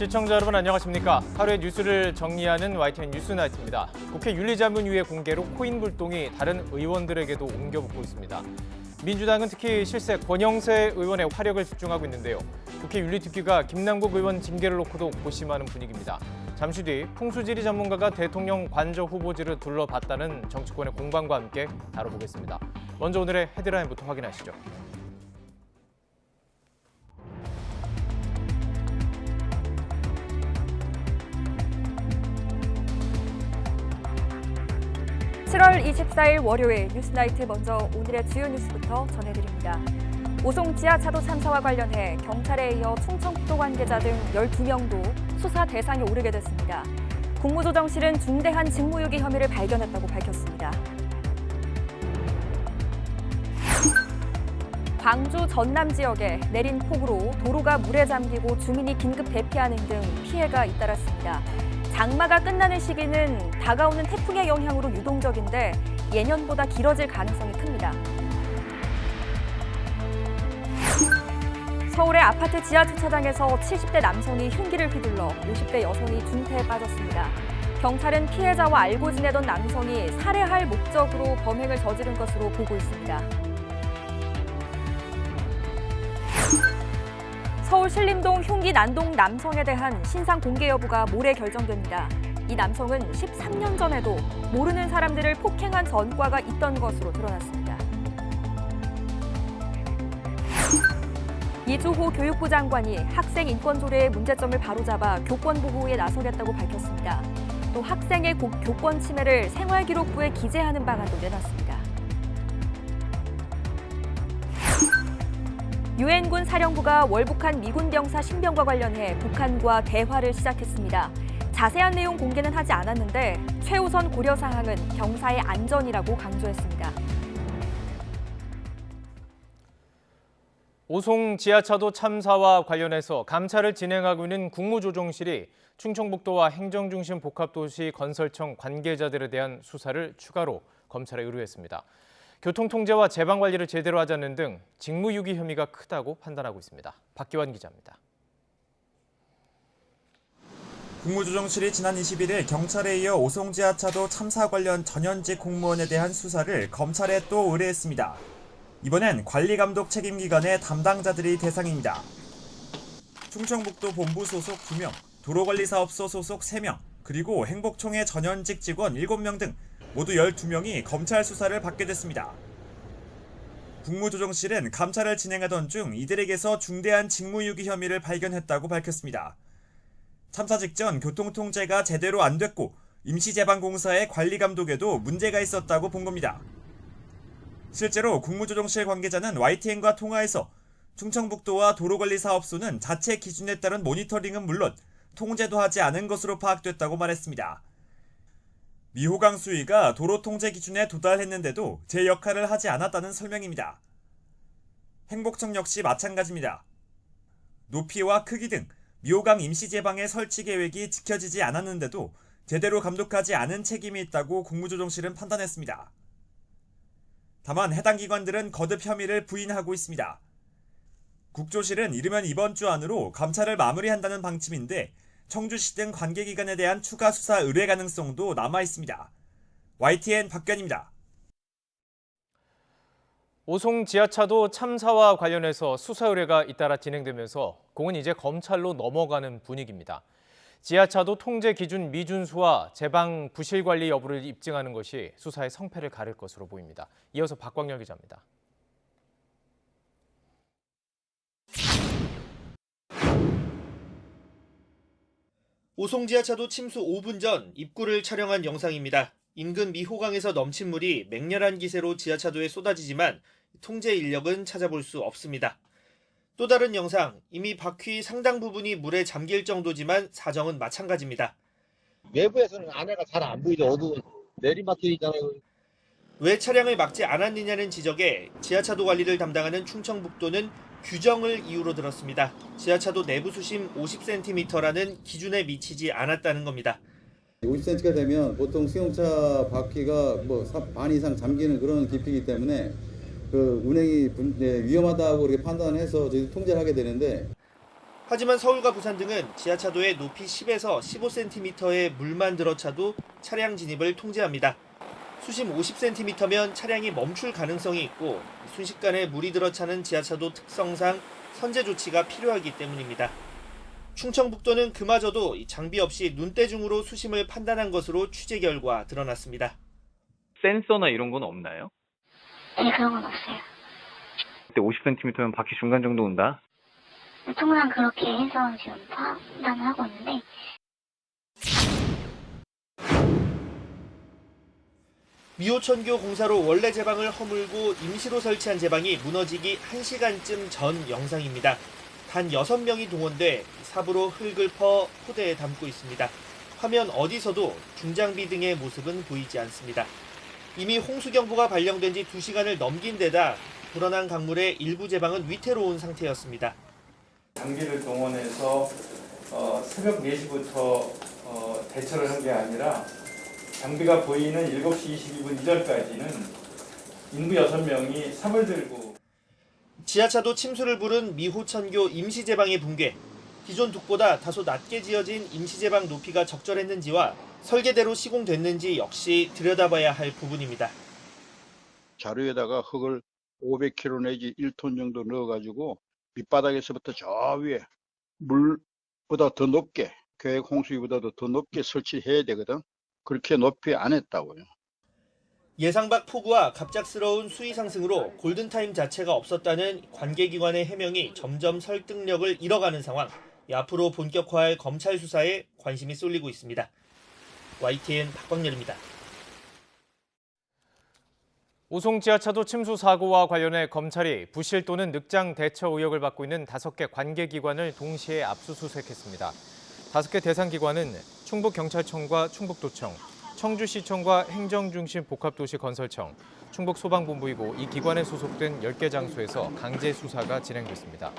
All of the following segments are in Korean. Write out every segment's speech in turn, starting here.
시청자 여러분 안녕하십니까? 하루의 뉴스를 정리하는 YTN 뉴스나이트입니다. 국회 윤리자문위의 공개로 코인 불똥이 다른 의원들에게도 옮겨붙고 있습니다. 민주당은 특히 실세 권영세 의원의 화력을 집중하고 있는데요. 국회 윤리특위가 김남국 의원 징계를 놓고도 고심하는 분위기입니다. 잠시 뒤 풍수지리 전문가가 대통령 관저 후보지를 둘러봤다는 정치권의 공방과 함께 다뤄보겠습니다. 먼저 오늘의 헤드라인부터 확인하시죠. (7월 24일) 월요일 뉴스나이트 먼저 오늘의 주요 뉴스부터 전해드립니다. 오송 지하차도 참사와 관련해 경찰에 이어 충청북도 관계자 등 12명도 수사 대상에 오르게 됐습니다. 국무조정실은 중대한 직무유기 혐의를 발견했다고 밝혔습니다. 광주 전남 지역에 내린 폭우로 도로가 물에 잠기고 주민이 긴급 대피하는 등 피해가 잇따랐습니다. 장마가 끝나는 시기는 다가오는 태풍의 영향으로 유동적인데 예년보다 길어질 가능성이 큽니다. 서울의 아파트 지하 주차장에서 70대 남성이 흉기를 휘둘러 50대 여성이 중태에 빠졌습니다. 경찰은 피해자와 알고 지내던 남성이 살해할 목적으로 범행을 저지른 것으로 보고 있습니다. 서울 신림동 흉기 난동 남성에 대한 신상 공개 여부가 모레 결정됩니다. 이 남성은 13년 전에도 모르는 사람들을 폭행한 전과가 있던 것으로 드러났습니다. 이주호 교육부 장관이 학생 인권 조례의 문제점을 바로잡아 교권 보호에 나서겠다고 밝혔습니다. 또 학생의 교권 침해를 생활기록부에 기재하는 방안도 내놨습니다. 유엔군 사령부가 월북한 미군 병사 신병과 관련해 북한과 대화를 시작했습니다. 자세한 내용 공개는 하지 않았는데 최우선 고려 사항은 병사의 안전이라고 강조했습니다. 오송 지하차도 참사와 관련해서 감찰을 진행하고 있는 국무조정실이 충청북도와 행정중심 복합도시 건설청 관계자들에 대한 수사를 추가로 검찰에 의뢰했습니다. 교통통제와 제방관리를 제대로 하지 않는 등 직무유기 혐의가 크다고 판단하고 있습니다. 박기환 기자입니다. 국무조정실이 지난 21일 경찰에 이어 오송 지하차도 참사 관련 전현직 공무원에 대한 수사를 검찰에 또 의뢰했습니다. 이번엔 관리감독 책임기관의 담당자들이 대상입니다. 충청북도 본부 소속 2명, 도로관리사업소 소속 3명, 그리고 행복총회 전현직 직원 7명 등 모두 12명이 검찰 수사를 받게 됐습니다. 국무조정실은 감찰을 진행하던 중 이들에게서 중대한 직무유기 혐의를 발견했다고 밝혔습니다. 참사 직전 교통통제가 제대로 안 됐고 임시제방공사의 관리감독에도 문제가 있었다고 본 겁니다. 실제로 국무조정실 관계자는 YTN과 통화에서 충청북도와 도로관리사업소는 자체 기준에 따른 모니터링은 물론 통제도 하지 않은 것으로 파악됐다고 말했습니다. 미호강 수위가 도로 통제 기준에 도달했는데도 제 역할을 하지 않았다는 설명입니다. 행복청 역시 마찬가지입니다. 높이와 크기 등 미호강 임시제방의 설치 계획이 지켜지지 않았는데도 제대로 감독하지 않은 책임이 있다고 국무조정실은 판단했습니다. 다만 해당 기관들은 거듭 혐의를 부인하고 있습니다. 국조실은 이르면 이번 주 안으로 감찰을 마무리한다는 방침인데 청주시 등 관계기관에 대한 추가 수사 의뢰 가능성도 남아있습니다. YTN 박견입니다. 오송 지하차도 참사와 관련해서 수사 의뢰가 잇따라 진행되면서 공은 이제 검찰로 넘어가는 분위기입니다. 지하차도 통제 기준 미준수와 제방 부실 관리 여부를 입증하는 것이 수사의 성패를 가릴 것으로 보입니다. 이어서 박광열 기자입니다. 오송 지하차도 침수 5분 전 입구를 촬영한 영상입니다. 인근 미호강에서 넘친 물이 맹렬한 기세로 지하차도에 쏟아지지만 통제 인력은 찾아볼 수 없습니다. 또 다른 영상, 이미 바퀴 상당 부분이 물에 잠길 정도지만 사정은 마찬가지입니다. 외부에서는 안에가 잘 안 보이죠. 어두운 내리막길 있잖아요. 왜 차량을 막지 않았느냐는 지적에 지하차도 관리를 담당하는 충청북도는 규정을 이유로 들었습니다. 지하차도 내부 수심 50cm라는 기준에 미치지 않았다는 겁니다. 50cm가 되면 보통 승용차 바퀴가 반 이상 잠기는 그런 깊이이기 때문에 그 운행이 위험하다고 이렇게 판단해서 저희 통제를 하게 되는데 하지만 서울과 부산 등은 지하차도에 높이 10에서 15cm의 물만 들어차도 차량 진입을 통제합니다. 수심 50cm면 차량이 멈출 가능성이 있고 순식간에 물이 들어차는 지하차도 특성상 선제 조치가 필요하기 때문입니다. 충청북도는 그마저도 장비 없이 눈대중으로 수심을 판단한 것으로 취재 결과 드러났습니다. 센서나 이런 건 없나요? 네, 그런 건 없어요. 그때 50cm면 바퀴 중간 정도 온다? 통상 그렇게 해서 지금 판단을 하고 있는데 미호천교 공사로 원래 제방을 허물고 임시로 설치한 제방이 무너지기 1시간쯤 전 영상입니다. 단 6명이 동원돼 삽으로 흙을 퍼 포대에 담고 있습니다. 화면 어디서도 중장비 등의 모습은 보이지 않습니다. 이미 홍수경보가 발령된 지 2시간을 넘긴 데다 불어난 강물의 일부 제방은 위태로운 상태였습니다. 장비를 동원해서 새벽 4시부터 대처를 한 게 아니라 장비가 보이는 7시 22분 이전까지는 인부 6명이 삽을 들고 지하차도 침수를 부른 미호천교 임시제방의 붕괴. 기존 둑보다 다소 낮게 지어진 임시제방 높이가 적절했는지와 설계대로 시공됐는지 역시 들여다봐야 할 부분입니다. 자루에다가 흙을 500kg 내지 1톤 정도 넣어가지고 밑바닥에서부터 저 위에 물보다 더 높게, 계획 홍수위보다도 더 높게 설치해야 되거든. 그렇게 높이 안 했다고요. 예상 밖 폭우와 갑작스러운 수위 상승으로 골든타임 자체가 없었다는 관계기관의 해명이 점점 설득력을 잃어가는 상황. 앞으로 본격화할 검찰 수사에 관심이 쏠리고 있습니다. YTN 박광렬입니다. 오송 지하차도 침수 사고와 관련해 검찰이 부실 또는 늑장 대처 의혹을 받고 있는 5개 관계기관을 동시에 압수수색했습니다. 5개 대상 기관은 충북경찰청과 충북도청, 청주시청과 행정중심복합도시건설청, 충북소방본부이고 이 기관에 소속된 10개 장소에서 강제 수사가 진행됐습니다.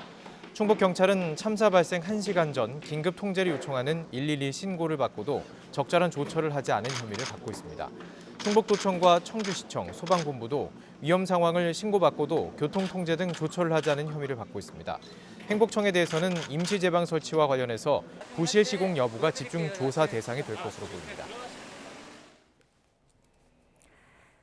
충북경찰은 참사 발생 1시간 전 긴급 통제를 요청하는 112 신고를 받고도 적절한 조처를 하지 않은 혐의를 받고 있습니다. 충북도청과 청주시청, 소방본부도 위험 상황을 신고받고도 교통통제 등 조처를 하지 않은 혐의를 받고 있습니다. 행복청에 대해서는 임시제방 설치와 관련해서 부실 시공 여부가 집중 조사 대상이 될 것으로 보입니다.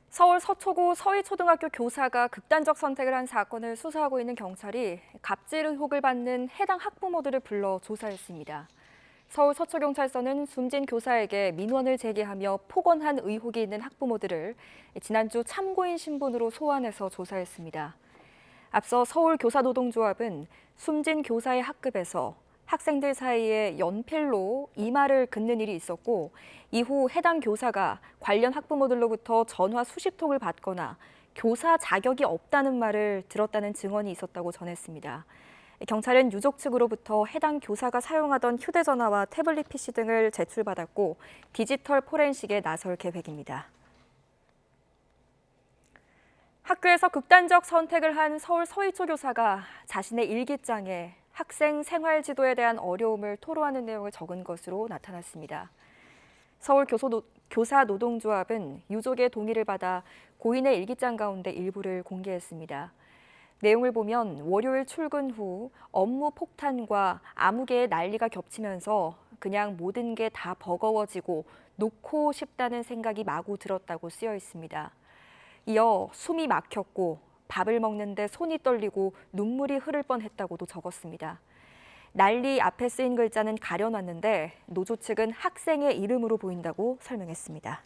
서울 서초구 서희초등학교 교사가 극단적 선택을 한 사건을 수사하고 있는 경찰이 갑질 의혹을 받는 해당 학부모들을 불러 조사했습니다. 서울 서초경찰서는 숨진 교사에게 민원을 제기하며 폭언한 의혹이 있는 학부모들을 지난주 참고인 신분으로 소환해서 조사했습니다. 앞서 서울교사노동조합은 숨진 교사의 학급에서 학생들 사이에 연필로 이마를 긋는 일이 있었고 이후 해당 교사가 관련 학부모들로부터 전화 수십 통을 받거나 교사 자격이 없다는 말을 들었다는 증언이 있었다고 전했습니다. 경찰은 유족 측으로부터 해당 교사가 사용하던 휴대전화와 태블릿 PC 등을 제출받았고 디지털 포렌식에 나설 계획입니다. 학교에서 극단적 선택을 한 서울 서희초 교사가 자신의 일기장에 학생 생활 지도에 대한 어려움을 토로하는 내용을 적은 것으로 나타났습니다. 서울교사노동조합은 유족의 동의를 받아 고인의 일기장 가운데 일부를 공개했습니다. 내용을 보면 월요일 출근 후 업무 폭탄과 아무개의 난리가 겹치면서 그냥 모든 게 다 버거워지고 놓고 싶다는 생각이 마구 들었다고 쓰여 있습니다. 이어 숨이 막혔고 밥을 먹는데 손이 떨리고 눈물이 흐를 뻔했다고도 적었습니다. 난리 앞에 쓰인 글자는 가려놨는데 노조 측은 학생의 이름으로 보인다고 설명했습니다.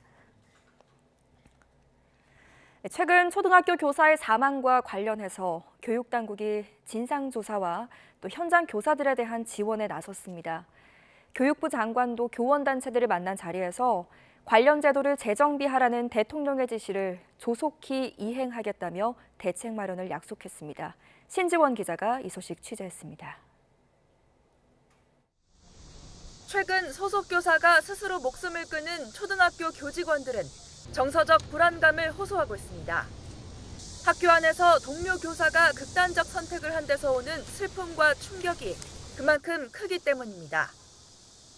최근 초등학교 교사의 사망과 관련해서 교육당국이 진상조사와 또 현장 교사들에 대한 지원에 나섰습니다. 교육부 장관도 교원단체들을 만난 자리에서 관련 제도를 재정비하라는 대통령의 지시를 조속히 이행하겠다며 대책 마련을 약속했습니다. 신지원 기자가 이 소식 취재했습니다. 최근 소속 교사가 스스로 목숨을 끊은 초등학교 교직원들은 정서적 불안감을 호소하고 있습니다. 학교 안에서 동료 교사가 극단적 선택을 한 데서 오는 슬픔과 충격이 그만큼 크기 때문입니다.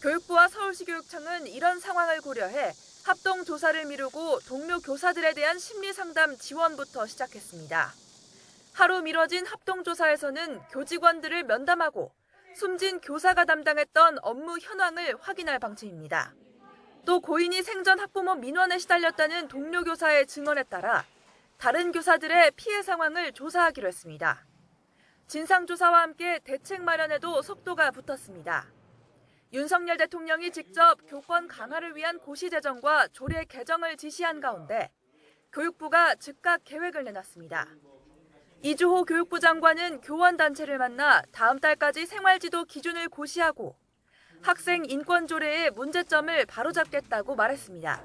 교육부와 서울시 교육청은 이런 상황을 고려해 합동 조사를 미루고 동료 교사들에 대한 심리 상담 지원부터 시작했습니다. 하루 미뤄진 합동 조사에서는 교직원들을 면담하고 숨진 교사가 담당했던 업무 현황을 확인할 방침입니다. 또 고인이 생전 학부모 민원에 시달렸다는 동료 교사의 증언에 따라 다른 교사들의 피해 상황을 조사하기로 했습니다. 진상조사와 함께 대책 마련에도 속도가 붙었습니다. 윤석열 대통령이 직접 교권 강화를 위한 고시 제정과 조례 개정을 지시한 가운데 교육부가 즉각 계획을 내놨습니다. 이주호 교육부 장관은 교원단체를 만나 다음 달까지 생활지도 기준을 고시하고 학생 인권 조례의 문제점을 바로잡겠다고 말했습니다.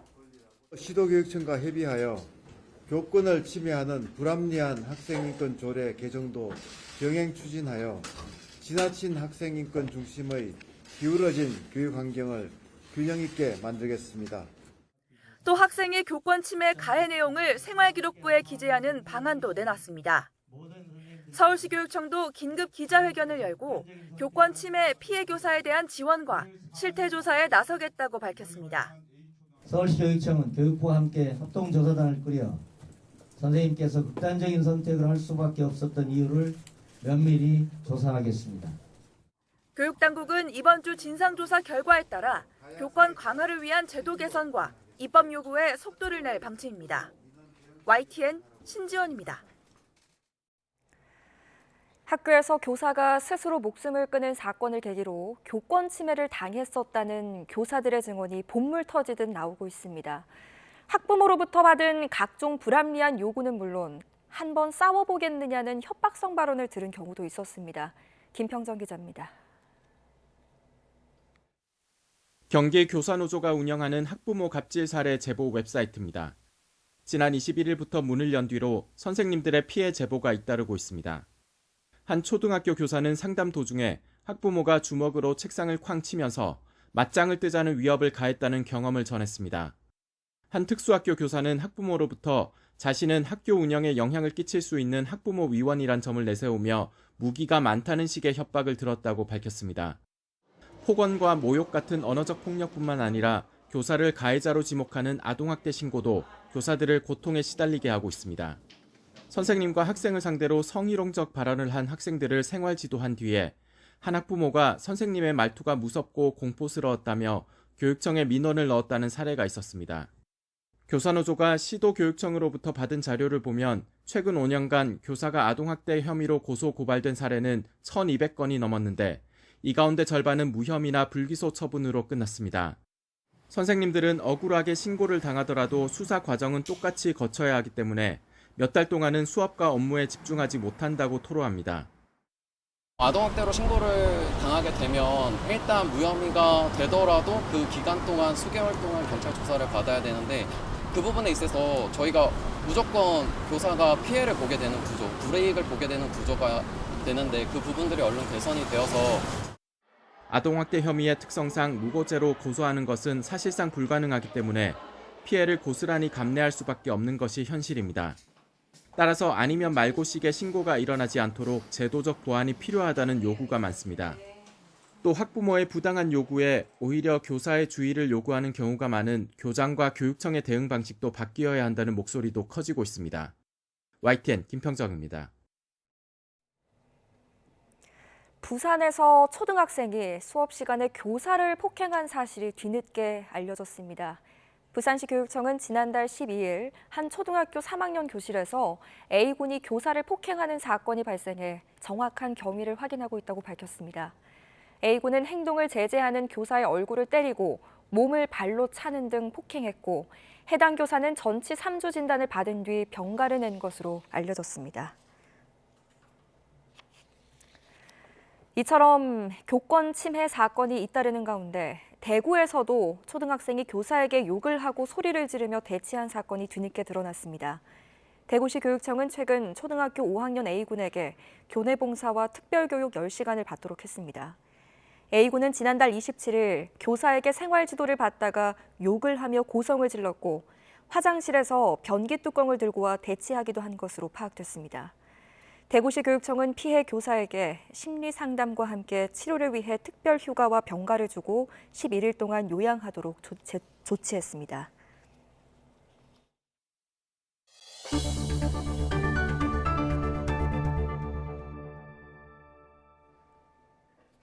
시도교육청과 협의하여 교권을 침해하는 불합리한 학생인권 조례 개정도 병행 추진하여 지나친 학생인권 중심의 기울어진 교육 환경을 균형 있게 만들겠습니다. 또 학생의 교권 침해 가해 내용을 생활기록부에 기재하는 방안도 내놨습니다. 서울시 교육청도 긴급 기자회견을 열고 교권 침해 피해 교사에 대한 지원과 실태 조사에 나서겠다고 밝혔습니다. 서울시 교육청은 교육부와 함께 합동조사단을 꾸려 선생님께서 극단적인 선택을 할 수밖에 없었던 이유를 면밀히 조사하겠습니다. 교육당국은 이번 주 진상조사 결과에 따라 교권 강화를 위한 제도 개선과 입법 요구에 속도를 낼 방침입니다. YTN 신지원입니다. 학교에서 교사가 스스로 목숨을 끊은 사건을 계기로 교권 침해를 당했었다는 교사들의 증언이 본물 터지듯 나오고 있습니다. 학부모로부터 받은 각종 불합리한 요구는 물론 한번 싸워보겠느냐는 협박성 발언을 들은 경우도 있었습니다. 김평정 기자입니다. 경기교사노조가 운영하는 학부모 갑질 사례 제보 웹사이트입니다. 지난 21일부터 문을 연 뒤로 선생님들의 피해 제보가 잇따르고 있습니다. 한 초등학교 교사는 상담 도중에 학부모가 주먹으로 책상을 쾅 치면서 맞짱을 뜨자는 위협을 가했다는 경험을 전했습니다. 한 특수학교 교사는 학부모로부터 자신은 학교 운영에 영향을 끼칠 수 있는 학부모 위원이란 점을 내세우며 무기가 많다는 식의 협박을 들었다고 밝혔습니다. 폭언과 모욕 같은 언어적 폭력뿐만 아니라 교사를 가해자로 지목하는 아동학대 신고도 교사들을 고통에 시달리게 하고 있습니다. 선생님과 학생을 상대로 성희롱적 발언을 한 학생들을 생활지도한 뒤에 한 학부모가 선생님의 말투가 무섭고 공포스러웠다며 교육청에 민원을 넣었다는 사례가 있었습니다. 교사노조가 시도교육청으로부터 받은 자료를 보면 최근 5년간 교사가 아동학대 혐의로 고소 고발된 사례는 1,200건이 넘었는데 이 가운데 절반은 무혐의나 불기소 처분으로 끝났습니다. 선생님들은 억울하게 신고를 당하더라도 수사 과정은 똑같이 거쳐야 하기 때문에 몇 달 동안은 수업과 업무에 집중하지 못한다고 토로합니다. 아동학대로 신고를 당하게 되면 일단 무혐의가 되더라도 그 기간 동안 수개월 동안 경찰 조사를 받아야 되는데 그 부분에 있어서 저희가 무조건 교사가 피해를 보게 되는 구조, 불이익을 보게 되는 구조가 되는데 그 부분들이 얼른 개선이 되어서 아동학대 혐의의 특성상 무고죄로 고소하는 것은 사실상 불가능하기 때문에 피해를 고스란히 감내할 수밖에 없는 것이 현실입니다. 따라서 아니면 말고식의 신고가 일어나지 않도록 제도적 보완이 필요하다는 요구가 많습니다. 또 학부모의 부당한 요구에 오히려 교사의 주의를 요구하는 경우가 많은 교장과 교육청의 대응 방식도 바뀌어야 한다는 목소리도 커지고 있습니다. YTN 김평정입니다. 부산에서 초등학생이 수업 시간에 교사를 폭행한 사실이 뒤늦게 알려졌습니다. 부산시 교육청은 지난달 12일 한 초등학교 3학년 교실에서 A군이 교사를 폭행하는 사건이 발생해 정확한 경위를 확인하고 있다고 밝혔습니다. A군은 행동을 제재하는 교사의 얼굴을 때리고 몸을 발로 차는 등 폭행했고 해당 교사는 전치 3주 진단을 받은 뒤 병가를 낸 것으로 알려졌습니다. 이처럼 교권 침해 사건이 잇따르는 가운데 대구에서도 초등학생이 교사에게 욕을 하고 소리를 지르며 대치한 사건이 뒤늦게 드러났습니다. 대구시 교육청은 최근 초등학교 5학년 A군에게 교내 봉사와 특별교육 10시간을 받도록 했습니다. A군은 지난달 27일 교사에게 생활지도를 받다가 욕을 하며 고성을 질렀고 화장실에서 변기 뚜껑을 들고 와 대치하기도 한 것으로 파악됐습니다. 대구시 교육청은 피해 교사에게 심리상담과 함께 치료를 위해 특별 휴가와 병가를 주고 11일 동안 요양하도록 조치했습니다.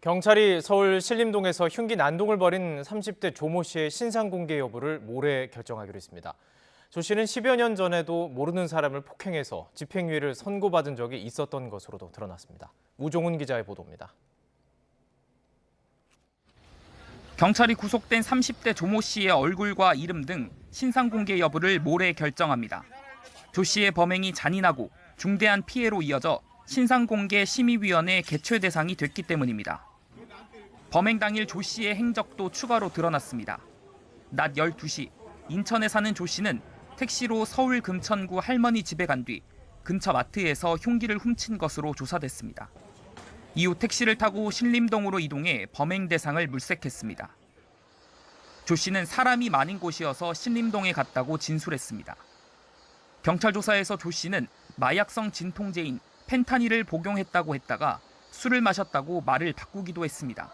경찰이 서울 신림동에서 흉기 난동을 벌인 30대 조모 씨의 신상 공개 여부를 모레 결정하기로 했습니다. 조 씨는 10여 년 전에도 모르는 사람을 폭행해서 집행유예를 선고받은 적이 있었던 것으로도 드러났습니다. 우종훈 기자의 보도입니다. 경찰이 구속된 30대 조모 씨의 얼굴과 이름 등 신상 공개 여부를 모레 결정합니다. 조 씨의 범행이 잔인하고 중대한 피해로 이어져 신상공개 심의위원회 개최 대상이 됐기 때문입니다. 범행 당일 조 씨의 행적도 추가로 드러났습니다. 낮 12시 인천에 사는 조 씨는 택시로 서울 금천구 할머니 집에 간 뒤 근처 마트에서 흉기를 훔친 것으로 조사됐습니다. 이후 택시를 타고 신림동으로 이동해 범행 대상을 물색했습니다. 조 씨는 사람이 많은 곳이어서 신림동에 갔다고 진술했습니다. 경찰 조사에서 조 씨는 마약성 진통제인 펜타닐을 복용했다고 했다가 술을 마셨다고 말을 바꾸기도 했습니다.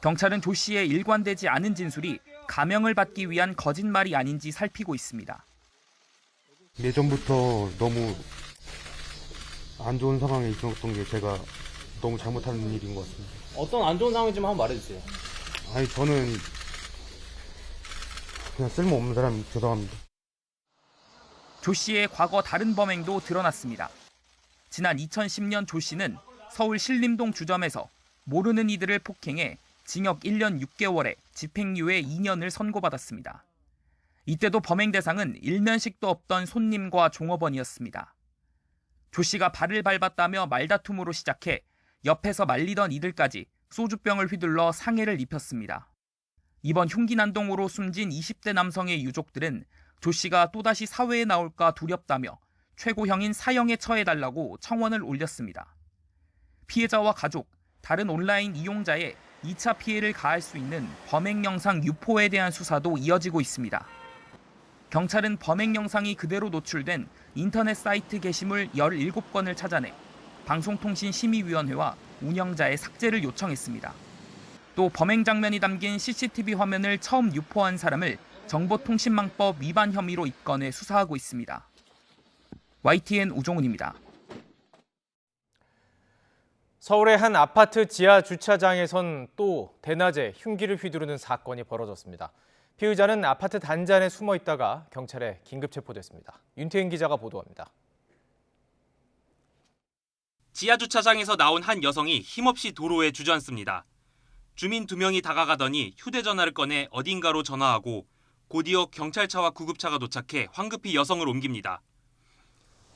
경찰은 조 씨의 일관되지 않은 진술이 감형을 받기 위한 거짓말이 아닌지 살피고 있습니다. 예전부터 너무 안 좋은 상황에 있었던 게 제가 너무 잘못한 일인 것 같습니다. 어떤 안 좋은 상황인지 한번 말해주세요. 아니 저는 그냥 쓸모없는 사람이 죄송합니다. 조 씨의 과거 다른 범행도 드러났습니다. 지난 2010년 조 씨는 서울 신림동 주점에서 모르는 이들을 폭행해 징역 1년 6개월에 집행유예 2년을 선고받았습니다. 이때도 범행 대상은 일면식도 없던 손님과 종업원이었습니다. 조 씨가 발을 밟았다며 말다툼으로 시작해 옆에서 말리던 이들까지 소주병을 휘둘러 상해를 입혔습니다. 이번 흉기 난동으로 숨진 20대 남성의 유족들은 조 씨가 또다시 사회에 나올까 두렵다며 최고형인 사형에 처해달라고 청원을 올렸습니다. 피해자와 가족, 다른 온라인 이용자의 2차 피해를 가할 수 있는 범행 영상 유포에 대한 수사도 이어지고 있습니다. 경찰은 범행 영상이 그대로 노출된 인터넷 사이트 게시물 17건을 찾아내 방송통신심의위원회와 운영자의 삭제를 요청했습니다. 또 범행 장면이 담긴 CCTV 화면을 처음 유포한 사람을 정보통신망법 위반 혐의로 입건해 수사하고 있습니다. YTN 우종훈입니다. 서울의 한 아파트 지하 주차장에선 또 대낮에 흉기를 휘두르는 사건이 벌어졌습니다. 피의자는 아파트 단지 안에 숨어 있다가 경찰에 긴급 체포됐습니다. 윤태인 기자가 보도합니다. 지하 주차장에서 나온 한 여성이 힘없이 도로에 주저앉습니다. 주민 2명이 다가가더니 휴대전화를 꺼내 어딘가로 전화하고 곧이어 경찰차와 구급차가 도착해 황급히 여성을 옮깁니다.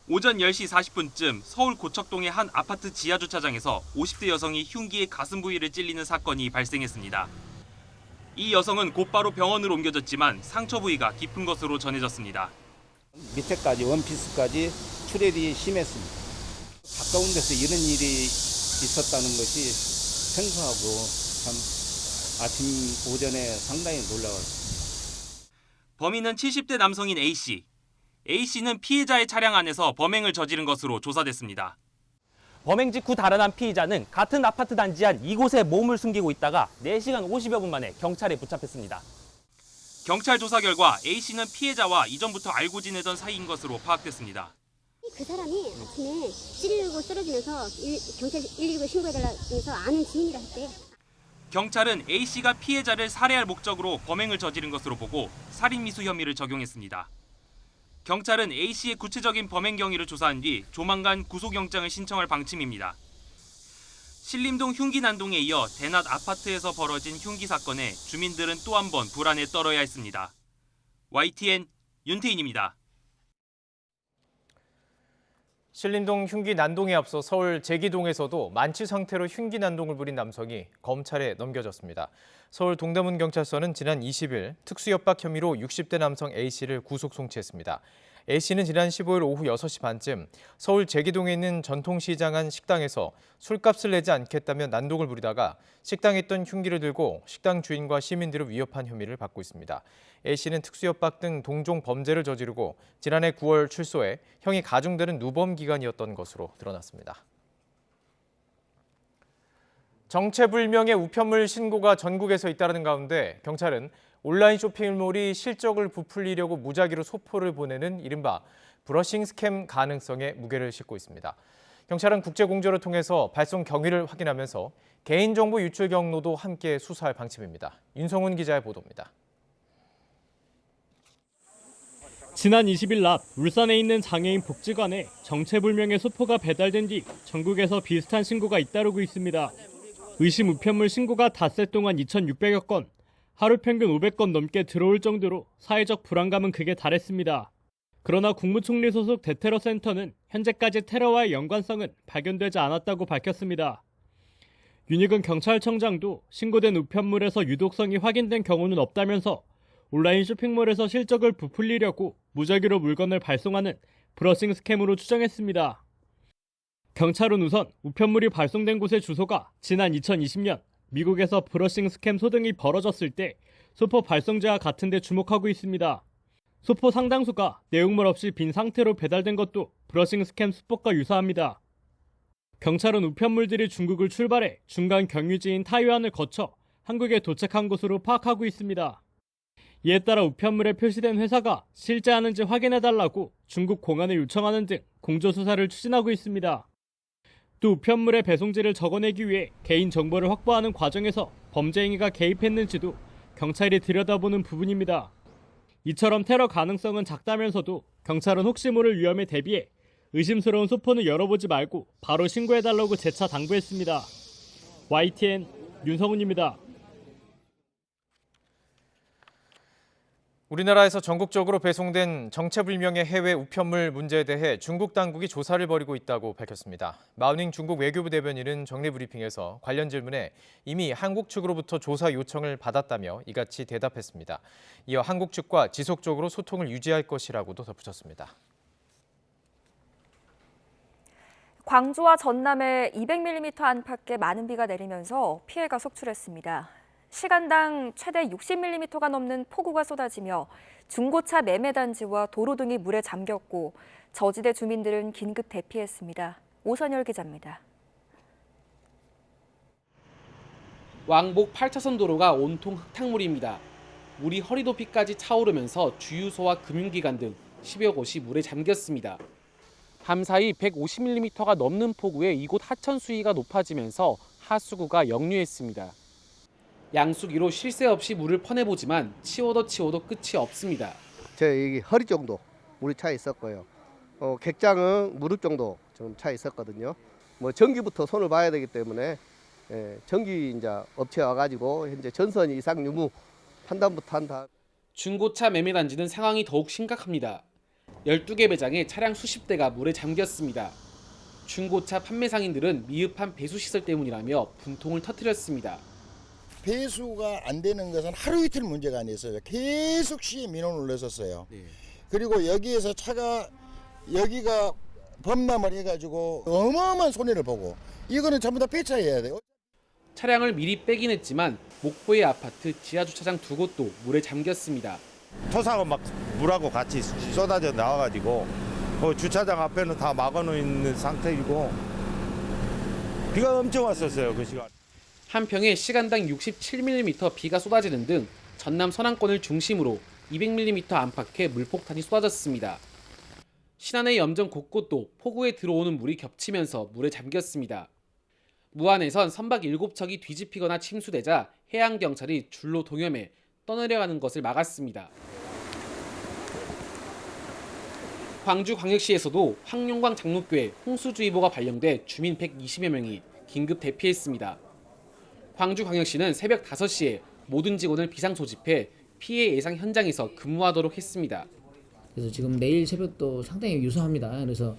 오전 10시 40분쯤 서울 고척동의 한 아파트 지하 주차장에서 50대 여성이 흉기에 가슴 부위를 찔리는 사건이 발생했습니다. 이 여성은 곧바로 병원으로 옮겨졌지만 상처 부위가 깊은 것으로 전해졌습니다. 밑에까지 원피스까지 출혈이 심했습니다. 가까운 데서 이런 일이 있었다는 것이 생소하고 참 아침 오전에 상당히 놀라웠습니다. 범인은 70대 남성인 A씨. A씨는 피해자의 차량 안에서 범행을 저지른 것으로 조사됐습니다. 범행 직후 달아난 피의자는 같은 아파트 단지 안 이곳에 몸을 숨기고 있다가 4시간 50여 분 만에 경찰에 붙잡혔습니다. 경찰 조사 결과 A씨는 피해자와 이전부터 알고 지내던 사이인 것으로 파악됐습니다. 그 사람이 아침에 찌르고 쓰러지면서 경찰 119 신고해달라면서 아는 지인이라 했대요. 경찰은 A씨가 피해자를 살해할 목적으로 범행을 저지른 것으로 보고 살인미수 혐의를 적용했습니다. 경찰은 A씨의 구체적인 범행 경위를 조사한 뒤 조만간 구속영장을 신청할 방침입니다. 신림동 흉기 난동에 이어 대낮 아파트에서 벌어진 흉기 사건에 주민들은 또 한 번 불안에 떨어야 했습니다. YTN 윤태인입니다. 신림동 흉기 난동에 앞서 서울 제기동에서도 만취 상태로 흉기 난동을 부린 남성이 검찰에 넘겨졌습니다. 서울 동대문경찰서는 지난 20일 특수협박 혐의로 60대 남성 A씨를 구속 송치했습니다. A씨는 지난 15일 오후 6시 반쯤 서울 제기동에 있는 전통시장 안 식당에서 술값을 내지 않겠다며 난동을 부리다가 식당에 있던 흉기를 들고 식당 주인과 시민들을 위협한 혐의를 받고 있습니다. A씨는 특수협박 등 동종 범죄를 저지르고 지난해 9월 출소해 형이 가중되는 누범 기간이었던 것으로 드러났습니다. 정체불명의 우편물 신고가 전국에서 잇따르는 가운데 경찰은 온라인 쇼핑몰이 실적을 부풀리려고 무작위로 소포를 보내는 이른바 브러싱 스캠 가능성에 무게를 싣고 있습니다. 경찰은 국제공조를 통해서 발송 경위를 확인하면서 개인정보 유출 경로도 함께 수사할 방침입니다. 윤성훈 기자의 보도입니다. 지난 20일 낮 울산에 있는 장애인 복지관에 정체불명의 소포가 배달된 뒤 전국에서 비슷한 신고가 잇따르고 있습니다. 의심 우편물 신고가 닷새 동안 2,600여 건, 하루 평균 500건 넘게 들어올 정도로 사회적 불안감은 극에 달했습니다. 그러나 국무총리 소속 대테러 센터는 현재까지 테러와의 연관성은 발견되지 않았다고 밝혔습니다. 윤익은 경찰청장도 신고된 우편물에서 유독성이 확인된 경우는 없다면서 온라인 쇼핑몰에서 실적을 부풀리려고 무작위로 물건을 발송하는 브러싱 스캠으로 추정했습니다. 경찰은 우선 우편물이 발송된 곳의 주소가 지난 2020년 미국에서 브러싱 스캠 소등이 벌어졌을 때 소포 발송지와 같은 데 주목하고 있습니다. 소포 상당수가 내용물 없이 빈 상태로 배달된 것도 브러싱 스캠 수법과 유사합니다. 경찰은 우편물들이 중국을 출발해 중간 경유지인 타이완을 거쳐 한국에 도착한 것으로 파악하고 있습니다. 이에 따라 우편물에 표시된 회사가 실제하는지 확인해달라고 중국 공안에 요청하는 등 공조수사를 추진하고 있습니다. 또 우편물의 배송지를 적어내기 위해 개인정보를 확보하는 과정에서 범죄 행위가 개입했는지도 경찰이 들여다보는 부분입니다. 이처럼 테러 가능성은 작다면서도 경찰은 혹시 모를 위험에 대비해 의심스러운 소포는 열어보지 말고 바로 신고해달라고 재차 당부했습니다. YTN 윤성훈입니다. 우리나라에서 전국적으로 배송된 정체불명의 해외 우편물 문제에 대해 중국 당국이 조사를 벌이고 있다고 밝혔습니다. 마우닝 중국 외교부 대변인은 정례 브리핑에서 관련 질문에 이미 한국 측으로부터 조사 요청을 받았다며 이같이 대답했습니다. 이어 한국 측과 지속적으로 소통을 유지할 것이라고도 덧붙였습니다. 광주와 전남에 200mm 안팎의 많은 비가 내리면서 피해가 속출했습니다. 시간당 최대 60mm가 넘는 폭우가 쏟아지며 중고차 매매단지와 도로 등이 물에 잠겼고 저지대 주민들은 긴급 대피했습니다. 오선열 기자입니다. 왕복 8차선 도로가 온통 흙탕물입니다. 물이 허리 높이까지 차오르면서 주유소와 금융기관 등 10여 곳이 물에 잠겼습니다. 밤사이 150mm가 넘는 폭우에 이곳 하천 수위가 높아지면서 하수구가 역류했습니다. 양수기로 쉴 새 없이 물을 퍼내보지만 치워도 끝이 없습니다. 저 여기 허리 정도 물이 차 있었고요. 객장은 무릎 정도 좀 차 있었거든요. 뭐 전기부터 손을 봐야 되기 때문에 전기 이제 업체 와가지고 현재 전선 이상 유무 판단부터 한다. 중고차 매매단지는 상황이 더욱 심각합니다. 12개 매장에 차량 수십 대가 물에 잠겼습니다. 중고차 판매 상인들은 미흡한 배수시설 때문이라며 분통을 터뜨렸습니다. 배수가 안 되는 것은 하루 이틀 문제가 아니었어요. 계속 시에 민원을 냈었어요. 그리고 여기에서 차가 여기가 범람을 해가지고 어마어마한 손해를 보고 이거는 전부 다 폐차해야 돼요. 차량을 미리 빼긴 했지만 목포의 아파트 지하주차장 2곳도 물에 잠겼습니다. 토사가 막 물하고 같이 쏟아져 나와가지고 주차장 앞에는 다 막아놓은 상태이고 비가 엄청 왔었어요. 그 시간. 한평에 시간당 67mm 비가 쏟아지는 등 전남 서남권을 중심으로 200mm 안팎의 물폭탄이 쏟아졌습니다. 신안의 염전 곳곳도 폭우에 들어오는 물이 겹치면서 물에 잠겼습니다. 무안에선 선박 7척이 뒤집히거나 침수되자 해양경찰이 줄로 동염해 떠내려가는 것을 막았습니다. 광주광역시에서도 황룡광 장로교에 홍수주의보가 발령돼 주민 120여 명이 긴급 대피했습니다. 광주광역시는 새벽 5시에 모든 직원을 비상소집해 피해 예상 현장에서 근무하도록 했습니다. 그래서 지금 내일 새벽도 상당히 유사합니다. 그래서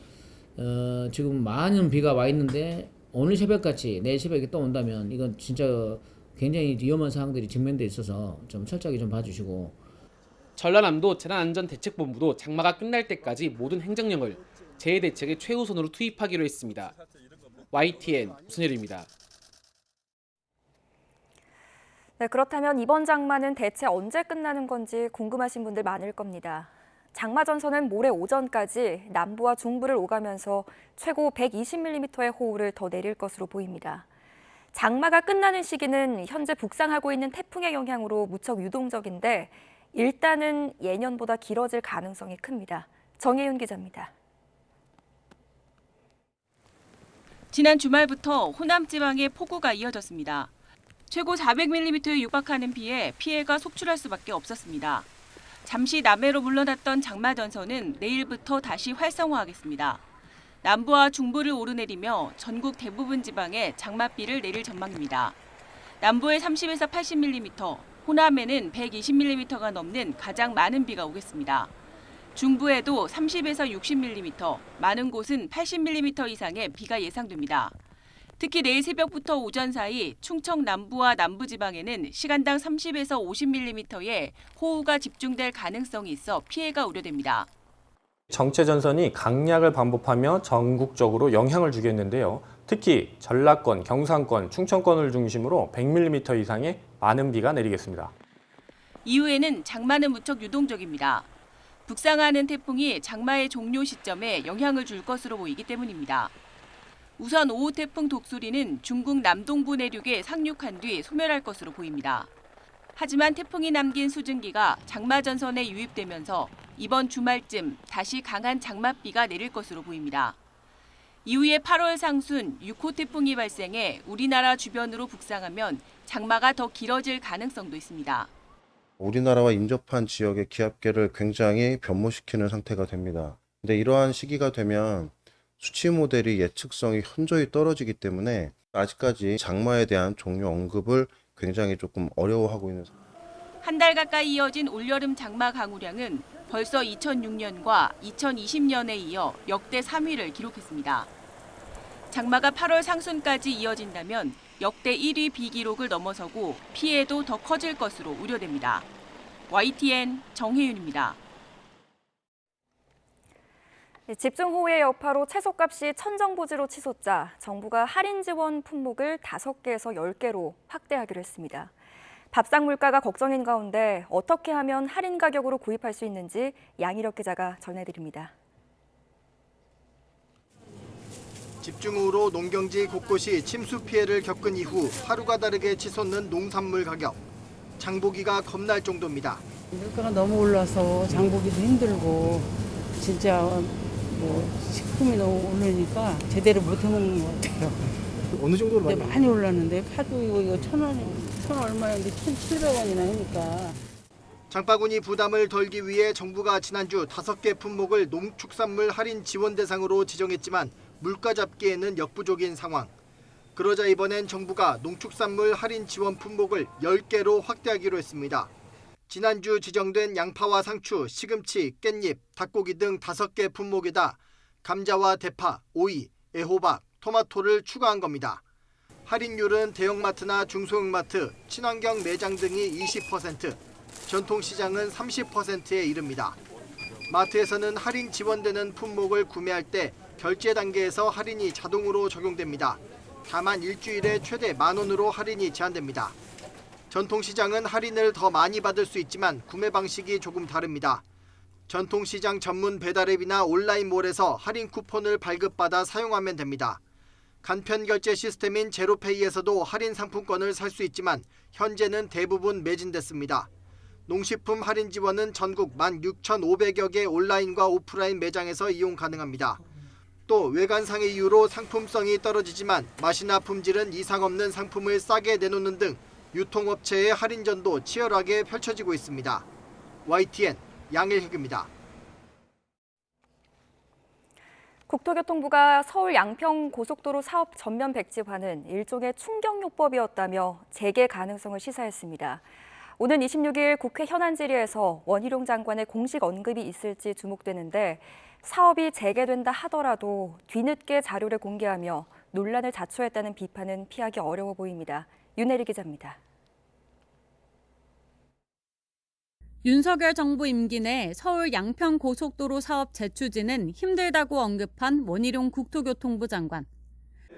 지금 많은 비가 와 있는데 오늘 새벽같이 내일 새벽에 또 온다면 이건 진짜 굉장히 위험한 상황들이 직면돼 있어서 좀 철저하게 좀 봐주시고. 전라남도 재난안전대책본부도 장마가 끝날 때까지 모든 행정력을 재해대책의 최우선으로 투입하기로 했습니다. YTN 오선열입니다. 네, 그렇다면 이번 장마는 대체 언제 끝나는 건지 궁금하신 분들 많을 겁니다. 장마 전선은 모레 오전까지 남부와 중부를 오가면서 최고 120mm의 호우를 더 내릴 것으로 보입니다. 장마가 끝나는 시기는 현재 북상하고 있는 태풍의 영향으로 무척 유동적인데 일단은 예년보다 길어질 가능성이 큽니다. 정혜윤 기자입니다. 지난 주말부터 호남 지방에 폭우가 이어졌습니다. 최고 400mm에 육박하는 비에 피해가 속출할 수밖에 없었습니다. 잠시 남해로 물러났던 장마전선은 내일부터 다시 활성화하겠습니다. 남부와 중부를 오르내리며 전국 대부분 지방에 장맛비를 내릴 전망입니다. 남부에 30에서 80mm, 호남에는 120mm가 넘는 가장 많은 비가 오겠습니다. 중부에도 30에서 60mm, 많은 곳은 80mm 이상의 비가 예상됩니다. 특히 내일 새벽부터 오전 사이 충청 남부와 남부지방에는 시간당 30에서 50mm의 호우가 집중될 가능성이 있어 피해가 우려됩니다. 정체전선이 강약을 반복하며 전국적으로 영향을 주겠는데요. 특히 전라권, 경상권, 충청권을 중심으로 100mm 이상의 많은 비가 내리겠습니다. 이후에는 장마는 무척 유동적입니다. 북상하는 태풍이 장마의 종료 시점에 영향을 줄 것으로 보이기 때문입니다. 우선 5호 태풍 독수리는 중국 남동부 내륙에 상륙한 뒤 소멸할 것으로 보입니다. 하지만 태풍이 남긴 수증기가 장마전선에 유입되면서 이번 주말쯤 다시 강한 장맛비가 내릴 것으로 보입니다. 이후에 8월 상순 6호 태풍이 발생해 우리나라 주변으로 북상하면 장마가 더 길어질 가능성도 있습니다. 우리나라와 인접한 지역의 기압계를 굉장히 변모시키는 상태가 됩니다. 근데 이러한 시기가 되면 수치 모델이 예측성이 현저히 떨어지기 때문에 아직까지 장마에 대한 종료 언급을 굉장히 조금 어려워하고 있는 상황입니다. 한 달 가까이 이어진 올여름 장마 강우량은 벌써 2006년과 2020년에 이어 역대 3위를 기록했습니다. 장마가 8월 상순까지 이어진다면 역대 1위 비기록을 넘어서고 피해도 더 커질 것으로 우려됩니다. YTN 정혜윤입니다. 집중호우의 여파로 채소값이 천정부지로 치솟자 정부가 할인 지원 품목을 5개에서 10개로 확대하기로 했습니다. 밥상 물가가 걱정인 가운데 어떻게 하면 할인 가격으로 구입할 수 있는지 양희력 기자가 전해드립니다. 집중호우로 농경지 곳곳이 침수 피해를 겪은 이후 하루가 다르게 치솟는 농산물 가격. 장보기가 겁날 정도입니다. 물가가 너무 올라서 장보기도 힘들고 진짜 식품이 너무 오르니까 제대로 못 해먹는 것 같아요. 어느 정도로 많이 올랐는데 파도 이거 1,000원 얼마였는데 1,700원이나 하니까. 장바구니 부담을 덜기 위해 정부가 지난주 5개 품목을 농축산물 할인 지원 대상으로 지정했지만 물가 잡기에는 역부족인 상황. 그러자 이번엔 정부가 농축산물 할인 지원 품목을 10개로 확대하기로 했습니다. 지난주 지정된 양파와 상추, 시금치, 깻잎, 닭고기 등 5개 품목에다 감자와 대파, 오이, 애호박, 토마토를 추가한 겁니다. 할인율은 대형마트나 중소형마트, 친환경 매장 등이 20%, 전통시장은 30%에 이릅니다. 마트에서는 할인 지원되는 품목을 구매할 때 결제 단계에서 할인이 자동으로 적용됩니다. 다만 일주일에 최대 10,000원으로 할인이 제한됩니다. 전통시장은 할인을 더 많이 받을 수 있지만 구매 방식이 조금 다릅니다. 전통시장 전문 배달앱이나 온라인몰에서 할인 쿠폰을 발급받아 사용하면 됩니다. 간편 결제 시스템인 제로페이에서도 할인 상품권을 살 수 있지만 현재는 대부분 매진됐습니다. 농식품 할인 지원은 전국 16,500여 개 온라인과 오프라인 매장에서 이용 가능합니다. 또 외관상의 이유로 상품성이 떨어지지만 맛이나 품질은 이상 없는 상품을 싸게 내놓는 등 유통업체의 할인전도 치열하게 펼쳐지고 있습니다. YTN 양일혁입니다. 국토교통부가 서울 양평 고속도로 사업 전면 백지화는 일종의 충격요법이었다며 재개 가능성을 시사했습니다. 오는 26일 국회 현안 질의에서 원희룡 장관의 공식 언급이 있을지 주목되는데 사업이 재개된다 하더라도 뒤늦게 자료를 공개하며 논란을 자초했다는 비판은 피하기 어려워 보입니다. 윤혜리 기자입니다. 윤석열 정부 임기 내 서울 양평 고속도로 사업 재추진은 힘들다고 언급한 원희룡 국토교통부 장관.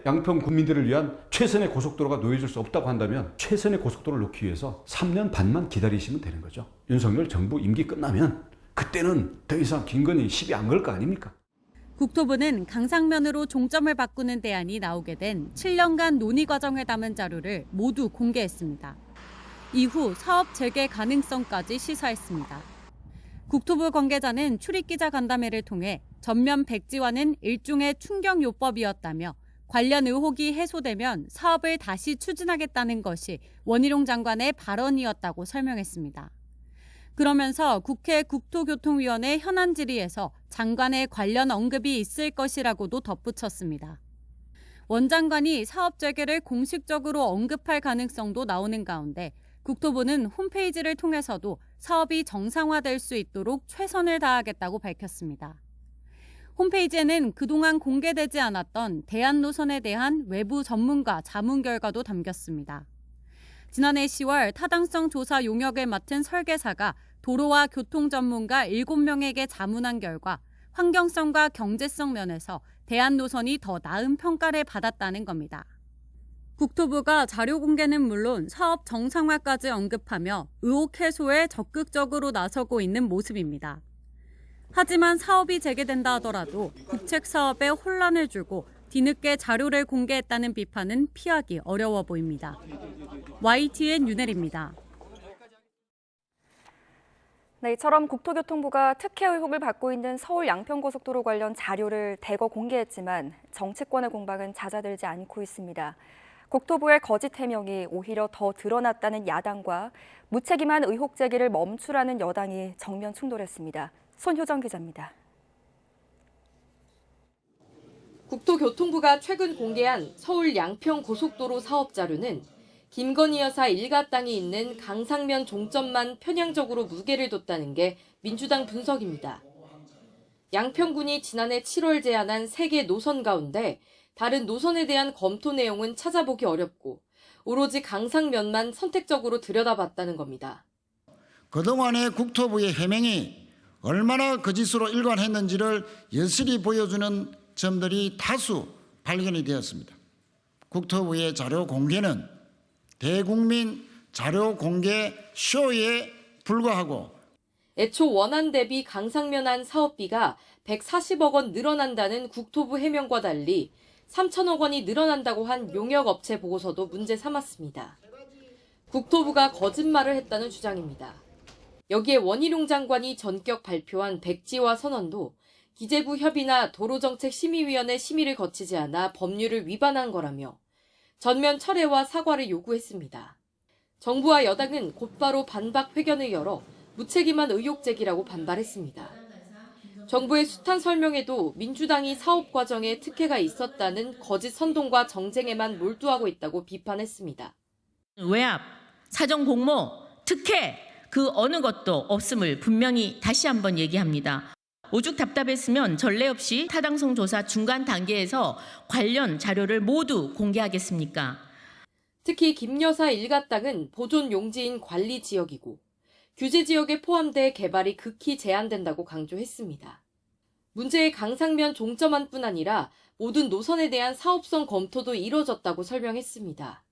양평 국민들을 위한 최선의 고속도로가 놓여질 수 없다고 한다면 최선의 고속도로를 놓기 위해서 3년 반만 기다리시면 되는 거죠. 윤석열 정부 임기 끝나면 그때는 더 이상 김건희 시비 안 걸 거 아닙니까? 국토부는 강상면으로 종점을 바꾸는 대안이 나오게 된 7년간 논의 과정을 담은 자료를 모두 공개했습니다. 이후 사업 재개 가능성까지 시사했습니다. 국토부 관계자는 출입기자 간담회를 통해 전면 백지화는 일종의 충격요법이었다며 관련 의혹이 해소되면 사업을 다시 추진하겠다는 것이 원희룡 장관의 발언이었다고 설명했습니다. 그러면서 국회 국토교통위원회 현안 질의에서 장관의 관련 언급이 있을 것이라고도 덧붙였습니다. 원 장관이 사업 재개를 공식적으로 언급할 가능성도 나오는 가운데 국토부는 홈페이지를 통해서도 사업이 정상화될 수 있도록 최선을 다하겠다고 밝혔습니다. 홈페이지에는 그동안 공개되지 않았던 대안노선에 대한 외부 전문가 자문 결과도 담겼습니다. 지난해 10월 타당성 조사 용역을 맡은 설계사가 도로와 교통 전문가 7명에게 자문한 결과 환경성과 경제성 면에서 대안노선이 더 나은 평가를 받았다는 겁니다. 국토부가 자료 공개는 물론 사업 정상화까지 언급하며 의혹 해소에 적극적으로 나서고 있는 모습입니다. 하지만 사업이 재개된다 하더라도 국책 사업에 혼란을 주고 뒤늦게 자료를 공개했다는 비판은 피하기 어려워 보입니다. YTN 윤혜리입니다. 네, 이처럼 국토교통부가 특혜 의혹을 받고 있는 서울 양평고속도로 관련 자료를 대거 공개했지만 정치권의 공방은 잦아들지 않고 있습니다. 국토부의 거짓 해명이 오히려 더 드러났다는 야당과 무책임한 의혹 제기를 멈추라는 여당이 정면 충돌했습니다. 손효정 기자입니다. 국토교통부가 최근 공개한 서울 양평고속도로 사업 자료는 김건희 여사 일가 땅이 있는 강상면 종점만 편향적으로 무게를 뒀다는 게 민주당 분석입니다. 양평군이 지난해 7월 제안한 3개 노선 가운데 다른 노선에 대한 검토 내용은 찾아보기 어렵고 오로지 강상면만 선택적으로 들여다봤다는 겁니다. 그동안의 국토부의 해명이 얼마나 거짓으로 일관했는지를 여실히 보여주는 점들이 다수 발견이 되었습니다. 국토부의 자료 공개는 대국민 자료 공개 쇼에 불과하고 애초 원안 대비 강상면안 사업비가 140억 원 늘어난다는 국토부 해명과 달리 3천억 원이 늘어난다고 한 용역업체 보고서도 문제 삼았습니다. 국토부가 거짓말을 했다는 주장입니다. 여기에 원희룡 장관이 전격 발표한 백지화 선언도 기재부 협의나 도로정책심의위원회 심의를 거치지 않아 법률을 위반한 거라며 전면 철회와 사과를 요구했습니다. 정부와 여당은 곧바로 반박 회견을 열어 무책임한 의혹 제기라고 반발했습니다. 정부의 숱한 설명에도 민주당이 사업 과정에 특혜가 있었다는 거짓 선동과 정쟁에만 몰두하고 있다고 비판했습니다. 외압, 사정 공모, 특혜 그 어느 것도 없음을 분명히 다시 한번 얘기합니다. 오죽 답답했으면 전례 없이 타당성 조사 중간 단계에서 관련 자료를 모두 공개하겠습니까? 특히 김 여사 일가 땅은 보존 용지인 관리 지역이고 규제 지역에 포함돼 개발이 극히 제한된다고 강조했습니다. 문제의 강상면 종점안뿐 아니라 모든 노선에 대한 사업성 검토도 이뤄졌다고 설명했습니다.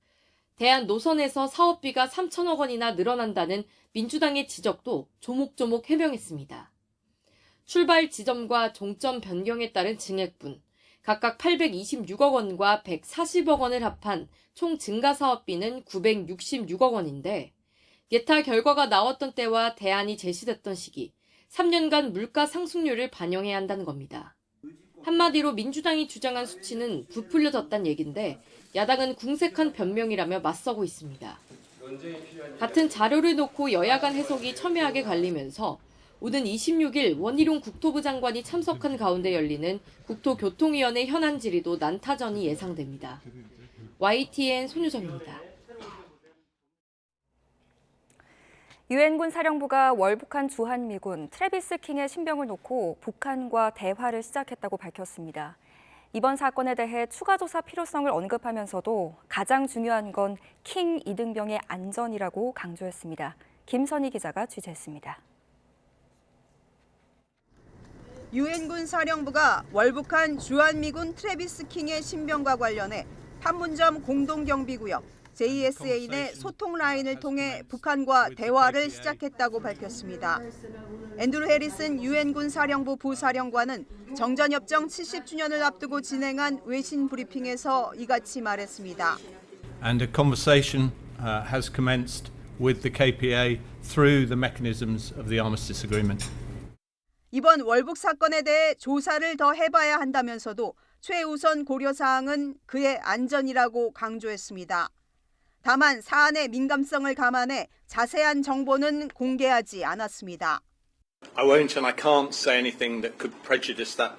대한 노선에서 사업비가 3천억 원이나 늘어난다는 민주당의 지적도 조목조목 해명했습니다. 출발 지점과 종점 변경에 따른 증액분, 각각 826억 원과 140억 원을 합한 총 증가 사업비는 966억 원인데 예타 결과가 나왔던 때와 대안이 제시됐던 시기, 3년간 물가 상승률을 반영해야 한다는 겁니다. 한마디로 민주당이 주장한 수치는 부풀려졌다는 얘긴데 야당은 궁색한 변명이라며 맞서고 있습니다. 같은 자료를 놓고 여야 간 해석이 첨예하게 갈리면서 오는 26일 원희룡 국토부 장관이 참석한 가운데 열리는 국토교통위원회 현안 질의도 난타전이 예상됩니다. YTN 손유정입니다. 유엔군 사령부가 월북한 주한미군 트래비스 킹의 신병을 놓고 북한과 대화를 시작했다고 밝혔습니다. 이번 사건에 대해 추가 조사 필요성을 언급하면서도 가장 중요한 건 킹 이등병의 안전이라고 강조했습니다. 김선희 기자가 취재했습니다. 유엔군 사령부가 월북한 주한미군 트래비스 킹의 신병과 관련해 판문점 공동경비구역 JSA 내 소통 라인을 통해 북한과 대화를 시작했다고 밝혔습니다. 앤드루 해리슨 유엔군 사령부 부사령관은 정전협정 70주년을 앞두고 진행한 외신 브리핑에서 이같이 말했습니다. And a conversation has commenced with the KPA through the mechanisms of the armistice agreement. 이번 월북 사건에 대해 조사를 더 해봐야 한다면서도 최우선 고려사항은 그의 안전이라고 강조했습니다. 다만 사안의 민감성을 감안해 자세한 정보는 공개하지 않았습니다. I won't and I can't say anything that could prejudice that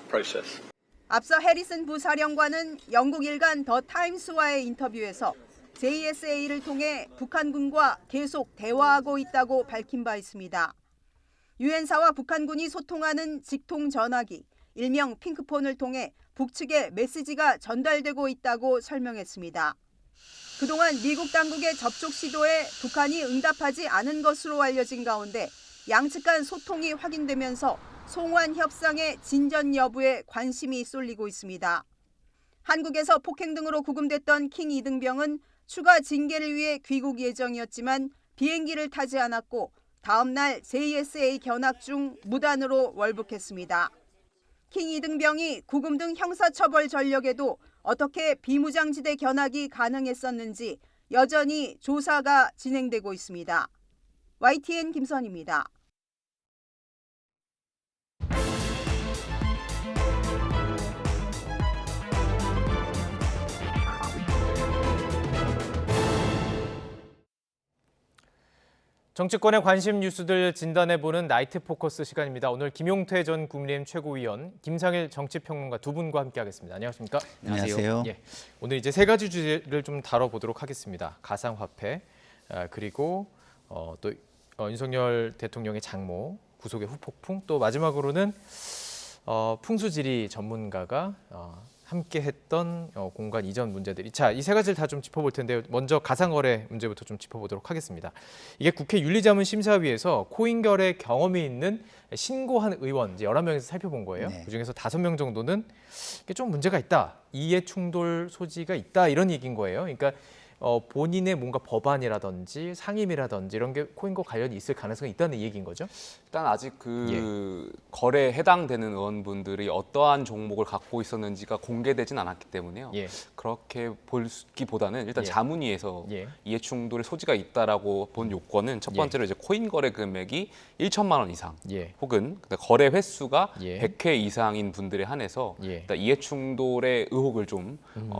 process. 앞서 해리슨 부사령관은 영국 일간 더 타임스와의 인터뷰에서 JSA를 통해 북한군과 계속 대화하고 있다고 밝힌 바 있습니다. 유엔사와 북한군이 소통하는 직통 전화기, 일명 핑크폰을 통해 북측에 메시지가 전달되고 있다고 설명했습니다. 그동안 미국 당국의 접촉 시도에 북한이 응답하지 않은 것으로 알려진 가운데 양측 간 소통이 확인되면서 송환 협상의 진전 여부에 관심이 쏠리고 있습니다. 한국에서 폭행 등으로 구금됐던 킹 이등병은 추가 징계를 위해 귀국 예정이었지만 비행기를 타지 않았고 다음 날 JSA 견학 중 무단으로 월북했습니다. 킹 이등병이 구금 등 형사처벌 전력에도 어떻게 비무장지대 견학이 가능했었는지 여전히 조사가 진행되고 있습니다. YTN 김선입니다. 정치권의 관심 뉴스들 진단해보는 나이트 포커스 시간입니다. 오늘 김용태 전 국민의힘 최고위원, 김상일 정치평론가 두 분과 함께하겠습니다. 안녕하십니까? 안녕하세요. 예, 오늘 이제 세 가지 주제를 좀 다뤄보도록 하겠습니다. 가상화폐, 그리고 또 윤석열 대통령의 장모, 구속의 후폭풍, 또 마지막으로는 풍수지리 전문가가 함께했던 공간 이전 문제들이, 자, 이 세 가지를 다 좀 짚어볼 텐데요. 먼저 가상거래 문제부터 좀 짚어보도록 하겠습니다. 이게 국회 윤리자문심사위에서 코인 거래 경험이 있는 신고한 의원 이제 11명에서 살펴본 거예요. 네. 그중에서 5명 정도는 이게 좀 문제가 있다, 이해 충돌 소지가 있다, 이런 얘기인 거예요. 그러니까 본인의 뭔가 법안이라든지 상임이라든지 이런 게 코인과 관련이 있을 가능성이 있다는 얘기인 거죠? 일단 아직 그 거래에 해당되는 의원분들이 어떠한 종목을 갖고 있었는지가 공개되진 않았기 때문에요. 그렇게 보기보다는 일단 자문위에서 이해충돌의 소지가 있다라고 본 요건은 첫 번째로 이제 코인 거래 금액이 1천만 원 이상, 혹은 거래 횟수가 100회 이상인 분들에 한해서 일단 이해충돌의 의혹을 좀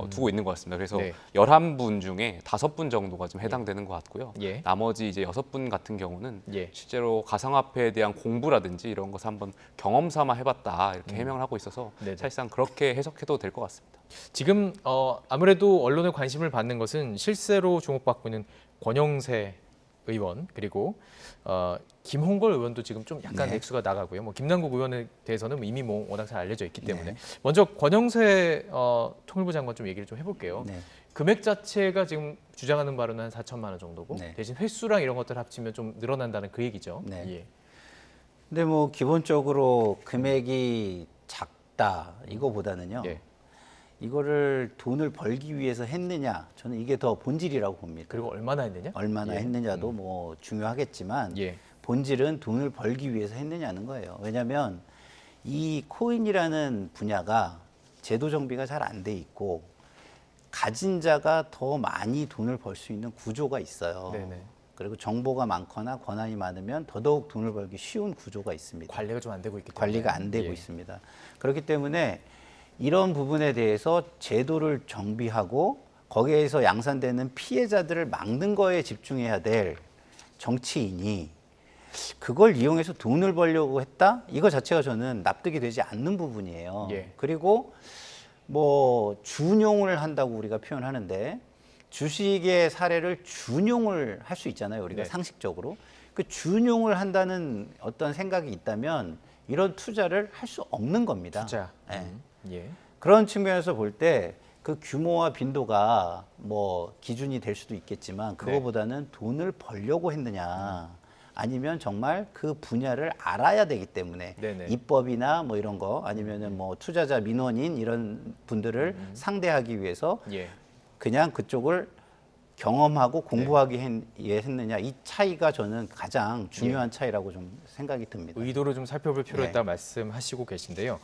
두고 있는 것 같습니다. 그래서 11분 중에 5분 정도가 좀 해당되는 것 같고요. 나머지 이제 6분 같은 경우는 실제로 가상화폐에 대한 공부라든지 이런 것을 한번 경험 삼아 해봤다, 이렇게 해명을 하고 있어서 사실상 그렇게 해석해도 될 것 같습니다. 지금 아무래도 언론의 관심을 받는 것은 실세로 주목받고 있는 권영세 의원, 그리고 김홍걸 의원도 지금 좀 약간 액수가 나가고요. 뭐 김남국 의원에 대해서는 이미 뭐 워낙 잘 알려져 있기 때문에 먼저 권영세 통일부 장관 좀 얘기를 좀 해볼게요. 금액 자체가 지금 주장하는 바로는 한 4천만 원 정도고 대신 횟수랑 이런 것들 합치면 좀 늘어난다는 그 얘기죠. 근데 뭐 기본적으로 금액이 작다 이거보다는요. 이거를 돈을 벌기 위해서 했느냐, 저는 이게 더 본질이라고 봅니다. 그리고 얼마나 했느냐? 얼마나 했느냐도 뭐 중요하겠지만 본질은 돈을 벌기 위해서 했느냐는 거예요. 왜냐하면 이 코인이라는 분야가 제도 정비가 잘 안 돼 있고 가진 자가 더 많이 돈을 벌 수 있는 구조가 있어요. 그리고 정보가 많거나 권한이 많으면 더더욱 돈을 벌기 쉬운 구조가 있습니다. 관리가 좀 안 되고 있기 때문에. 관리가 안 되고 있습니다. 그렇기 때문에 이런 부분에 대해서 제도를 정비하고 거기에서 양산되는 피해자들을 막는 거에 집중해야 될 정치인이 그걸 이용해서 돈을 벌려고 했다? 이거 자체가 저는 납득이 되지 않는 부분이에요. 그리고 뭐 준용을 한다고 우리가 표현하는데 주식의 사례를 준용을 할 수 있잖아요. 우리가 상식적으로. 그 준용을 한다는 어떤 생각이 있다면 이런 투자를 할 수 없는 겁니다. 그런 측면에서 볼 때 그 규모와 빈도가 뭐 기준이 될 수도 있겠지만 그거보다는 돈을 벌려고 했느냐 아니면 정말 그 분야를 알아야 되기 때문에 입법이나 뭐 이런 거 아니면은 뭐 투자자 민원인 이런 분들을 상대하기 위해서 그냥 그쪽을 경험하고 공부하기 위해 했느냐, 이 차이가 저는 가장 중요한 차이라고 좀 생각이 듭니다. 의도를 좀 살펴볼 필요가 있다 말씀하시고 계신데요.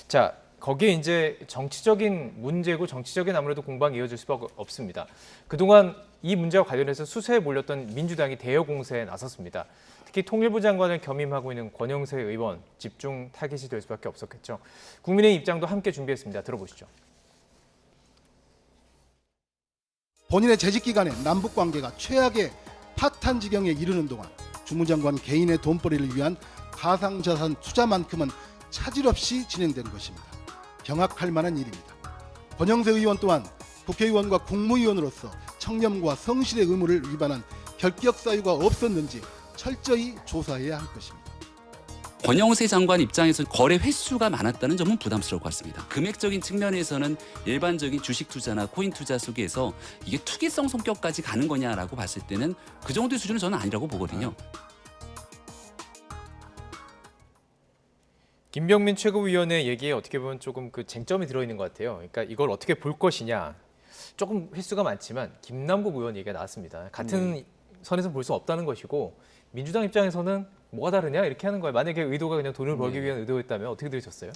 자, 거기에 이제 정치적인 문제고 정치적인 아무래도 공방이 이어질 수밖에 없습니다. 그동안 이 문제와 관련해서 수세에 몰렸던 민주당이 대여 공세에 나섰습니다. 특히 통일부 장관을 겸임하고 있는 권영세 의원 집중 타깃이 될 수밖에 없었겠죠. 국민의 입장도 함께 준비했습니다. 들어보시죠. 본인의 재직 기간에 남북 관계가 최악의 파탄 지경에 이르는 동안 주무장관 개인의 돈벌이를 위한 가상자산 투자만큼은 차질 없이 진행된 것입니다. 경악할 만한 일입니다. 권영세 의원 또한 국회의원과 국무위원으로서 청렴과 성실의 의무를 위반한 결격 사유가 없었는지 철저히 조사해야 할 것입니다. 권영세 장관 입장에서 거래 횟수가 많았다는 점은 부담스러울 것 같습니다. 금액적인 측면에서는 일반적인 주식 투자나 코인 투자 속에서 이게 투기성 성격까지 가는 거냐라고 봤을 때는 그 정도의 수준은 저는 아니라고 보거든요. 김병민 최고위원의 얘기에 어떻게 보면 조금 그 쟁점이 들어있는 것 같아요. 그러니까 이걸 어떻게 볼 것이냐. 조금 횟수가 많지만 김남국 의원 얘기가 나왔습니다. 같은 선에서 볼 수 없다는 것이고 민주당 입장에서는 뭐가 다르냐 이렇게 하는 거예요. 만약에 의도가 그냥 돈을 벌기 위한 의도였다면 어떻게 들으셨어요?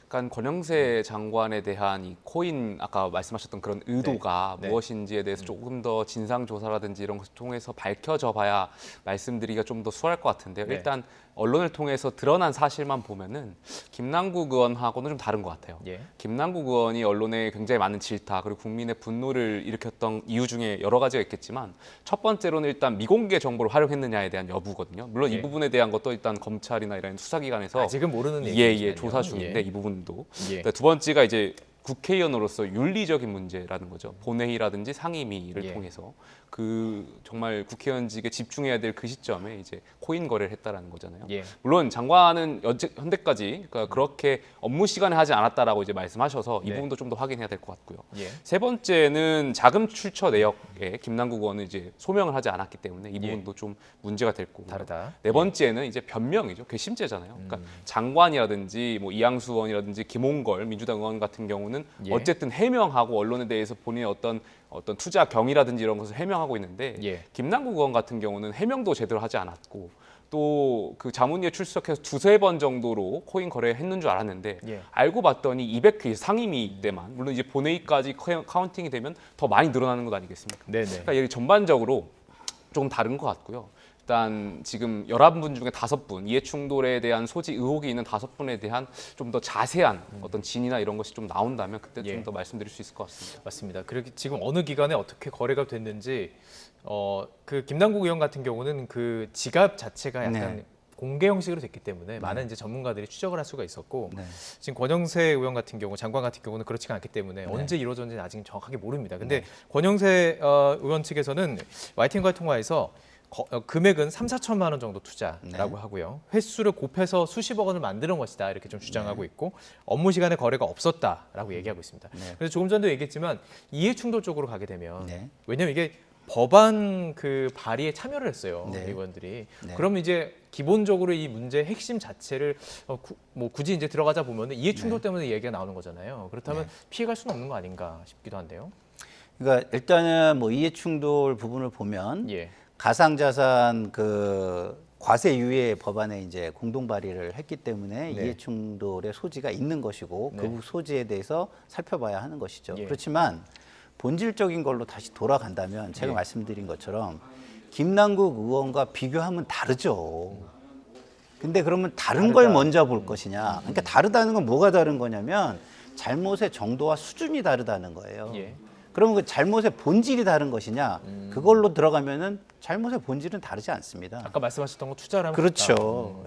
그러니까 권영세 장관에 대한 이 코인 아까 말씀하셨던 그런 의도가 무엇인지에 대해서 조금 더 진상 조사라든지 이런 것을 통해서 밝혀져 봐야 말씀드리기가 좀 더 수월할 것 같은데요. 일단 언론을 통해서 드러난 사실만 보면은 김남국 의원하고는 좀 다른 것 같아요. 김남국 의원이 언론에 굉장히 많은 질타 그리고 국민의 분노를 일으켰던 이유 중에 여러 가지가 있겠지만 첫 번째로는 일단 미공개 정보를 활용했느냐에 대한 여부거든요. 물론 이 부분에 대한 것도 일단 검찰이나 이런 수사기관에서 아직은 모르는 얘기죠. 조사 중인데 이 부분도 두 번째가 이제 국회의원으로서 윤리적인 문제라는 거죠. 본회의라든지 상임위를 통해서 그 정말 국회의원직에 집중해야 될 그 시점에 이제 코인 거래를 했다라는 거잖아요. 물론 장관은 현재까지 그러니까 그렇게 업무 시간에 하지 않았다라고 이제 말씀하셔서 이 부분도 좀 더 확인해야 될 것 같고요. 세 번째는 자금 출처 내역에 김남국 의원은 이제 소명을 하지 않았기 때문에 이 부분도 좀 문제가 될 거고. 다르다. 네 번째는 이제 변명이죠. 괘씸죄잖아요. 그러니까 장관이라든지 뭐 이양수 의원이라든지 김홍걸 민주당 의원 같은 경우는 어쨌든 해명하고 언론에 대해서 본인의 어떤 투자 경위라든지 이런 것을 해명하고 있는데 김남국 의원 같은 경우는 해명도 제대로 하지 않았고 또 그 자문위에 출석해서 두세 번 정도로 코인 거래했는 줄 알았는데 알고 봤더니 200회 상임위 때만 물론 이제 본회의까지 카운팅이 되면 더 많이 늘어나는 것 아니겠습니까? 그러니까 이게 전반적으로 좀 다른 것 같고요. 일단 지금 11분 중에 5분 이해충돌에 대한 소지 의혹이 있는 5분에 대한 좀 더 자세한 어떤 진위나 이런 것이 좀 나온다면 그때 좀 더 말씀드릴 수 있을 것 같습니다. 맞습니다. 그렇게 지금 어느 기간에 어떻게 거래가 됐는지 그 김남국 의원 같은 경우는 그 지갑 자체가 약간 공개 형식으로 됐기 때문에 많은 이제 전문가들이 추적을 할 수가 있었고 지금 권영세 의원 같은 경우, 장관 같은 경우는 그렇지가 않기 때문에 언제 이루어졌는지 아직 정확하게 모릅니다. 근데 권영세 의원 측에서는 YTN과의 통화에서 금액은 3, 4천만 원 정도 투자라고 하고요. 횟수를 곱해서 수십억 원을 만드는 것이다 이렇게 좀 주장하고 있고 업무 시간에 거래가 없었다라고 얘기하고 있습니다. 그래서 조금 전도 얘기했지만 이해충돌 쪽으로 가게 되면 왜냐하면 이게 법안 그 발의에 참여를 했어요. 의원들이. 그러면 이제 기본적으로 이 문제의 핵심 자체를 뭐 굳이 이제 들어가자 보면 이해충돌 때문에 얘기가 나오는 거잖아요. 그렇다면 피해갈 수는 없는 거 아닌가 싶기도 한데요. 그러니까 일단은 뭐 이해충돌 부분을 보면 가상자산 그 과세 유예 법안에 이제 공동 발의를 했기 때문에 이해충돌의 소지가 있는 것이고 그 소지에 대해서 살펴봐야 하는 것이죠. 그렇지만 본질적인 걸로 다시 돌아간다면 제가 말씀드린 것처럼 김남국 의원과 비교하면 다르죠. 근데 그러면 다른 걸 먼저 볼 것이냐. 그러니까 다르다는 건 뭐가 다른 거냐면 잘못의 정도와 수준이 다르다는 거예요. 그러면 그 잘못의 본질이 다른 것이냐. 그걸로 들어가면은 잘못의 본질은 다르지 않습니다. 아까 말씀하셨던 거 투자라면 그렇죠.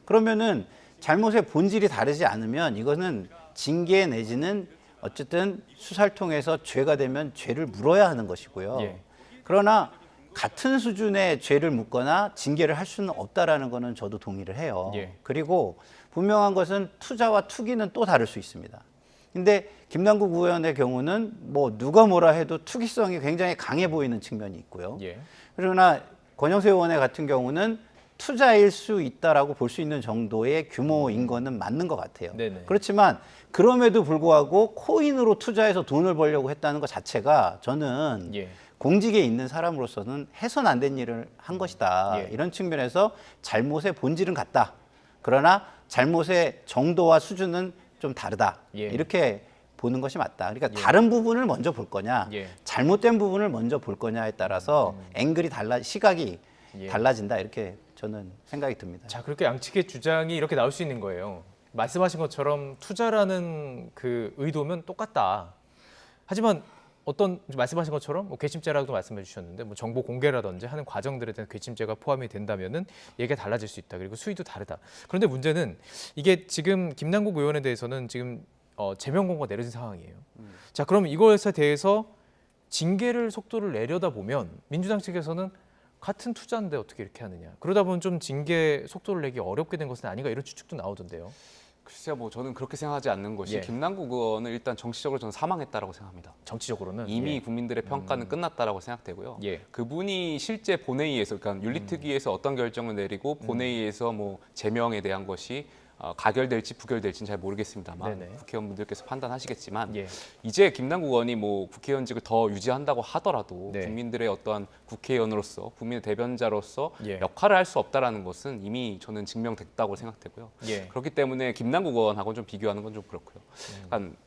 그러면은 잘못의 본질이 다르지 않으면 이거는 징계 내지는 어쨌든 수사를 통해서 죄가 되면 죄를 물어야 하는 것이고요. 그러나 같은 수준의 죄를 묻거나 징계를 할 수는 없다라는 거는 저도 동의를 해요. 그리고 분명한 것은 투자와 투기는 또 다를 수 있습니다. 근데 김남국 의원의 경우는 뭐 누가 뭐라 해도 투기성이 굉장히 강해 보이는 측면이 있고요. 그러나 권영세 의원 같은 경우는 투자일 수 있다라고 볼 수 있는 정도의 규모인 거는 맞는 것 같아요. 그렇지만 그럼에도 불구하고 코인으로 투자해서 돈을 벌려고 했다는 것 자체가 저는 공직에 있는 사람으로서는 해서는 안 된 일을 한 것이다. 이런 측면에서 잘못의 본질은 같다. 그러나 잘못의 정도와 수준은 좀 다르다. 예. 이렇게 보는 것이 맞다. 그러니까 예. 다른 부분을 먼저 볼 거냐, 예. 잘못된 부분을 먼저 볼 거냐에 따라서 앵글이 시각이 예. 달라진다. 이렇게 저는 생각이 듭니다. 자, 그렇게 양측의 주장이 이렇게 나올 수 있는 거예요. 말씀하신 것처럼 투자라는 그 의도면 똑같다. 하지만 어떤 말씀하신 것처럼 뭐 괘씸죄라고도 말씀해 주셨는데 뭐 정보 공개라든지 하는 과정들에 대한 괘씸죄가 포함이 된다면은 얘기가 달라질 수 있다. 그리고 수위도 다르다. 그런데 문제는 이게 지금 김남국 의원에 대해서는 지금 제명 공고가 내려진 상황이에요. 자, 그럼 이것에 대해서 징계를 속도를 내려다 보면 민주당 측에서는 같은 투자인데 어떻게 이렇게 하느냐. 그러다 보면 좀 징계 속도를 내기 어렵게 된 것은 아닌가 이런 추측도 나오던데요. 글쎄요, 뭐 저는 그렇게 생각하지 않는 것이 예. 김남국 의원은 일단 정치적으로 저는 사망했다라고 생각합니다. 정치적으로는 이미 예. 국민들의 평가는 끝났다라고 생각되고요. 예. 그분이 실제 본회의에서, 그러니까 윤리특위에서 어떤 결정을 내리고 본회의에서 뭐 제명에 대한 것이 가결될지 부결될지는 잘 모르겠습니다만 네네. 국회의원분들께서 판단하시겠지만 예. 이제 김남국 의원이 뭐 국회의원직을 더 유지한다고 하더라도 네. 국민들의 어떠한 국회의원으로서 국민의 대변자로서 예. 역할을 할 수 없다라는 것은 이미 저는 증명됐다고 생각되고요. 예. 그렇기 때문에 김남국 의원하고는 좀 비교하는 건 좀 그렇고요. 그러니까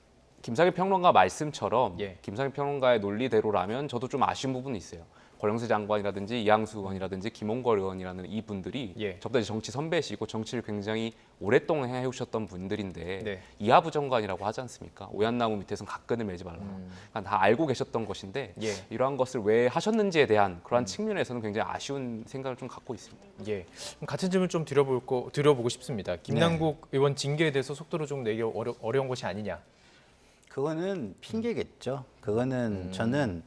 김상현 평론가 말씀처럼 예. 김상현 평론가의 논리대로라면 저도 좀 아쉬운 부분이 있어요. 권영세 장관이라든지 이양수 의원이라든지 김홍걸 의원이라는 이분들이 예. 저보다 이제 정치 선배시고 정치를 굉장히 오랫동안 해오셨던 분들인데 네. 이하부 정관이라고 하지 않습니까? 오얏나무 밑에서는 각근을 매지 말라. 그러니까 다 알고 계셨던 것인데 예. 이러한 것을 왜 하셨는지에 대한 그러한 측면에서는 굉장히 아쉬운 생각을 좀 갖고 있습니다. 예. 그럼 같은 질문 좀 드려보고 싶습니다. 김남국 의원 징계에 대해서 속도를 좀 내기 어려운 것이 아니냐. 그거는 핑계겠죠. 그거는 저는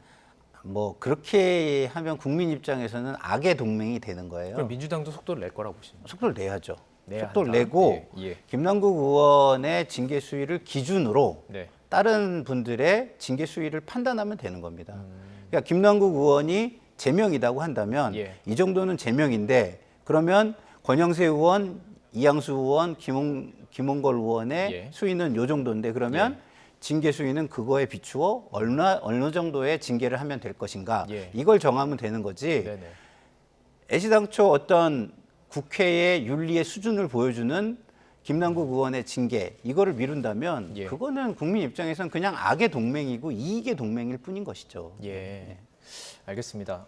뭐 그렇게 하면 국민 입장에서는 악의 동맹이 되는 거예요. 그럼 민주당도 속도를 낼 거라고 보십니까? 속도를 내야죠. 내야 속도를 한다. 내고 예, 예. 김남국 의원의 징계 수위를 기준으로 네. 다른 분들의 징계 수위를 판단하면 되는 겁니다. 그러니까 김남국 의원이 제명이라고 한다면 예. 이 정도는 제명인데 그러면 권영세 의원, 이양수 의원, 김홍걸 의원의 예. 수위는 이 정도인데 그러면 징계 수위는 그거에 비추어 어느 정도의 징계를 하면 될 것인가 예. 이걸 정하면 되는 거지. 네네. 애시당초 어떤 국회의 윤리의 수준을 보여주는 김남국 의원의 징계 이거를 미룬다면 예. 그거는 국민 입장에서는 그냥 악의 동맹이고 이익의 동맹일 뿐인 것이죠. 예. 알겠습니다.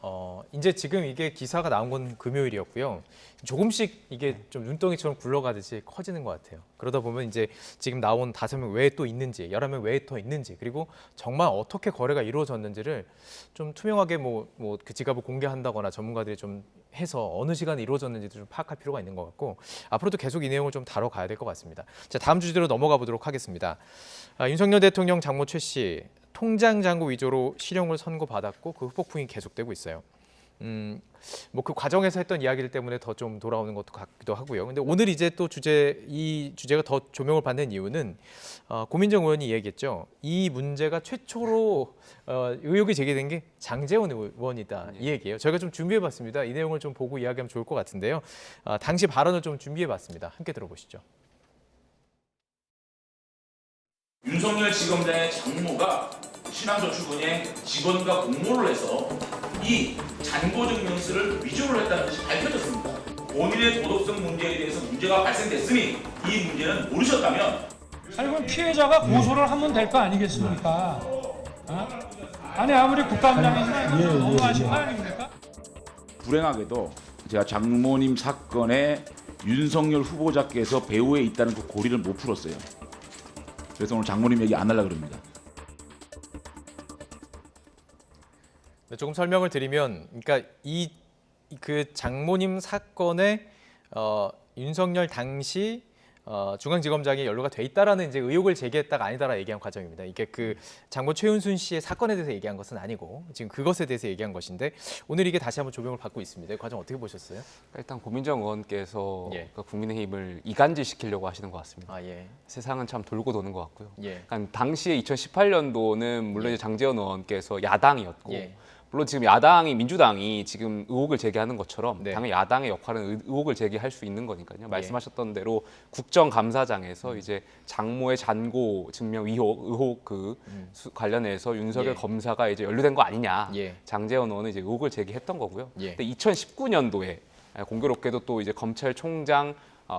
이제 지금 이게 기사가 나온 건 금요일이었고요. 조금씩 이게 좀 눈덩이처럼 굴러가듯이 커지는 것 같아요. 그러다 보면 이제 지금 나온 5명 외에 또 있는지, 11명 외에 더 있는지, 그리고 정말 어떻게 거래가 이루어졌는지를 좀 투명하게 뭐 그 지갑을 공개한다거나 전문가들이 좀 해서 어느 시간에 이루어졌는지도 좀 파악할 필요가 있는 것 같고 앞으로도 계속 이 내용을 좀 다뤄가야 될 것 같습니다. 자, 다음 주제로 넘어가 보도록 하겠습니다. 윤석열 대통령 장모 최 씨 통장 잔고 위조로 실형을 선고받았고 그 후폭풍이 계속되고 있어요. 뭐 그 과정에서 했던 이야기들 때문에 더 좀 돌아오는 것도 같기도 하고요. 근데 오늘 이제 또 이 주제가 더 조명을 받는 이유는 고민정 의원이 얘기했죠. 이 문제가 최초로 의혹이 제기된 게 장제원 의원이다 이 얘기예요. 저희가 좀 준비해봤습니다. 이 내용을 좀 보고 이야기하면 좋을 것 같은데요. 당시 발언을 좀 준비해봤습니다. 함께 들어보시죠. 윤석열 지검장의 장모가 신한저축은행 직원과 공모를 해서 이 잔고증명서를 위조를 했다는 것이 밝혀졌습니다. 본인의 도덕성 문제에 대해서 문제가 발생됐으니 이 문제는 모르셨다면 아니 그럼 피해자가 고소를 하면 될 거 아니겠습니까? 아니 아무리 국감장이지만 너무하신 거 아닙니까? 불행하게도 제가 장모님 사건에 윤석열 후보자께서 배후에 있다는 그 고리를 못 풀었어요. 그래서 오늘 장모님 얘기 안 하려고 그럽니다. 네, 조금 설명을 드리면, 그러니까 그 장모님 사건에 윤석열 당시 중앙지검장이 연루가 돼 있다라는 이제 의혹을 제기했다가 아니다라 얘기한 과정입니다. 이게 그 장모 최은순 씨의 사건에 대해서 얘기한 것은 아니고 지금 그것에 대해서 얘기한 것인데 오늘 이게 다시 한번 조명을 받고 있습니다. 이 과정 어떻게 보셨어요? 일단 고민정 의원께서 국민의힘을 이간질시키려고 하시는 것 같습니다. 세상은 참 돌고 도는 것 같고요. 그러니까 당시에 2018년도는 물론 이제 장제원 의원께서 야당이었고 물론 지금 야당이 민주당이 지금 의혹을 제기하는 것처럼 당연히 야당의 역할은 의혹을 제기할 수 있는 거니까요. 말씀하셨던 대로 국정감사장에서 이제 장모의 잔고 증명 의혹 관련해서 윤석열 검사가 이제 연루된 거 아니냐. 장제원 의원은 이제 의혹을 제기했던 거고요. 근데 2019년도에 공교롭게도 또 이제 검찰총장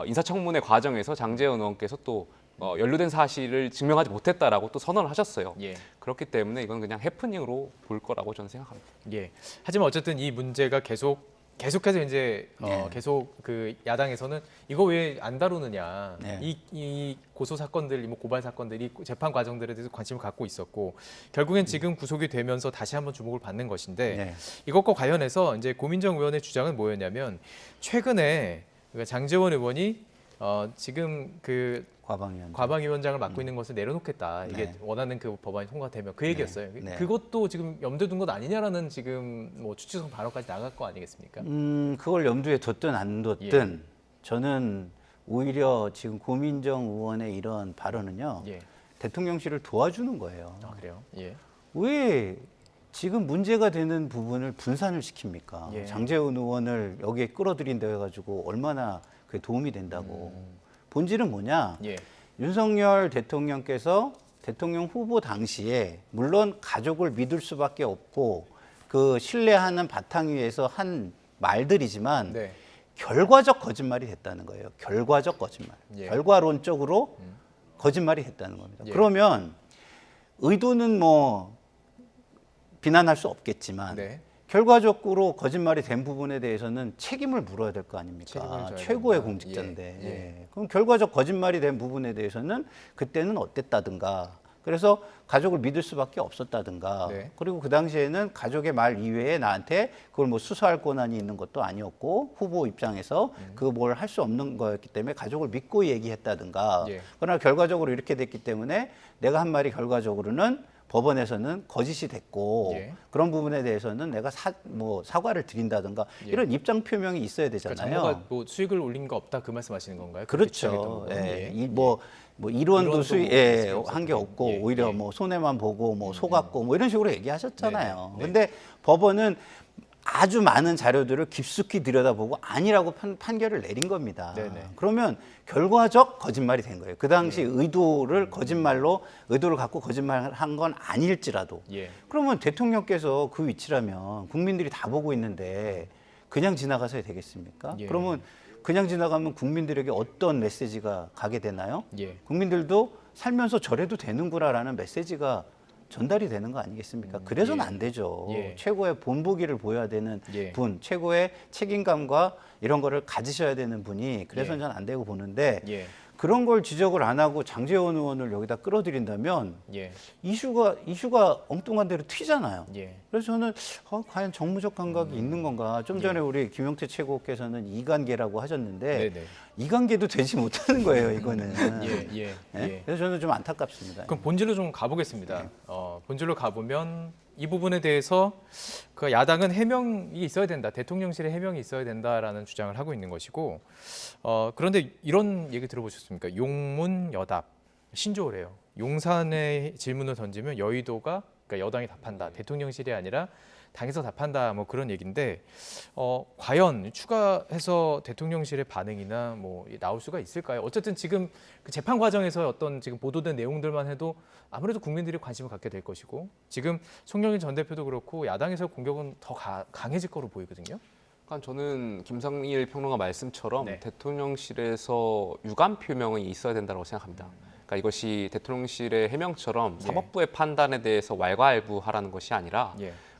인사청문회 과정에서 장제원 의원께서 또 연루된 사실을 증명하지 못했다라고 또 선언을 하셨어요. 예. 그렇기 때문에 이건 그냥 해프닝으로 볼 거라고 저는 생각합니다. 예. 하지만 어쨌든 이 문제가 계속해서 이제 계속 그 야당에서는 이거 왜 안 다루느냐. 이 고소 사건들, 뭐 고발 사건들이 재판 과정들에 대해서 관심을 갖고 있었고 결국엔 지금 구속이 되면서 다시 한번 주목을 받는 것인데 이것과 관련해서 이제 고민정 의원의 주장은 뭐였냐면 최근에 장제원 의원이 지금 그 과방위원장을 맡고 있는 것을 내려놓겠다. 이게 원하는 그 법안이 통과되면 그 얘기였어요. 그것도 지금 염두에 둔 것 아니냐라는 지금 뭐 추측성 발언까지 나갈 거 아니겠습니까? 그걸 염두에 뒀든 안 뒀든 저는 오히려 지금 고민정 의원의 이런 발언은요. 대통령실을 도와주는 거예요. 아, 그래요? 왜 지금 문제가 되는 부분을 분산을 시킵니까? 장제원 의원을 여기에 끌어들인다 해가지고 얼마나 그게 도움이 된다고. 본질은 뭐냐? 윤석열 대통령께서 대통령 후보 당시에 물론 가족을 믿을 수밖에 없고 그 신뢰하는 바탕 위에서 한 말들이지만 결과적 거짓말이 됐다는 거예요. 결과적 거짓말. 결과론적으로 거짓말이 됐다는 겁니다. 그러면 의도는 뭐 비난할 수 없겠지만 결과적으로 거짓말이 된 부분에 대해서는 책임을 물어야 될 거 아닙니까? 최고의 공직자인데. 그럼 결과적 거짓말이 된 부분에 대해서는 그때는 어땠다든가. 그래서 가족을 믿을 수밖에 없었다든가. 그리고 그 당시에는 가족의 말 이외에 나한테 그걸 뭐 수사할 권한이 있는 것도 아니었고 후보 입장에서 그 뭘 할 수 없는 거였기 때문에 가족을 믿고 얘기했다든가. 그러나 결과적으로 이렇게 됐기 때문에 내가 한 말이 결과적으로는 법원에서는 거짓이 됐고 그런 부분에 대해서는 내가 사과를 드린다든가 이런 입장 표명이 있어야 되잖아요. 그러니까 장모가 뭐 수익을 올린 거 없다 그 말씀하시는 건가요? 그렇죠. 뭐 이론도 한 게 없고 오히려 뭐 손해만 보고 뭐 속았고 뭐 이런 식으로 얘기하셨잖아요. 근데 법원은 아주 많은 자료들을 깊숙이 들여다보고 아니라고 판결을 내린 겁니다. 그러면 결과적 거짓말이 된 거예요. 그 당시 의도를 갖고 거짓말한 건 아닐지라도. 그러면 대통령께서 그 위치라면 국민들이 다 보고 있는데 그냥 지나가서야 되겠습니까? 그러면 그냥 지나가면 국민들에게 어떤 메시지가 가게 되나요? 국민들도 살면서 저래도 되는구나라는 메시지가 전달이 되는 거 아니겠습니까? 그래서는 안 되죠. 최고의 본보기를 보여야 되는 분, 최고의 책임감과 이런 거를 가지셔야 되는 분이 그래서는 전 안 되고 보는데 그런 걸 지적을 안 하고 장제원 의원을 여기다 끌어들인다면 이슈가 엉뚱한 대로 튀잖아요. 그래서 저는 과연 정무적 감각이 있는 건가? 좀 전에 우리 김용태 최고께서는 이관계라고 하셨는데 이관계도 되지 못하는 거예요, 이거는. 그래서 저는 좀 안타깝습니다. 그럼 본질로 좀 가보겠습니다. 본질로 가보면 이 부분에 대해서 그 야당은 해명이 있어야 된다, 대통령실의 해명이 있어야 된다라는 주장을 하고 있는 것이고, 그런데 이런 얘기 들어보셨습니까? 용문여답, 신조어래요. 용산에 질문을 던지면 여의도가, 그러니까 여당이 답한다, 대통령실이 아니라 당에서 답한다, 뭐 그런 얘기인데, 과연 추가해서 대통령실의 반응이나 뭐 나올 수가 있을까요? 어쨌든 지금 그 재판 과정에서 어떤 지금 보도된 내용들만 해도 아무래도 국민들이 관심을 갖게 될 것이고, 지금 송영길 전 대표도 그렇고 야당에서 공격은 더 강해질 거로 보이거든요. 그러니까 저는 김상일 평론가 말씀처럼 대통령실에서 유감 표명이 있어야 된다고 생각합니다. 그러니까 이것이 대통령실의 해명처럼 사법부의 판단에 대해서 왈가왈부하라는 것이 아니라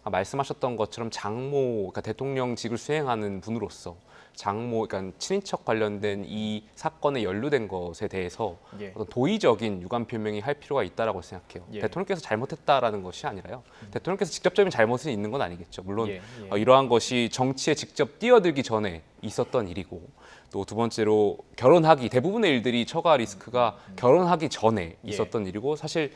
말씀하셨던 것처럼 그러니까 대통령직을 수행하는 분으로서 그러니까 친인척 관련된 이 사건에 연루된 것에 대해서 어떤 도의적인 유감 표명이 할 필요가 있다라고 생각해요. 대통령께서 잘못했다라는 것이 아니라요. 대통령께서 직접적인 잘못은 있는 건 아니겠죠. 물론 이러한 것이 정치에 직접 뛰어들기 전에 있었던 일이고, 또 두 번째로 대부분의 일들이 처가 리스크가 결혼하기 전에 있었던 일이고, 사실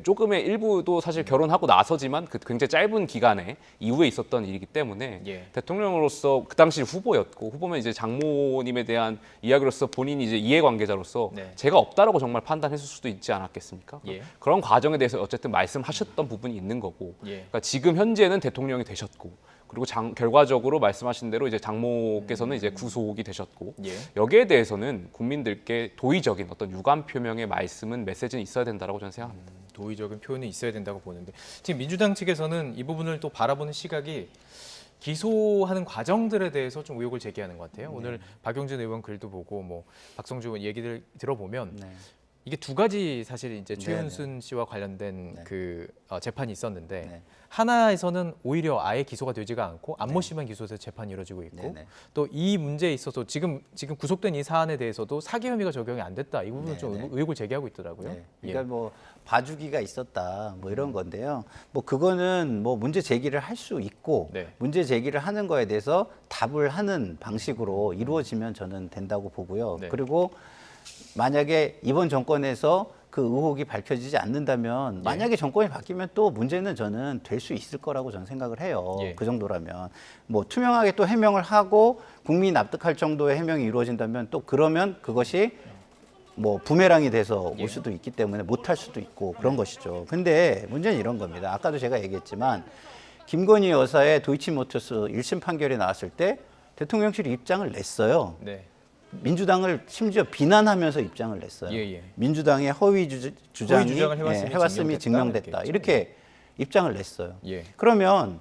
조금의 일부도 사실 결혼하고 나서지만 그 굉장히 짧은 기간에 이후에 있었던 일이기 때문에 대통령으로서 그 당시 후보였고, 후보면 이제 장모님에 대한 이야기로서 본인이 이제 이해관계자로서 제가 없다라고 정말 판단했을 수도 있지 않았겠습니까? 그런 과정에 대해서 어쨌든 말씀하셨던 부분이 있는 거고, 그러니까 지금 현재는 대통령이 되셨고, 그리고 결과적으로 말씀하신 대로 이제 장모께서는 이제 구속이 되셨고, 여기에 대해서는 국민들께 도의적인 어떤 유감 표명의 메시지는 있어야 된다고 저는 생각합니다. 도의적인 표현이 있어야 된다고 보는데, 지금 민주당 측에서는 이 부분을 또 바라보는 시각이 기소하는 과정들에 대해서 좀 의혹을 제기하는 것 같아요. 오늘 박용진 의원 글도 보고 뭐 박성주 의원 얘기를 들어보면 이게 두 가지 사실 이제 네네. 최윤순 씨와 관련된 네. 그 재판이 있었는데 네. 하나에서는 오히려 아예 기소가 되지가 않고 안모 네. 씨만 기소돼서 재판이 이루어지고 있고 네네. 또 이 문제에 있어서 지금 구속된 이 사안에 대해서도 사기 혐의가 적용이 안 됐다. 이 부분은 좀 네네. 의혹을 제기하고 있더라고요. 네. 그러니까 예. 뭐 봐주기가 있었다 뭐 이런 건데요. 뭐 그거는 뭐 문제 제기를 할 수 있고 네. 문제 제기를 하는 거에 대해서 답을 하는 방식으로 이루어지면 저는 된다고 보고요. 네. 그리고 만약에 이번 정권에서 그 의혹이 밝혀지지 않는다면 만약에 정권이 바뀌면 또 문제는 저는 될 수 있을 거라고 저는 생각을 해요. 예. 그 정도라면 뭐 투명하게 또 해명을 하고 국민이 납득할 정도의 해명이 이루어진다면 또 그러면 그것이 뭐 부메랑이 돼서 올 수도 있기 때문에 못할 수도 있고 그런 것이죠. 근데 문제는 이런 겁니다. 아까도 제가 얘기했지만 김건희 여사의 도이치모터스 1심 판결이 나왔을 때 대통령실이 입장을 냈어요. 네. 민주당을 심지어 비난하면서 입장을 냈어요. 예. 민주당의 허위 주장이 주장을 해왔음이 증명됐다. 이렇게 입장을 냈어요. 예. 그러면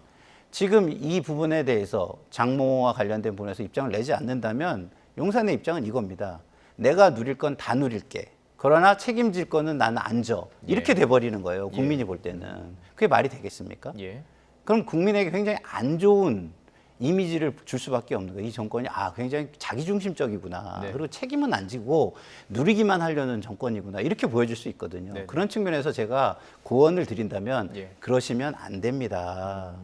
지금 이 부분에 대해서 장모와 관련된 부분에서 입장을 내지 않는다면 용산의 입장은 이겁니다. 내가 누릴 건 다 누릴게. 그러나 책임질 거는 나는 안 져. 이렇게 돼버리는 거예요. 국민이 볼 때는. 그게 말이 되겠습니까? 예. 그럼 국민에게 굉장히 안 좋은 이미지를 줄 수밖에 없는 거예요. 이 정권이 굉장히 자기중심적이구나. 네. 그리고 책임은 안 지고 누리기만 하려는 정권이구나. 이렇게 보여줄 수 있거든요. 네. 그런 측면에서 제가 고언을 드린다면 예. 그러시면 안 됩니다.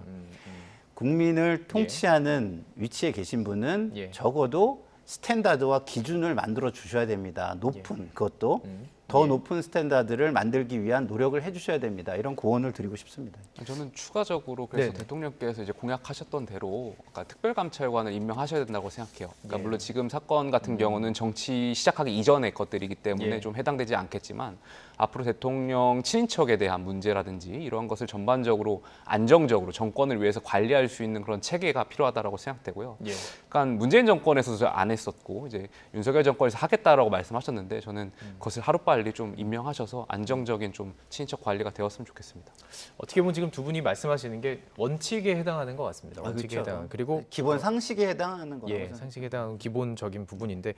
국민을 통치하는 위치에 계신 분은 예. 적어도 스탠다드와 기준을 만들어 주셔야 됩니다. 높은 그것도 더 높은 스탠다드를 만들기 위한 노력을 해주셔야 됩니다. 이런 고언을 드리고 싶습니다. 저는 추가적으로 그래서 네네. 대통령께서 이제 공약하셨던 대로 아까 특별감찰관을 임명하셔야 된다고 생각해요. 그러니까 예. 물론 지금 사건 같은 경우는 정치 시작하기 이전의 것들이기 때문에 예. 좀 해당되지 않겠지만 앞으로 대통령 친인척에 대한 문제라든지 이러한 것을 전반적으로 안정적으로 정권을 위해서 관리할 수 있는 그런 체계가 필요하다고 생각되고요. 예. 그러니까 문재인 정권에서도 안 했었고 이제 윤석열 정권에서 하겠다라고 말씀하셨는데 저는 그것을 하루빨리 좀 임명하셔서 안정적인 좀 친인척 관리가 되었으면 좋겠습니다. 어떻게 보면 지금 두 분이 말씀하시는 게 원칙에 해당하는 것 같습니다. 원칙에 그렇죠. 해당하는 그리고 기본 상식에 해당하는 거라고 예, 생각합니다. 상식에 해당하는 기본적인 부분인데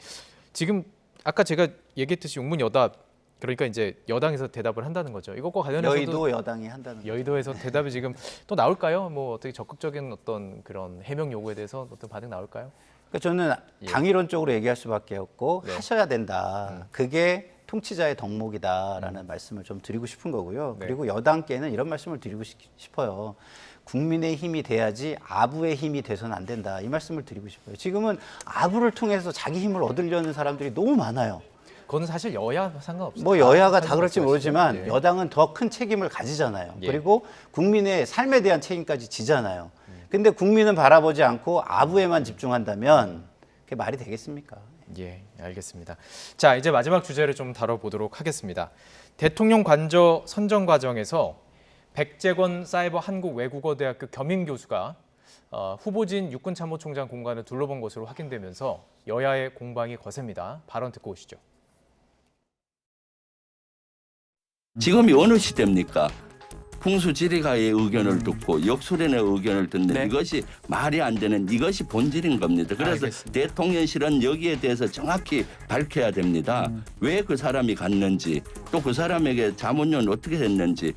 지금 아까 제가 얘기했듯이 용문여답 그러니까 이제 여당에서 대답을 한다는 거죠. 이것과 관련해서도 여의도 여당이 한다는 여의도에서 대답이 지금 또 나올까요? 뭐 어떻게 적극적인 어떤 그런 해명 요구에 대해서 어떤 반응 나올까요? 그러니까 저는 당위론적으로 얘기할 수밖에 없고 네. 하셔야 된다. 그게 통치자의 덕목이다라는 말씀을 좀 드리고 싶은 거고요. 네. 그리고 여당께는 이런 말씀을 드리고 싶어요. 국민의 힘이 돼야지 아부의 힘이 돼서는 안 된다. 이 말씀을 드리고 싶어요. 지금은 아부를 통해서 자기 힘을 얻으려는 사람들이 너무 많아요. 그건 사실 여야 상관없어요. 뭐 여야가 다 그럴지 말씀하시죠. 모르지만 예. 여당은 더 큰 책임을 가지잖아요. 예. 그리고 국민의 삶에 대한 책임까지 지잖아요. 근데 국민은 바라보지 않고 아부에만 집중한다면 그게 말이 되겠습니까? 예, 알겠습니다. 자, 이제 마지막 주제를 좀 다뤄보도록 하겠습니다. 대통령 관저 선정 과정에서 백재권 사이버 한국외국어대학교 겸임 교수가 후보진 육군참모총장 공간을 둘러본 것으로 확인되면서 여야의 공방이 거셉니다. 발언 듣고 오시죠. 지금이 어느 시대입니까? 풍수지리가의 의견을 듣고 역술인의 의견을 듣는 이것이 말이 안 되는 이것이 본질인 겁니다. 그래서 대통령실은 여기에 대해서 정확히 밝혀야 됩니다. 왜 그 사람이 갔는지 또 그 사람에게 자문료는 어떻게 됐는지.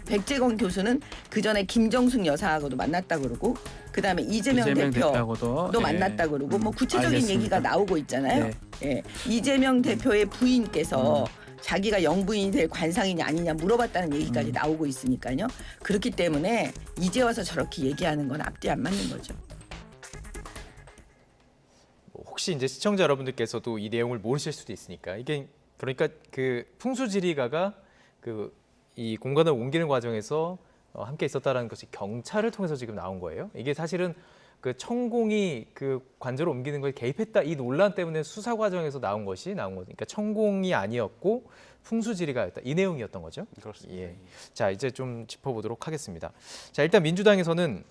백재권 교수는 그 전에 김정숙 여사하고도 만났다 그러고 그다음에 이재명 대표도 만났다 그러고 뭐 구체적인 알겠습니다. 얘기가 나오고 있잖아요. 예. 이재명 대표의 부인께서 자기가 영부인이 될 관상이냐 아니냐 물어봤다는 얘기까지 나오고 있으니까요. 그렇기 때문에 이제 와서 저렇게 얘기하는 건 앞뒤 안 맞는 거죠. 혹시 이제 시청자 여러분들께서도 이 내용을 모르실 수도 있으니까 이게 그러니까 그 풍수지리가가 이 공간을 옮기는 과정에서 함께 있었다라는 것이 경찰을 통해서 지금 나온 거예요. 이게 사실은 그 천공이 그 관저를 옮기는 거에 개입했다 이 논란 때문에 수사 과정에서 나온 거죠. 그러니까 천공이 아니었고 풍수지리가였다 이 내용이었던 거죠. 그렇습니다. 예. 자 이제 좀 짚어보도록 하겠습니다. 자 일단 민주당에서는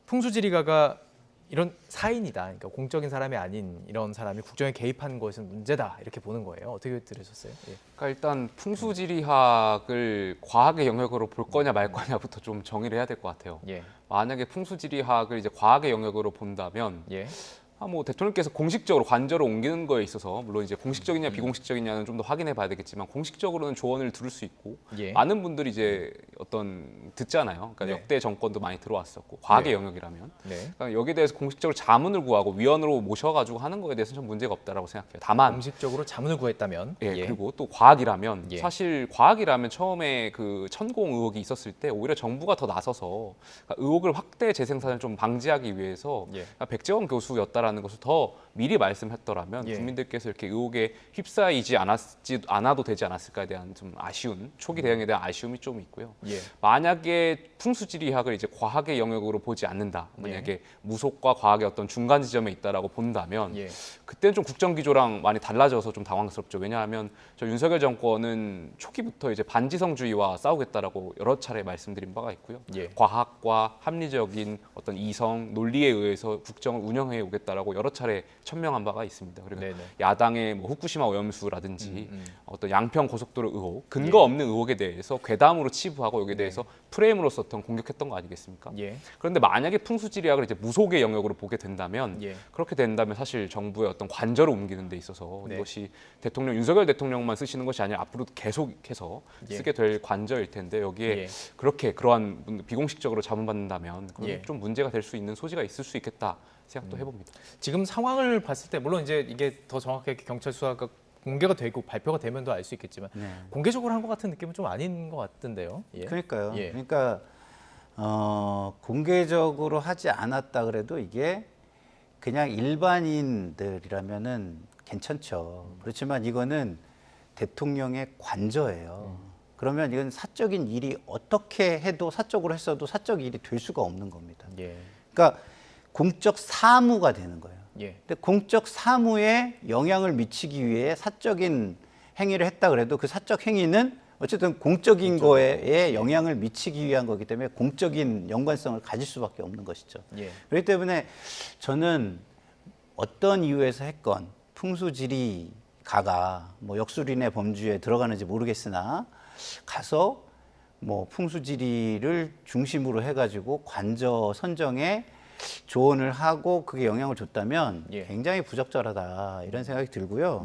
풍수지리가가 이런 사인이다. 그러니까 공적인 사람이 아닌 이런 사람이 국정에 개입한 것은 문제다. 이렇게 보는 거예요. 어떻게 들으셨어요? 예. 그러니까 일단 풍수지리학을 과학의 영역으로 볼 거냐 말 거냐부터 좀 정의를 해야 될 것 같아요. 예. 만약에 풍수지리학을 이제 과학의 영역으로 본다면 뭐 대통령께서 공식적으로 관저로 옮기는 거에 있어서 물론 이제 공식적이냐 비공식적이냐는 좀 더 확인해 봐야 되겠지만 공식적으로는 조언을 들을 수 있고 많은 분들이 이제 어떤 듣잖아요. 그러니까 역대 정권도 많이 들어왔었고 과학의 영역이라면 그러니까 여기에 대해서 공식적으로 자문을 구하고 위원으로 모셔가지고 하는 거에 대해서는 좀 문제가 없다라고 생각해요. 다만 공식적으로 자문을 구했다면 그리고 또 과학이라면 사실 과학이라면 처음에 그 천공 의혹이 있었을 때 오히려 정부가 더 나서서 그러니까 의혹을 확대 재생산을 좀 방지하기 위해서 그러니까 백재원 교수였다라는 것을 더 미리 말씀했더라면 국민들께서 이렇게 의혹에 휩싸이지 않아도 되지 않았을까에 대한 좀 아쉬운 초기 대응에 대한 아쉬움이 좀 있고요. 만약에 풍수지리학을 이제 과학의 영역으로 보지 않는다. 만약에 무속과 과학의 어떤 중간 지점에 있다라고 본다면 그때는 좀 국정기조랑 많이 달라져서 좀 당황스럽죠. 왜냐하면 저 윤석열 정권은 초기부터 이제 반지성주의와 싸우겠다라고 여러 차례 말씀드린 바가 있고요. 과학과 합리적인 어떤 이성, 논리에 의해서 국정을 운영해 오겠다라고 여러 차례 천명한 바가 있습니다. 그리고 야당의 뭐 후쿠시마 오염수라든지 어떤 양평 고속도로 의혹, 근거 없는 의혹에 대해서 괴담으로 치부하고 여기에 대해서 프레임으로서 어떤 공격했던 거 아니겠습니까? 그런데 만약에 풍수지리학을 이제 무속의 영역으로 보게 된다면 그렇게 된다면 사실 정부의 어떤 관저를 옮기는 데 있어서 이것이 대통령 윤석열 대통령만 쓰시는 것이 아니라 앞으로도 계속해서 쓰게 될 관저일 텐데 여기에 그렇게 그러한 비공식적으로 자문받는다면 그건 좀 문제가 될 수 있는 소지가 있을 수 있겠다 생각도 해봅니다. 지금 상황을 봤을 때 물론 이제 이게 더 정확하게 경찰 수사가 공개가 되고 발표가 되면 더 알 수 있겠지만 공개적으로 한 것 같은 느낌은 좀 아닌 것 같던데요. 그러니까요. 그러니까 공개적으로 하지 않았다 그래도 이게 그냥 일반인들이라면은 괜찮죠. 그렇지만 이거는 대통령의 관저예요. 그러면 이건 사적인 일이 어떻게 해도 사적으로 했어도 사적 일이 될 수가 없는 겁니다. 그러니까 공적 사무가 되는 거예요. 근데 공적 사무에 영향을 미치기 위해 사적인 행위를 했다 그래도 그 사적 행위는 어쨌든 공적인 거에 영향을 미치기 위한 거기 때문에 공적인 연관성을 가질 수밖에 없는 것이죠. 그렇기 때문에 저는 어떤 이유에서 했건 풍수지리가가 뭐 역술인의 범주에 들어가는지 모르겠으나 가서 뭐 풍수지리를 중심으로 해가지고 관저 선정에 조언을 하고 그게 영향을 줬다면 굉장히 부적절하다 이런 생각이 들고요.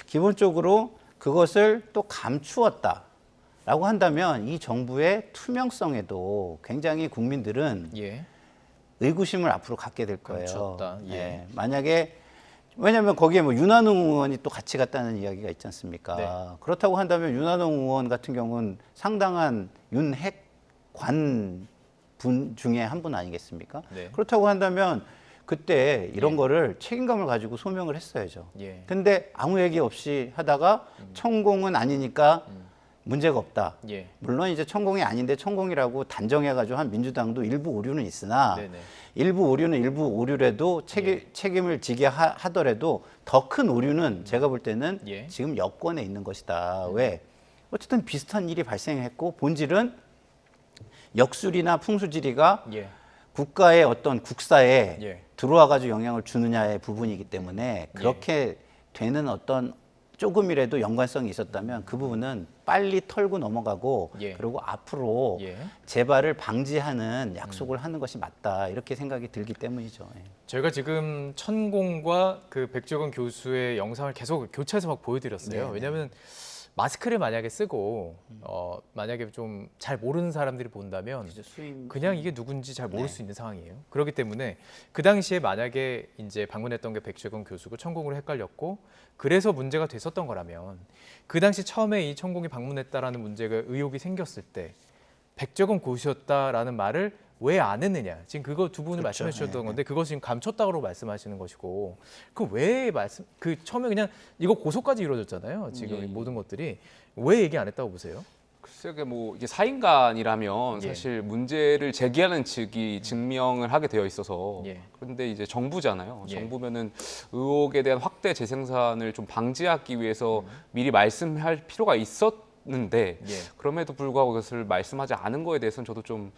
기본적으로 그것을 또 감추었다라고 한다면 이 정부의 투명성에도 굉장히 국민들은 의구심을 앞으로 갖게 될 거예요. 만약에 왜냐하면 거기에 뭐 윤한홍 의원이 또 같이 갔다는 이야기가 있지 않습니까? 그렇다고 한다면 윤한홍 의원 같은 경우는 상당한 윤핵관 분 중에 한 분 아니겠습니까? 그렇다고 한다면 그때 이런 거를 책임감을 가지고 소명을 했어야죠. 근데 아무 얘기 없이 하다가 천공은 아니니까 문제가 없다. 물론 이제 천공이 아닌데 천공이라고 단정해가지고 한 민주당도 일부 오류는 있으나 일부 오류는 일부 오류라도 책임을 지게 하더라도 더 큰 오류는 제가 볼 때는 지금 여권에 있는 것이다. 왜? 어쨌든 비슷한 일이 발생했고 본질은 역술이나 풍수지리가 국가의 어떤 국사에 들어와가지고 영향을 주느냐의 부분이기 때문에 그렇게 되는 어떤 조금이라도 연관성이 있었다면 그 부분은 빨리 털고 넘어가고 그리고 앞으로 재발을 방지하는 약속을 하는 것이 맞다 이렇게 생각이 들기 때문이죠. 저희가 지금 천공과 그 백재원 교수의 영상을 계속 교차해서 막 보여드렸어요. 왜냐하면 마스크를 만약에 쓰고 만약에 좀 잘 모르는 사람들이 본다면 그냥 이게 누군지 잘 모를 수 있는 상황이에요. 그렇기 때문에 그 당시에 만약에 이제 방문했던 게 백재원 교수고 천공으로 헷갈렸고 그래서 문제가 됐었던 거라면 그 당시 처음에 이 천공이 방문했다라는 문제가 의혹이 생겼을 때 백재원 교수였다라는 말을 왜 안 했느냐. 지금 그거 두 분을 말씀해 주셨던 건데 그것을 지금 감췄다고 말씀하시는 것이고 그 왜 그 처음에 그냥 이거 고소까지 이루어졌잖아요. 지금 모든 것들이 왜 얘기 안 했다고 보세요? 글쎄요, 뭐 이게 사인간이라면 사실 문제를 제기하는 측이 증명을 하게 되어 있어서 그런데 이제 정부잖아요. 정부면은 의혹에 대한 확대 재생산을 좀 방지하기 위해서 미리 말씀할 필요가 있었던 는데 그럼에도 불구하고 그것을 말씀하지 않은 거에 대해서는 저도 좀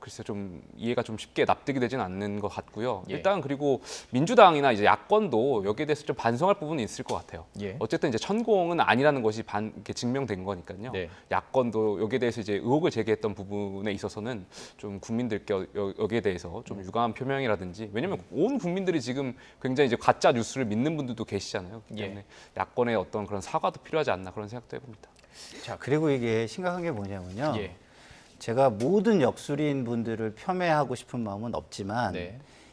글쎄 좀 이해가 좀 쉽게 납득이 되지는 않는 것 같고요. 일단 그리고 민주당이나 이제 야권도 여기에 대해서 좀 반성할 부분이 있을 것 같아요. 어쨌든 이제 천공은 아니라는 것이 이렇게 증명된 거니까요. 야권도 여기에 대해서 이제 의혹을 제기했던 부분에 있어서는 좀 국민들께 여기에 대해서 좀 유감한 표명이라든지, 왜냐하면 온 국민들이 지금 굉장히 이제 가짜 뉴스를 믿는 분들도 계시잖아요. 그렇기 때문에 야권의 어떤 그런 사과도 필요하지 않나 그런 생각도 해봅니다. 자, 그리고 이게 심각한 게 뭐냐면요. 제가 모든 역술인 분들을 폄훼하고 싶은 마음은 없지만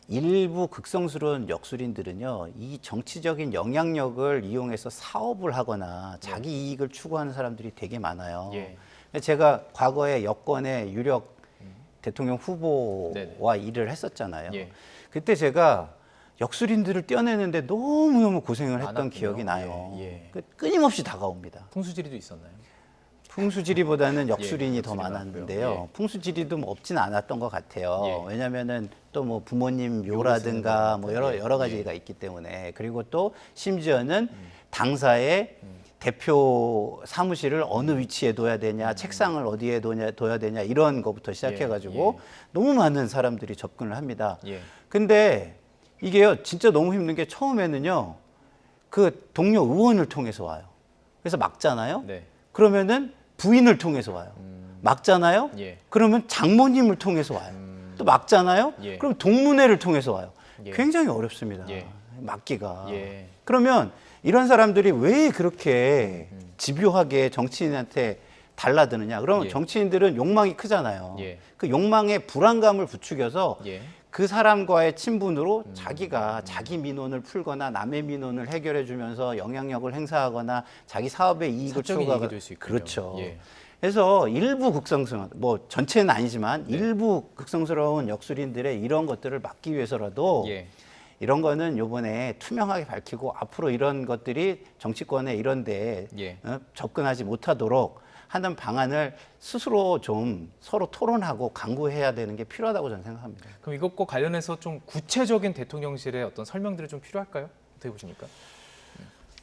일부 극성스러운 역술인들은요, 이 정치적인 영향력을 이용해서 사업을 하거나 자기 이익을 추구하는 사람들이 되게 많아요. 제가 과거에 여권의 유력 대통령 후보와 일을 했었잖아요. 그때 제가 역술인들을 떼어내는데 너무너무 고생을 했던 기억이 나요. 끊임없이 다가옵니다. 풍수지리도 있었나요? 풍수지리보다는 역술인이 더 많았는데요. 풍수지리도 뭐 없진 않았던 것 같아요. 왜냐면은 또 뭐 부모님 묘라든가 뭐 여러 가지가 있기 때문에. 그리고 또 심지어는 당사의 대표 사무실을 어느 위치에 둬야 되냐, 책상을 어디에 둬야 되냐, 이런 것부터 시작해가지고 너무 많은 사람들이 접근을 합니다. 근데 이게요, 진짜 너무 힘든 게 처음에는요, 그 동료 의원을 통해서 와요. 그래서 막잖아요. 그러면은 부인을 통해서 와요. 막잖아요. 그러면 장모님을 통해서 와요. 또 막잖아요. 그럼 동문회를 통해서 와요. 굉장히 어렵습니다. 막기가. 그러면 이런 사람들이 왜 그렇게 집요하게 정치인한테 달라드느냐? 그러면 정치인들은 욕망이 크잖아요. 그 욕망에 불안감을 부추겨서 그 사람과의 친분으로 자기가 자기 민원을 풀거나 남의 민원을 해결해 주면서 영향력을 행사하거나 자기 사업의 이익을 추구하거나. 그렇죠. 그래서 일부 극성스러운, 뭐 전체는 아니지만 일부 극성스러운 역술인들의 이런 것들을 막기 위해서라도 이런 거는 요번에 투명하게 밝히고 앞으로 이런 것들이 정치권에 이런 데 접근하지 못하도록 하는 방안을 스스로 좀 서로 토론하고 강구해야 되는 게 필요하다고 저는 생각합니다. 그럼 이것과 관련해서 좀 구체적인 대통령실의 어떤 설명들이 좀 필요할까요? 어떻게 보십니까?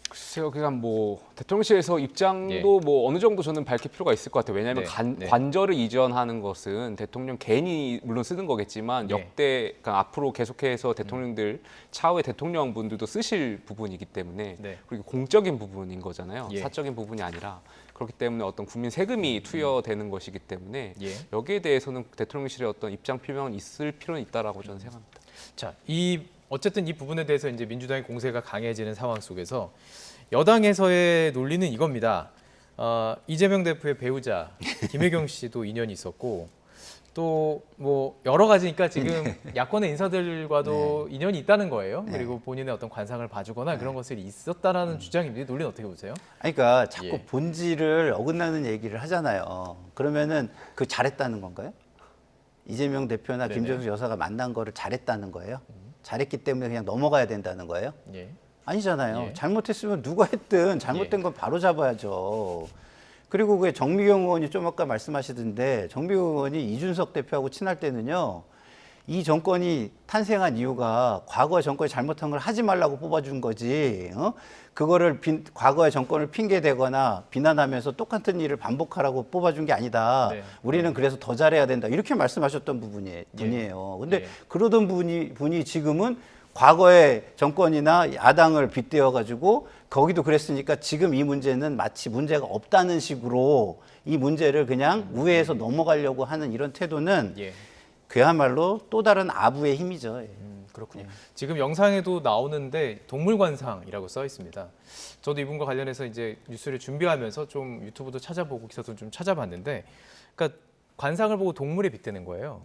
글쎄요, 그냥 뭐 대통령실에서 입장도 뭐 어느 정도 저는 밝힐 필요가 있을 것 같아요. 왜냐하면 관저를 이전하는 것은 대통령 개인이 물론 쓰는 거겠지만 역대, 그러니까 앞으로 계속해서 대통령들 차후에 대통령분들도 쓰실 부분이기 때문에 그리고 공적인 부분인 거잖아요. 사적인 부분이 아니라. 그렇기 때문에 어떤 국민 세금이 투여되는 것이기 때문에 여기에 대해서는 대통령실의 어떤 입장 표명은 있을 필요는 있다라고 저는 생각합니다. 자, 어쨌든 이 부분에 대해서 이제 민주당의 공세가 강해지는 상황 속에서 여당에서의 논리는 이겁니다. 이재명 대표의 배우자 김혜경 씨도 인연이 있었고 또 뭐 여러 가지니까 지금 야권의 인사들과도 인연이 있다는 거예요. 그리고 본인의 어떤 관상을 봐주거나 그런 것들이 있었다라는 주장인데 논리는 어떻게 보세요? 그러니까 자꾸 본질을 어긋나는 얘기를 하잖아요. 그러면은 그 잘했다는 건가요? 이재명 대표나 김정숙 여사가 만난 거를 잘했다는 거예요? 잘했기 때문에 그냥 넘어가야 된다는 거예요? 아니잖아요. 잘못했으면 누가 했든 잘못된 건 바로 잡아야죠. 그리고 그 정미경 의원이 좀 아까 말씀하시던데 정미경 의원이 이준석 대표하고 친할 때는요. 이 정권이 탄생한 이유가 과거의 정권이 잘못한 걸 하지 말라고 뽑아준 거지. 그거를 과거의 정권을 핑계대거나 비난하면서 똑같은 일을 반복하라고 뽑아준 게 아니다. 우리는 그래서 더 잘해야 된다. 이렇게 말씀하셨던 분이에요. 근데 그러던 분이 지금은 과거의 정권이나 야당을 빗대어 가지고 거기도 그랬으니까 지금 이 문제는 마치 문제가 없다는 식으로 이 문제를 그냥 우회해서 넘어가려고 하는 이런 태도는 그야말로 또 다른 아부의 힘이죠. 그렇군요. 지금 영상에도 나오는데 동물관상이라고 써 있습니다. 저도 이분과 관련해서 이제 뉴스를 준비하면서 좀 유튜브도 찾아보고 기사도 좀 찾아봤는데, 그러니까 관상을 보고 동물에 빗대는 거예요.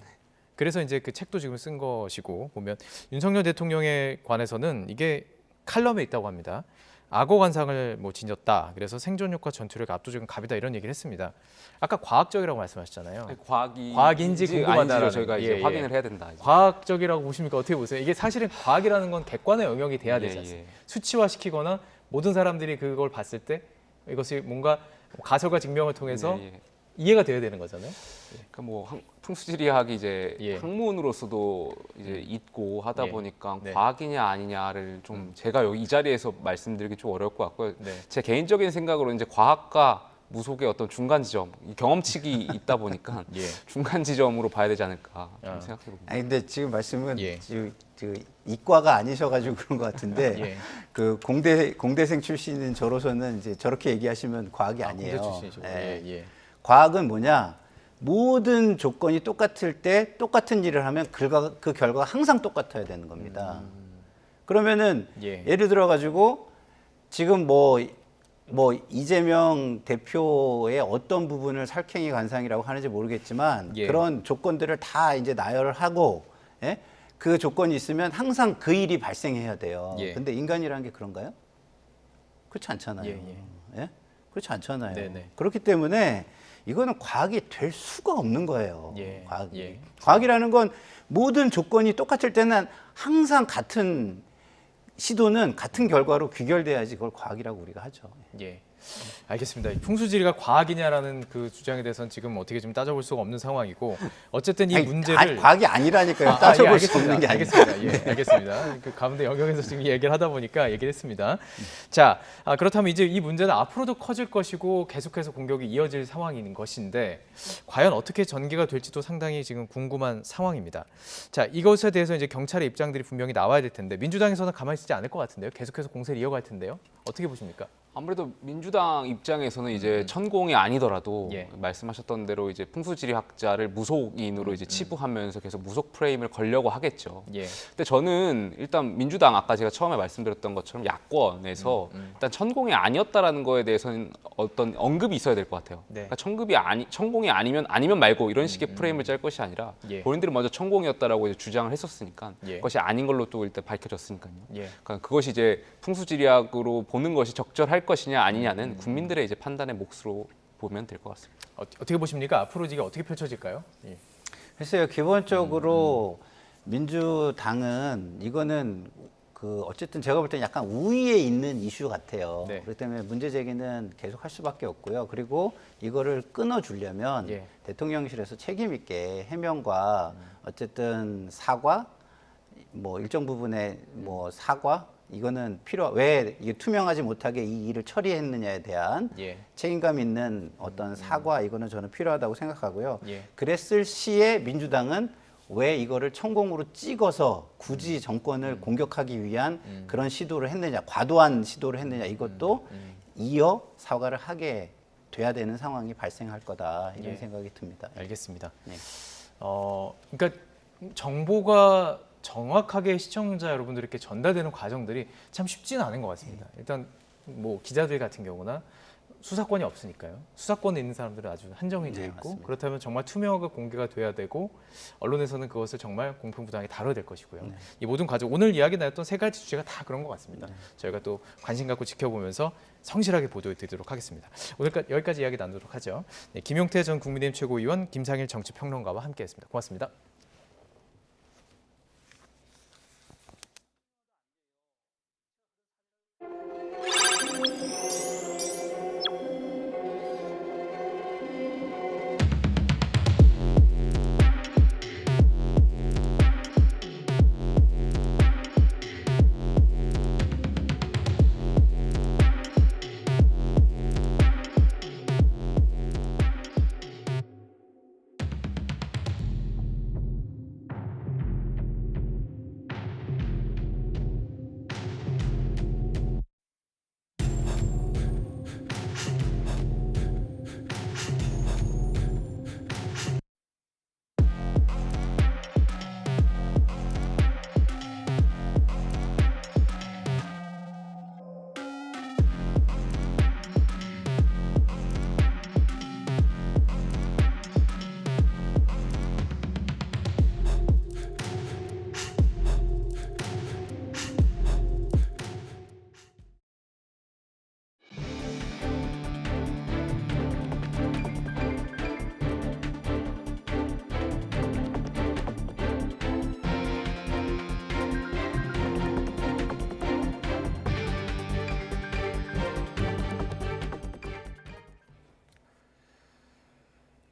그래서 이제 그 책도 지금 쓴 것이고, 보면 윤석열 대통령에 관해서는 이게 칼럼에 있다고 합니다. 악어 관상을 뭐 지녔다. 그래서 생존력과 전투력이 압도적인 갑이다, 이런 얘기를 했습니다. 아까 과학적이라고 말씀하셨잖아요. 과학인지 궁금하다라는, 저희가 이제 확인을 해야 된다. 이제. 과학적이라고 보십니까? 어떻게 보세요? 이게 사실은 과학이라는 건 객관의 영역이 돼야 되지 않습니까? 수치화시키거나 모든 사람들이 그걸 봤을 때 이것이 뭔가 가설과 증명을 통해서 이해가 돼야 되는 거잖아요. 그러니까 뭐 풍수지리학이 이제 학문으로서도 이제 있고 하다 보니까 과학이냐 아니냐를 좀 제가 여기 이 자리에서 말씀드리기 좀 어려울 것 같고요. 제 개인적인 생각으로 이제 과학과 무속의 어떤 중간 지점, 경험치기 있다 보니까 중간 지점으로 봐야 되지 않을까 좀 생각해 봅니다. 아니 근데 지금 말씀은 그 이과가 아니셔가지고 그런 것 같은데 그 공대생 출신인 저로서는 이제 저렇게 얘기하시면 과학이 아니에요. 공대 출신이시고. 과학은 뭐냐? 모든 조건이 똑같을 때 똑같은 일을 하면 그 결과가 항상 똑같아야 되는 겁니다. 그러면은 예를 들어 가지고 지금 뭐 이재명 대표의 어떤 부분을 살쾡이 관상이라고 하는지 모르겠지만 그런 조건들을 다 이제 나열을 하고 그 조건이 있으면 항상 그 일이 발생해야 돼요. 근데 인간이라는 게 그런가요? 그렇지 않잖아요. 그렇지 않잖아요. 네네. 그렇기 때문에 이거는 과학이 될 수가 없는 거예요. 과학이. 과학이라는 건 모든 조건이 똑같을 때는 항상 같은 시도는 같은 결과로 귀결돼야지 그걸 과학이라고 우리가 하죠. 알겠습니다. 풍수지리가 과학이냐라는 그 주장에 대해서는 지금 어떻게 좀 따져볼 수가 없는 상황이고 어쨌든 이 문제를 과학이 아니라니까요. 따져볼 수 없는 게 아니라. 알겠습니다. 알겠습니다. 그 가운데 영역에서 지금 얘기를 하다 보니까 얘기를 했습니다. 자, 그렇다면 이제 이 문제는 앞으로도 커질 것이고 계속해서 공격이 이어질 상황인 것인데 과연 어떻게 전개가 될지도 상당히 지금 궁금한 상황입니다. 자, 이것에 대해서 이제 경찰의 입장들이 분명히 나와야 될 텐데 민주당에서는 가만히 있지 않을 것 같은데요. 계속해서 공세를 이어갈 텐데요. 어떻게 보십니까? 아무래도 민주당 입장에서는 이제 천공이 아니더라도 말씀하셨던 대로 이제 풍수지리학자를 무속인으로 이제 치부하면서 계속 무속 프레임을 걸려고 하겠죠. 근데 저는 일단 민주당 아까 제가 처음에 말씀드렸던 것처럼 야권에서 일단 천공이 아니었다라는 거에 대해서는 어떤 언급이 있어야 될 것 같아요. 그러니까 천공이 아니면 말고 이런 식의 프레임을 짤 것이 아니라 본인들이 먼저 천공이었다라고 이제 주장을 했었으니까 그것이 아닌 걸로 또 일단 밝혀졌으니까요. 그러니까 그것이 이제 풍수지리학으로 보는 것이 적절할 것이냐 아니냐는 국민들의 이제 판단의 몫으로 보면 될 것 같습니다. 어떻게 보십니까? 앞으로 이게 어떻게 펼쳐질까요? 글쎄요. 기본적으로 민주당은 이거는 그 어쨌든 제가 볼 때는 약간 우위에 있는 이슈 같아요. 그렇기 때문에 문제 제기는 계속 할 수밖에 없고요. 그리고 이거를 끊어주려면 대통령실에서 책임 있게 해명과 어쨌든 사과, 뭐 일정 부분의 뭐 사과 이거는 왜 이게 투명하지 못하게 이 일을 처리했느냐에 대한 책임감 있는 어떤 사과 이거는 저는 필요하다고 생각하고요. 그랬을 시에 민주당은 왜 이거를 천공으로 찍어서 굳이 정권을 공격하기 위한 그런 시도를 했느냐, 과도한 시도를 했느냐 이것도 이어 사과를 하게 돼야 되는 상황이 발생할 거다 이런 생각이 듭니다. 알겠습니다. 그러니까 정보가 정확하게 시청자 여러분들에게 전달되는 과정들이 참 쉽지는 않은 것 같습니다. 일단 뭐 기자들 같은 경우나 수사권이 없으니까요. 수사권에 있는 사람들은 아주 한정이 돼 있고 맞습니다. 그렇다면 정말 투명하게 공개가 돼야 되고 언론에서는 그것을 정말 공평부당하게 다뤄야 될 것이고요. 이 모든 과정, 오늘 이야기 나눴던 세 가지 주제가 다 그런 것 같습니다. 저희가 또 관심 갖고 지켜보면서 성실하게 보도해 드리도록 하겠습니다. 오늘까지 여기까지 이야기 나누도록 하죠. 김용태 전 국민의힘 최고위원, 김상일 정치평론가와 함께했습니다. 고맙습니다.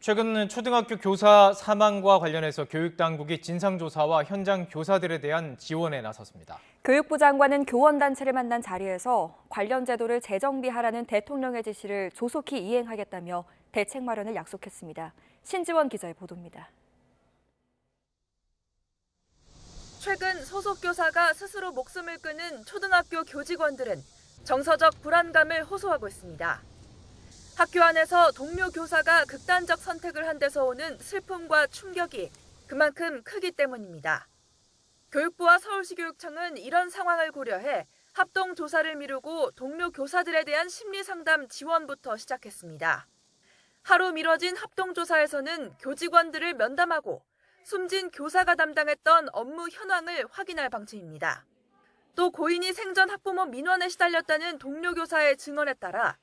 최근 초등학교 교사 사망과 관련해서 교육당국이 진상조사와 현장 교사들에 대한 지원에 나섰습니다. 교육부 장관은 교원단체를 만난 자리에서 관련 제도를 재정비하라는 대통령의 지시를 조속히 이행하겠다며 대책 마련을 약속했습니다. 신지원 기자의 보도입니다. 최근 소속 교사가 스스로 목숨을 끊은 초등학교 교직원들은 정서적 불안감을 호소하고 있습니다. 학교 안에서 동료 교사가 극단적 선택을 한 데서 오는 슬픔과 충격이 그만큼 크기 때문입니다. 교육부와 서울시 교육청은 이런 상황을 고려해 합동 조사를 미루고 동료 교사들에 대한 심리 상담 지원부터 시작했습니다. 하루 미뤄진 합동 조사에서는 교직원들을 면담하고 숨진 교사가 담당했던 업무 현황을 확인할 방침입니다. 또 고인이 생전 학부모 민원에 시달렸다는 동료 교사의 증언에 따라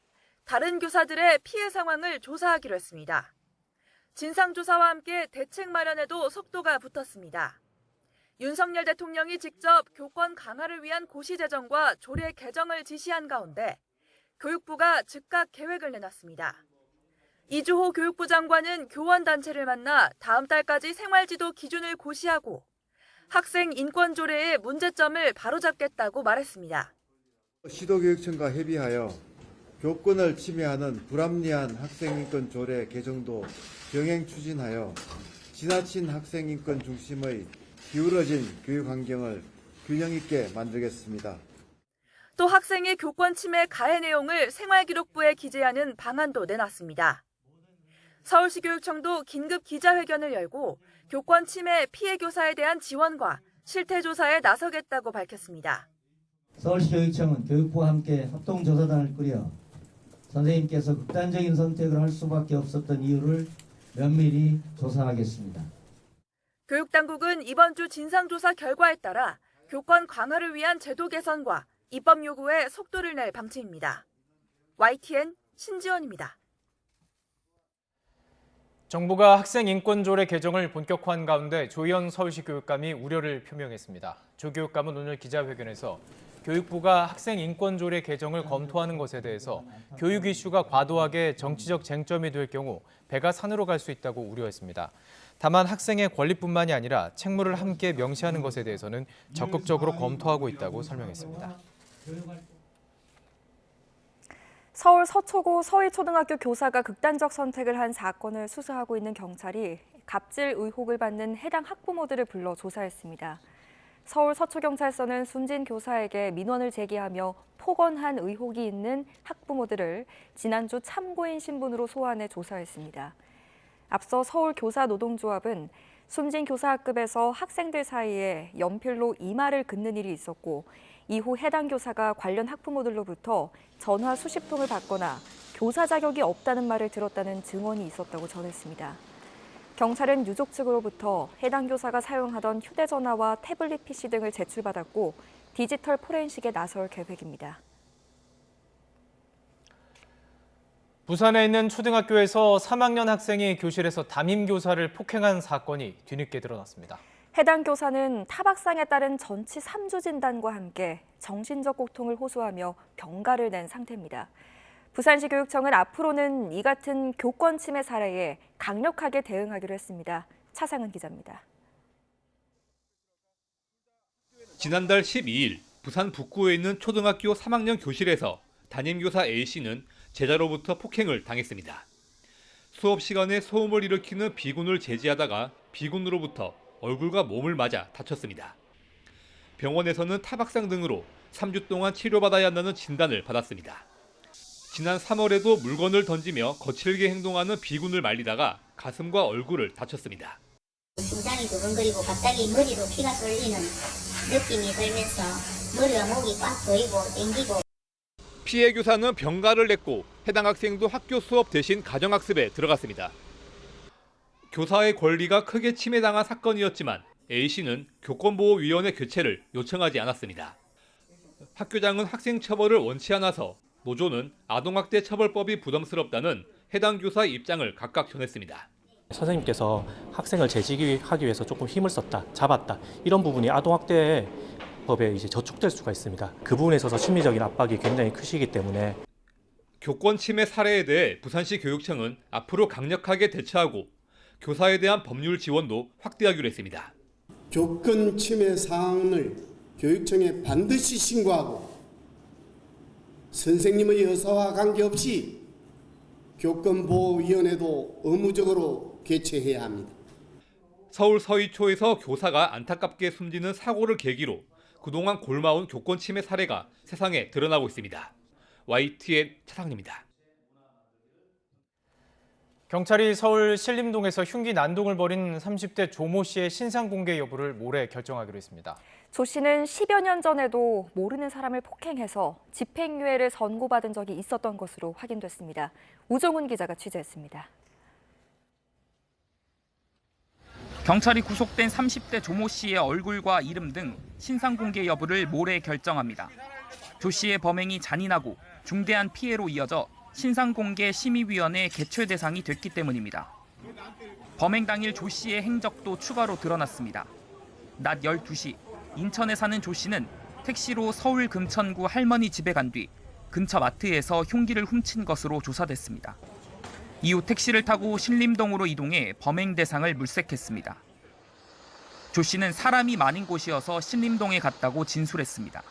다른 교사들의 피해 상황을 조사하기로 했습니다. 진상조사와 함께 대책 마련에도 속도가 붙었습니다. 윤석열 대통령이 직접 교권 강화를 위한 고시 제정과 조례 개정을 지시한 가운데 교육부가 즉각 계획을 내놨습니다. 이주호 교육부 장관은 교원단체를 만나 다음 달까지 생활지도 기준을 고시하고 학생 인권 조례의 문제점을 바로잡겠다고 말했습니다. 시도교육청과 협의하여 교권을 침해하는 불합리한 학생인권 조례 개정도 병행 추진하여 지나친 학생인권 중심의 기울어진 교육 환경을 균형 있게 만들겠습니다. 또 학생의 교권 침해 가해 내용을 생활기록부에 기재하는 방안도 내놨습니다. 서울시 교육청도 긴급 기자회견을 열고 교권 침해 피해 교사에 대한 지원과 실태 조사에 나서겠다고 밝혔습니다. 서울시 교육청은 교육부와 함께 합동조사단을 꾸려 선생님께서 극단적인 선택을 할 수밖에 없었던 이유를 면밀히 조사하겠습니다. 교육당국은 이번 주 진상조사 결과에 따라 교권 강화를 위한 제도 개선과 입법 요구에 속도를 낼 방침입니다. YTN 신지원입니다. 정부가 학생 인권 조례 개정을 본격화한 가운데 조희연 서울시 교육감이 우려를 표명했습니다. 조 교육감은 오늘 기자회견에서 교육부가 학생 인권 조례 개정을 검토하는 것에 대해서 교육 이슈가 과도하게 정치적 쟁점이 될 경우 배가 산으로 갈 수 있다고 우려했습니다. 다만 학생의 권리뿐만이 아니라 책무를 함께 명시하는 것에 대해서는 적극적으로 검토하고 있다고 설명했습니다. 서울 서초구 서희초등학교 교사가 극단적 선택을 한 사건을 수사하고 있는 경찰이 갑질 의혹을 받는 해당 학부모들을 불러 조사했습니다. 서울 서초경찰서는 숨진 교사에게 민원을 제기하며 폭언한 의혹이 있는 학부모들을 지난주 참고인 신분으로 소환해 조사했습니다. 앞서 서울교사노동조합은 숨진 교사 학급에서 학생들 사이에 연필로 이마를 긋는 일이 있었고 이후 해당 교사가 관련 학부모들로부터 전화 수십 통을 받거나 교사 자격이 없다는 말을 들었다는 증언이 있었다고 전했습니다. 경찰은 유족 측으로부터 해당 교사가 사용하던 휴대전화와 태블릿 PC 등을 제출받았고 디지털 포렌식에 나설 계획입니다. 부산에 있는 초등학교에서 3학년 학생이 교실에서 담임 교사를 폭행한 사건이 뒤늦게 드러났습니다. 해당 교사는 타박상에 따른 전치 3주 진단과 함께 정신적 고통을 호소하며 병가를 낸 상태입니다. 부산시 교육청은 앞으로는 이 같은 교권 침해 사례에 강력하게 대응하기로 했습니다. 차상은 기자입니다. 지난달 12일 부산 북구에 있는 초등학교 3학년 교실에서 담임교사 A씨는 제자로부터 폭행을 당했습니다. 수업 시간에 소음을 일으키는 비군을 제지하다가 비군으로부터 얼굴과 몸을 맞아 다쳤습니다. 병원에서는 타박상 등으로 3주 동안 치료받아야 한다는 진단을 받았습니다. 지난 3월에도 물건을 던지며 거칠게 행동하는 비군을 말리다가 가슴과 얼굴을 다쳤습니다. 심장이 두근거리고 갑자기 머리로 피가 쏠리는 느낌이 들면서 머리와 목이 꽉 조이고 땡기고. 피해 교사는 병가를 냈고 해당 학생도 학교 수업 대신 가정학습에 들어갔습니다. 교사의 권리가 크게 침해당한 사건이었지만 A씨는 교권보호위원회 교체를 요청하지 않았습니다. 학교장은 학생 처벌을 원치 않아서 노조는 아동학대 처벌법이 부담스럽다는 해당 교사의 입장을 각각 전했습니다. 선생님께서 학생을 재직하기 위해서 조금 힘을 썼다, 잡았다 이런 부분이 아동학대 법에 이제 저촉될 수가 있습니다. 그 부분에 있어서 심리적인 압박이 굉장히 크시기 때문에 교권 침해 사례에 대해 부산시 교육청은 앞으로 강력하게 대처하고 교사에 대한 법률 지원도 확대하기로 했습니다. 교권 침해 사항을 교육청에 반드시 신고하고 선생님의 의사와 관계없이 교권보호위원회도 의무적으로 개최해야 합니다. 서울 서희초에서 교사가 안타깝게 숨지는 사고를 계기로 그동안 골마온 교권 침해 사례가 세상에 드러나고 있습니다. YTN 차상입니다. 경찰이 서울 신림동에서 흉기 난동을 벌인 30대 조모 씨의 신상 공개 여부를 모레 결정하기로 했습니다. 조 씨는 10여 년 전에도 모르는 사람을 폭행해서 집행유예를 선고받은 적이 있었던 것으로 확인됐습니다. 우정훈 기자가 취재했습니다. 경찰이 구속된 30대 조모 씨의 얼굴과 이름 등 신상 공개 여부를 모레 결정합니다. 조 씨의 범행이 잔인하고 중대한 피해로 이어져 신상공개 심의위원회 개최 대상이 됐기 때문입니다. 범행 당일 조 씨의 행적도 추가로 드러났습니다. 낮 12시 인천에 사는 조 씨는 택시로 서울 금천구 할머니 집에 간 뒤 근처 마트에서 흉기를 훔친 것으로 조사됐습니다. 이후 택시를 타고 신림동으로 이동해 범행 대상을 물색했습니다. 조 씨는 사람이 많은 곳이어서 신림동에 갔다고 진술했습니다.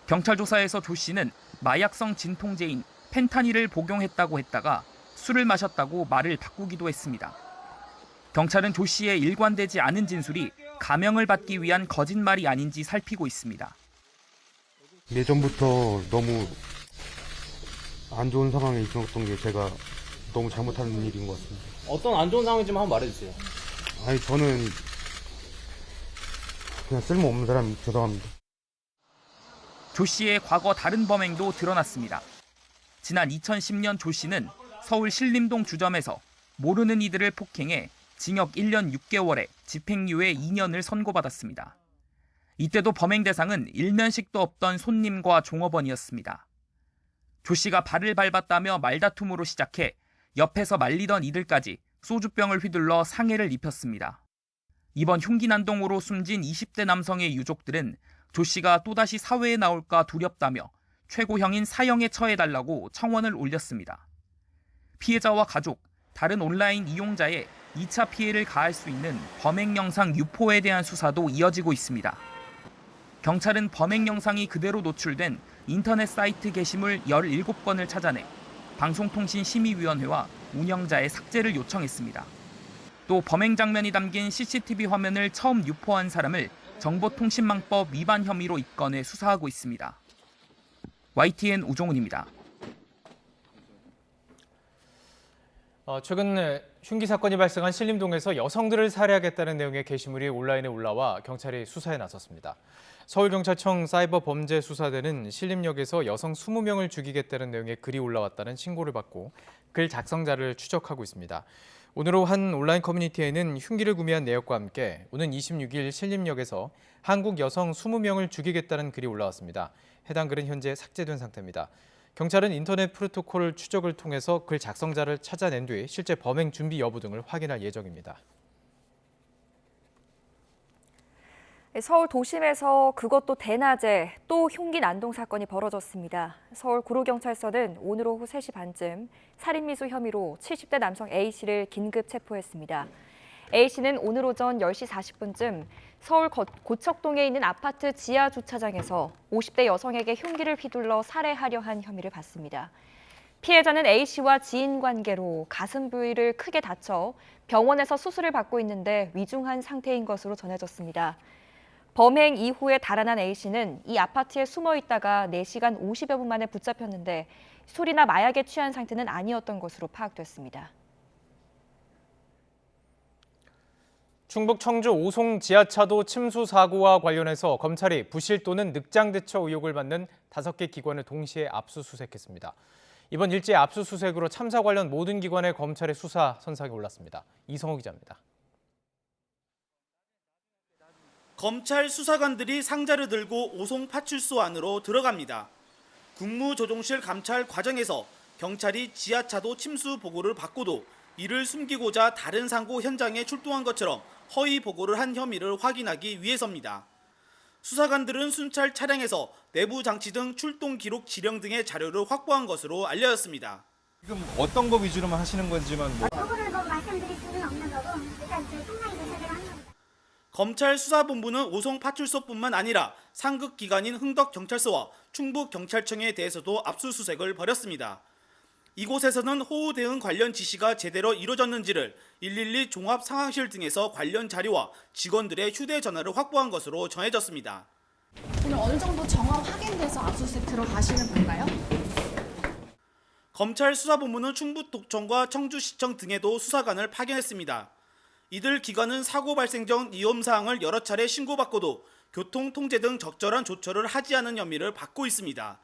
경찰 조사에서 조 씨는 마약성 진통제인 펜타닐을 복용했다고 했다가 술을 마셨다고 말을 바꾸기도 했습니다. 경찰은 조 씨의 일관되지 않은 진술이 감형을 받기 위한 거짓말이 아닌지 살피고 있습니다. 예전부터 너무 안 좋은 상황에 있었던 게 제가 너무 잘못한 일인 것 같습니다. 어떤 안 좋은 상황인지 한번 말해주세요. 아니 저는 그냥 쓸모없는 사람이 죄송합니다. 조 씨의 과거 다른 범행도 드러났습니다. 지난 2010년 조 씨는 서울 신림동 주점에서 모르는 이들을 폭행해 징역 1년 6개월에 집행유예 2년을 선고받았습니다. 이때도 범행 대상은 일면식도 없던 손님과 종업원이었습니다. 조 씨가 발을 밟았다며 말다툼으로 시작해 옆에서 말리던 이들까지 소주병을 휘둘러 상해를 입혔습니다. 이번 흉기 난동으로 숨진 20대 남성의 유족들은 조 씨가 또다시 사회에 나올까 두렵다며 최고형인 사형에 처해달라고 청원을 올렸습니다. 피해자와 가족, 다른 온라인 이용자의 2차 피해를 가할 수 있는 범행 영상 유포에 대한 수사도 이어지고 있습니다. 경찰은 범행 영상이 그대로 노출된 인터넷 사이트 게시물 17건을 찾아내 방송통신심의위원회와 운영자의 삭제를 요청했습니다. 또 범행 장면이 담긴 CCTV 화면을 처음 유포한 사람을 정보통신망법 위반 혐의로 입건해 수사하고 있습니다. YTN 우종훈입니다. 최근 흉기 사건이 발생한 신림동에서 여성들을 살해하겠다는 내용의 게시물이 온라인에 올라와 경찰이 수사에 나섰습니다. 서울경찰청 사이버범죄수사대는 신림역에서 여성 20명을 죽이겠다는 내용의 글이 올라왔다는 신고를 받고 글 작성자를 추적하고 있습니다. 오늘 오후 한 온라인 커뮤니티에는 흉기를 구매한 내역과 함께 오는 26일 신림역에서 한국 여성 20명을 죽이겠다는 글이 올라왔습니다. 해당 글은 현재 삭제된 상태입니다. 경찰은 인터넷 프로토콜 추적을 통해서 글 작성자를 찾아낸 뒤 실제 범행 준비 여부 등을 확인할 예정입니다. 서울 도심에서 그것도 대낮에 또 흉기 난동 사건이 벌어졌습니다. 서울 구로경찰서는 오늘 오후 3시 반쯤 살인미수 혐의로 70대 남성 A씨를 긴급 체포했습니다. A씨는 오늘 오전 10시 40분쯤 서울 고척동에 있는 아파트 지하 주차장에서 50대 여성에게 흉기를 휘둘러 살해하려 한 혐의를 받습니다. 피해자는 A씨와 지인 관계로 가슴 부위를 크게 다쳐 병원에서 수술을 받고 있는데 위중한 상태인 것으로 전해졌습니다. 범행 이후에 달아난 A씨는 이 아파트에 숨어 있다가 4시간 50여 분 만에 붙잡혔는데 술이나 마약에 취한 상태는 아니었던 것으로 파악됐습니다. 충북 청주 오송 지하차도 침수 사고와 관련해서 검찰이 부실 또는 늑장 대처 의혹을 받는 5개 기관을 동시에 압수수색했습니다. 이번 일제 압수수색으로 참사 관련 모든 기관의 검찰의 수사 선상에 올랐습니다. 이성호 기자입니다. 검찰 수사관들이 상자를 들고 오송 파출소 안으로 들어갑니다. 국무조정실 감찰 과정에서 경찰이 지하차도 침수 보고를 받고도 이를 숨기고자 다른 사고 현장에 출동한 것처럼 허위 보고를 한 혐의를 확인하기 위해서입니다. 수사관들은 순찰 차량에서 내부 장치 등 출동 기록 지령 등의 자료를 확보한 것으로 알려졌습니다. 지금 어떤 거 위주로만 하시는 건지만 그거를 뭐 말씀드릴 수는 없는 거고 일단 저희 상당히 조사를 하는 겁니다. 검찰 수사본부는 오송 파출소뿐만 아니라 상급 기관인 흥덕경찰서와 충북경찰청에 대해서도 압수수색을 벌였습니다. 이곳에서는 호우 대응 관련 지시가 제대로 이루어졌는지를 112 종합상황실 등에서 관련 자료와 직원들의 휴대전화를 확보한 것으로 전해졌습니다. 오늘 어느 정도 정황 확인돼서 압수수색 들어가시는 건가요? 검찰 수사본부는 충북도청과 청주시청 등에도 수사관을 파견했습니다. 이들 기관은 사고 발생 전 위험 사항을 여러 차례 신고받고도 교통 통제 등 적절한 조처를 하지 않은 혐의를 받고 있습니다.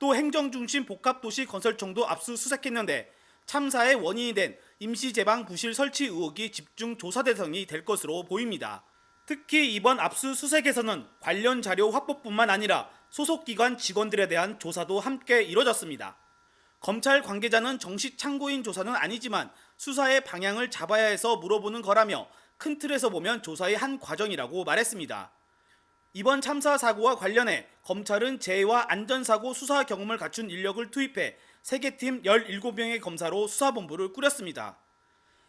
또 행정중심 복합도시 건설청도 압수수색했는데 참사의 원인이 된 임시제방 부실 설치 의혹이 집중 조사 대상이 될 것으로 보입니다. 특히 이번 압수수색에서는 관련 자료 확보뿐만 아니라 소속기관 직원들에 대한 조사도 함께 이뤄졌습니다. 검찰 관계자는 정식 참고인 조사는 아니지만 수사의 방향을 잡아야 해서 물어보는 거라며 큰 틀에서 보면 조사의 한 과정이라고 말했습니다. 이번 참사 사고와 관련해 검찰은 재해와 안전사고 수사 경험을 갖춘 인력을 투입해 세계팀 17명의 검사로 수사본부를 꾸렸습니다.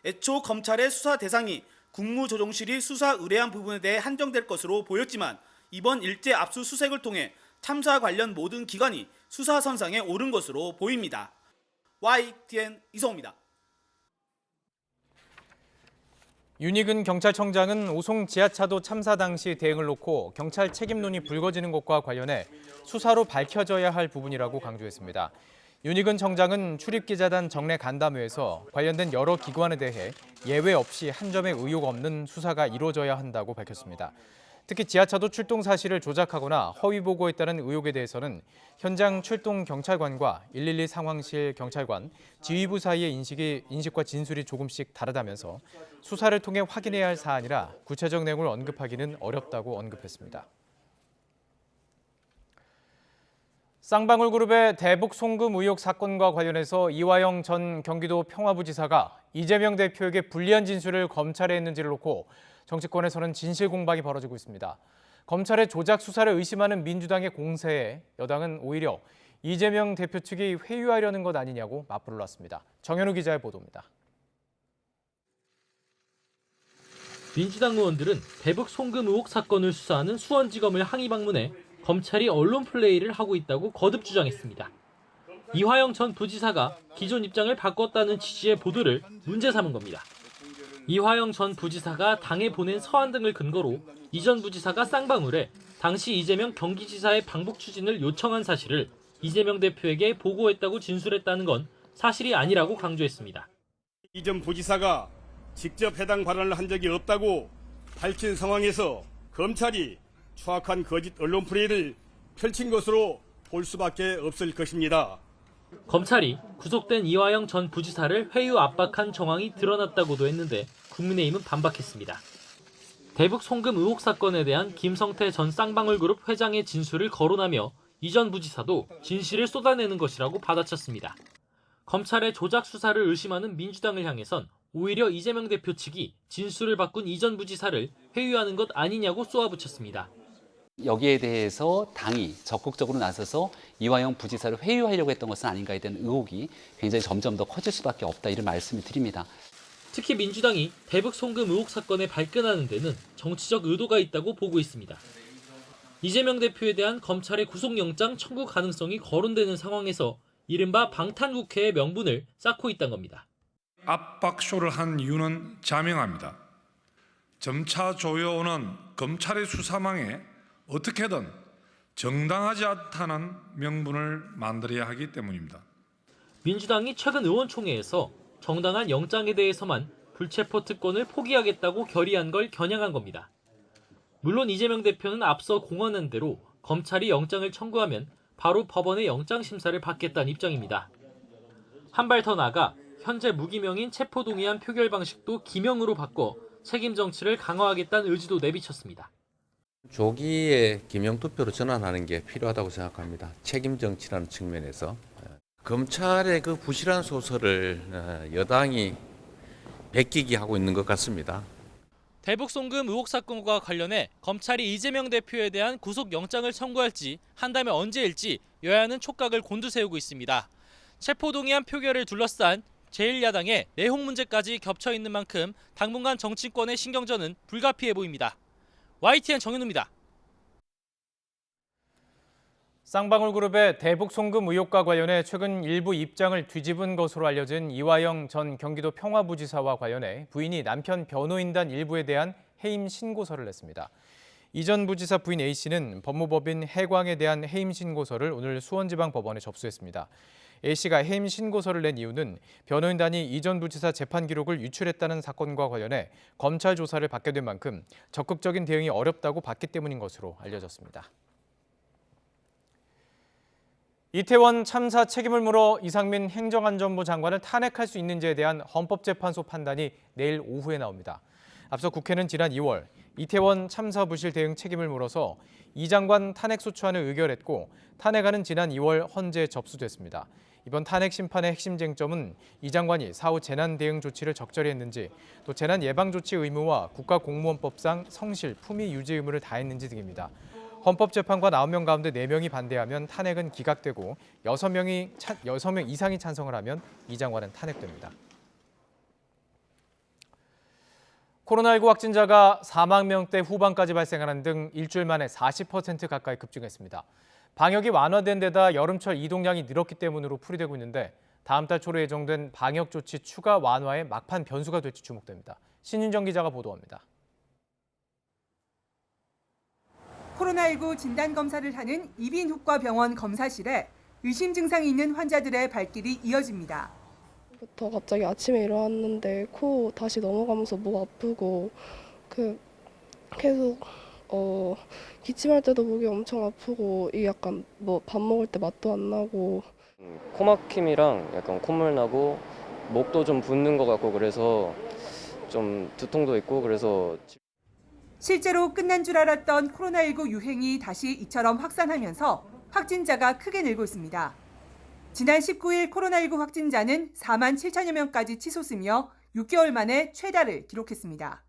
애초 검찰의 수사 대상이 국무조정실이 수사 의뢰한 부분에 대해 한정될 것으로 보였지만 이번 일제 압수수색을 통해 참사 관련 모든 기관이 수사 선상에 오른 것으로 보입니다. YTN 이성호입니다. 윤희근 경찰청장은 오송 지하차도 참사 당시 대응을 놓고 경찰 책임론이 불거지는 것과 관련해 수사로 밝혀져야 할 부분이라고 강조했습니다. 윤희근 청장은 출입기자단 정례 간담회에서 관련된 여러 기관에 대해 예외 없이 한 점의 의혹 없는 수사가 이루어져야 한다고 밝혔습니다. 특히 지하차도 출동 사실을 조작하거나 허위 보고했다는 의혹에 대해서는 현장 출동 경찰관과 112 상황실 경찰관, 지휘부 사이의 인식과 진술이 조금씩 다르다면서 수사를 통해 확인해야 할 사안이라 구체적 내용을 언급하기는 어렵다고 언급했습니다. 쌍방울그룹의 대북 송금 의혹 사건과 관련해서 이화영 전 경기도 평화부지사가 이재명 대표에게 불리한 진술을 검찰에 했는지를 놓고 정치권에서는 진실 공방이 벌어지고 있습니다. 검찰의 조작 수사를 의심하는 민주당의 공세에 여당은 오히려 이재명 대표 측이 회유하려는 것 아니냐고 맞불을 놨습니다. 정현우 기자의 보도입니다. 민주당 의원들은 대북 송금 의혹 사건을 수사하는 수원지검을 항의 방문해 검찰이 언론 플레이를 하고 있다고 거듭 주장했습니다. 이화영 전 부지사가 기존 입장을 바꿨다는 취지의 보도를 문제 삼은 겁니다. 이화영 전 부지사가 당에 보낸 서한 등을 근거로 이 전 부지사가 쌍방울에 당시 이재명 경기지사의 방북 추진을 요청한 사실을 이재명 대표에게 보고했다고 진술했다는 건 사실이 아니라고 강조했습니다. 이 전 부지사가 직접 해당 발언을 한 적이 없다고 밝힌 상황에서 검찰이 추악한 거짓 언론 플레이를 펼친 것으로 볼 수밖에 없을 것입니다. 검찰이 구속된 이화영 전 부지사를 회유 압박한 정황이 드러났다고도 했는데 국민의힘은 반박했습니다. 대북 송금 의혹 사건에 대한 김성태 전 쌍방울그룹 회장의 진술을 거론하며 이 전 부지사도 진실을 쏟아내는 것이라고 받아쳤습니다. 검찰의 조작 수사를 의심하는 민주당을 향해선 오히려 이재명 대표 측이 진술을 바꾼 이 전 부지사를 회유하는 것 아니냐고 쏘아붙였습니다. 여기에 대해서 당이 적극적으로 나서서 이화영 부지사를 회유하려고 했던 것은 아닌가에 대한 의혹이 굉장히 점점 더 커질 수밖에 없다, 이런 말씀을 드립니다. 특히 민주당이 대북 송금 의혹 사건에 발끈하는 데는 정치적 의도가 있다고 보고 있습니다. 이재명 대표에 대한 검찰의 구속영장 청구 가능성이 거론되는 상황에서 이른바 방탄국회의 명분을 쌓고 있다는 겁니다. 압박쇼를 한 이유는 자명합니다. 점차 조여오는 검찰의 수사망에 어떻게든 정당하지 않다는 명분을 만들어야 하기 때문입니다. 민주당이 최근 의원총회에서 정당한 영장에 대해서만 불체포 특권을 포기하겠다고 결의한 걸 겨냥한 겁니다. 물론 이재명 대표는 앞서 공언한 대로 검찰이 영장을 청구하면 바로 법원의 영장 심사를 받겠다는 입장입니다. 한 발 더 나아가 현재 무기명인 체포동의안 표결 방식도 기명으로 바꿔 책임 정치를 강화하겠다는 의지도 내비쳤습니다. 조기에 기명투표로 전환하는 게 필요하다고 생각합니다. 책임 정치라는 측면에서. 검찰의 그 부실한 소설을 여당이 베끼기 하고 있는 것 같습니다. 대북 송금 의혹 사건과 관련해 검찰이 이재명 대표에 대한 구속영장을 청구할지 한다면 언제일지 여야는 촉각을 곤두세우고 있습니다. 체포동의안 표결을 둘러싼 제1야당의 내홍 문제까지 겹쳐 있는 만큼 당분간 정치권의 신경전은 불가피해 보입니다. YTN 정현우입니다. 쌍방울그룹의 대북 송금 의혹과 관련해 최근 일부 입장을 뒤집은 것으로 알려진 이화영 전 경기도 평화부지사와 관련해 부인이 남편 변호인단 일부에 대한 해임 신고서를 냈습니다. 이 전 부지사 부인 A씨는 법무법인 해광에 대한 해임 신고서를 오늘 수원지방법원에 접수했습니다. A씨가 해임 신고서를 낸 이유는 변호인단이 이 전 부지사 재판 기록을 유출했다는 사건과 관련해 검찰 조사를 받게 된 만큼 적극적인 대응이 어렵다고 봤기 때문인 것으로 알려졌습니다. 이태원 참사 책임을 물어 이상민 행정안전부 장관을 탄핵할 수 있는지에 대한 헌법재판소 판단이 내일 오후에 나옵니다. 앞서 국회는 지난 2월 이태원 참사 부실 대응 책임을 물어서 이 장관 탄핵 소추안을 의결했고 탄핵안은 지난 2월 헌재에 접수됐습니다. 이번 탄핵 심판의 핵심 쟁점은 이 장관이 사후 재난 대응 조치를 적절히 했는지, 또 재난 예방 조치 의무와 국가공무원법상 성실, 품위 유지 의무를 다했는지 등입니다. 헌법재판관 9명 가운데 4명이 반대하면 탄핵은 기각되고 6명 이상이 찬성을 하면 이 장관은 탄핵됩니다. 코로나19 확진자가 4만 명대 후반까지 발생하는 등 일주일 만에 40% 가까이 급증했습니다. 방역이 완화된 데다 여름철 이동량이 늘었기 때문으로 풀이되고 있는데 다음 달 초로 예정된 방역 조치 추가 완화의 막판 변수가 될지 주목됩니다. 신윤정 기자가 보도합니다. 코로나19 진단검사를 하는 이빈후과병원 검사실에 의심 증상이 있는 환자들의 발길이 이어집니다. 부터 갑자기 아침에 일어났는데 코 다시 넘어가면서 목 아프고 계속 기침할 때도 목이 엄청 아프고 이 약간 뭐 밥 먹을 때 맛도 안 나고 코막힘이랑 약간 콧물 나고 목도 좀 붓는 것 같고 그래서 좀 두통도 있고 그래서 실제로 끝난 줄 알았던 코로나19 유행이 다시 이처럼 확산하면서 확진자가 크게 늘고 있습니다. 지난 19일 코로나19 확진자는 4만 7천여 명까지 치솟으며 6개월 만에 최다를 기록했습니다.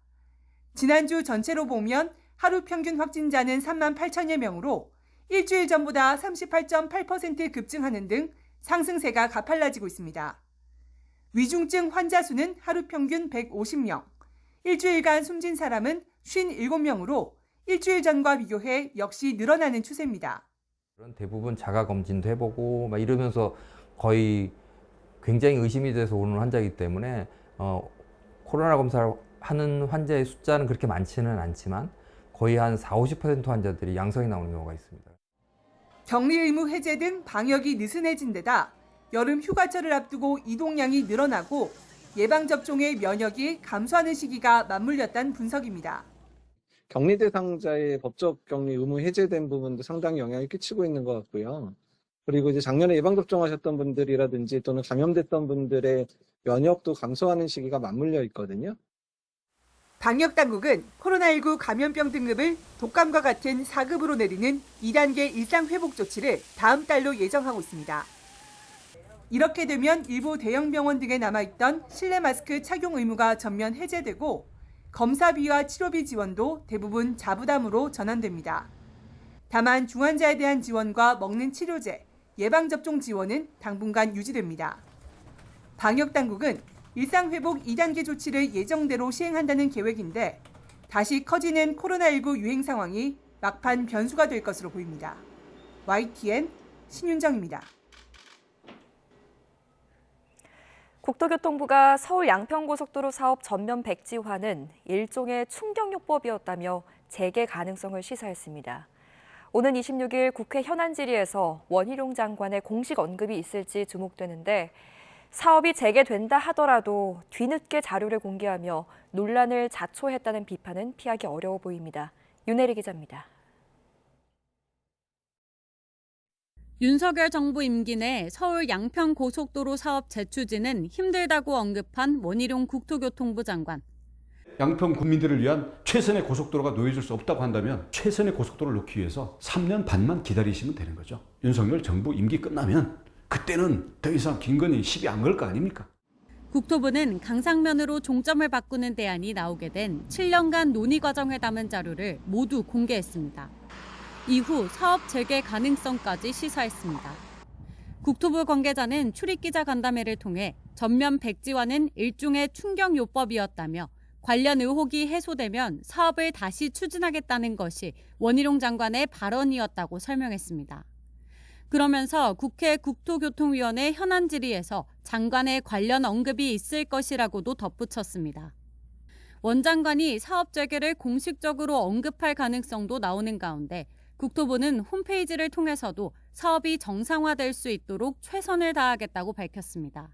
지난주 전체로 보면 하루 평균 확진자는 3만 8천여 명으로 일주일 전보다 38.8% 급증하는 등 상승세가 가팔라지고 있습니다. 위중증 환자 수는 하루 평균 150명, 일주일간 숨진 사람은 57명으로 일주일 전과 비교해 역시 늘어나는 추세입니다. 대부분 자가 검진도 해보고 막 이러면서 거의 굉장히 의심이 돼서 오는 환자이기 때문에 코로나 검사를 하는 환자의 숫자는 그렇게 많지는 않지만 거의 한 40-50% 환자들이 양성이 나오는 경우가 있습니다. 격리 의무 해제 등 방역이 느슨해진 데다 여름 휴가철을 앞두고 이동량이 늘어나고 예방접종의 면역이 감소하는 시기가 맞물렸다는 분석입니다. 격리 대상자의 법적 격리 의무 해제된 부분도 상당히 영향을 끼치고 있는 것 같고요. 그리고 이제 작년에 예방접종하셨던 분들이라든지 또는 감염됐던 분들의 면역도 감소하는 시기가 맞물려 있거든요. 방역당국은 코로나19 감염병 등급을 독감과 같은 4급으로 내리는 2단계 일상회복 조치를 다음 달로 예정하고 있습니다. 이렇게 되면 일부 대형 병원 등에 남아있던 실내 마스크 착용 의무가 전면 해제되고 검사비와 치료비 지원도 대부분 자부담으로 전환됩니다. 다만 중환자에 대한 지원과 먹는 치료제, 예방접종 지원은 당분간 유지됩니다. 방역당국은 일상회복 2단계 조치를 예정대로 시행한다는 계획인데 다시 커지는 코로나19 유행 상황이 막판 변수가 될 것으로 보입니다. YTN 신윤정입니다. 국토교통부가 서울 양평고속도로 사업 전면 백지화는 일종의 충격요법이었다며 재개 가능성을 시사했습니다. 오는 26일 국회 현안질의에서 원희룡 장관의 공식 언급이 있을지 주목되는데 사업이 재개된다 하더라도 뒤늦게 자료를 공개하며 논란을 자초했다는 비판은 피하기 어려워 보입니다. 윤혜리 기자입니다. 윤석열 정부 임기 내 서울 양평고속도로 사업 재추진은 힘들다고 언급한 원희룡 국토교통부 장관. 양평 국민들을 위한 최선의 고속도로가 놓여질 수 없다고 한다면 최선의 고속도로를 놓기 위해서 3년 반만 기다리시면 되는 거죠. 윤석열 정부 임기 끝나면 그때는 더 이상 김건희 시비 안 걸 거 아닙니까? 국토부는 강상면으로 종점을 바꾸는 대안이 나오게 된 7년간 논의 과정을 담은 자료를 모두 공개했습니다. 이후 사업 재개 가능성까지 시사했습니다. 국토부 관계자는 출입기자 간담회를 통해 전면 백지화는 일종의 충격요법이었다며 관련 의혹이 해소되면 사업을 다시 추진하겠다는 것이 원희룡 장관의 발언이었다고 설명했습니다. 그러면서 국회 국토교통위원회 현안 질의에서 장관의 관련 언급이 있을 것이라고도 덧붙였습니다. 원 장관이 사업 재개를 공식적으로 언급할 가능성도 나오는 가운데 국토부는 홈페이지를 통해서도 사업이 정상화될 수 있도록 최선을 다하겠다고 밝혔습니다.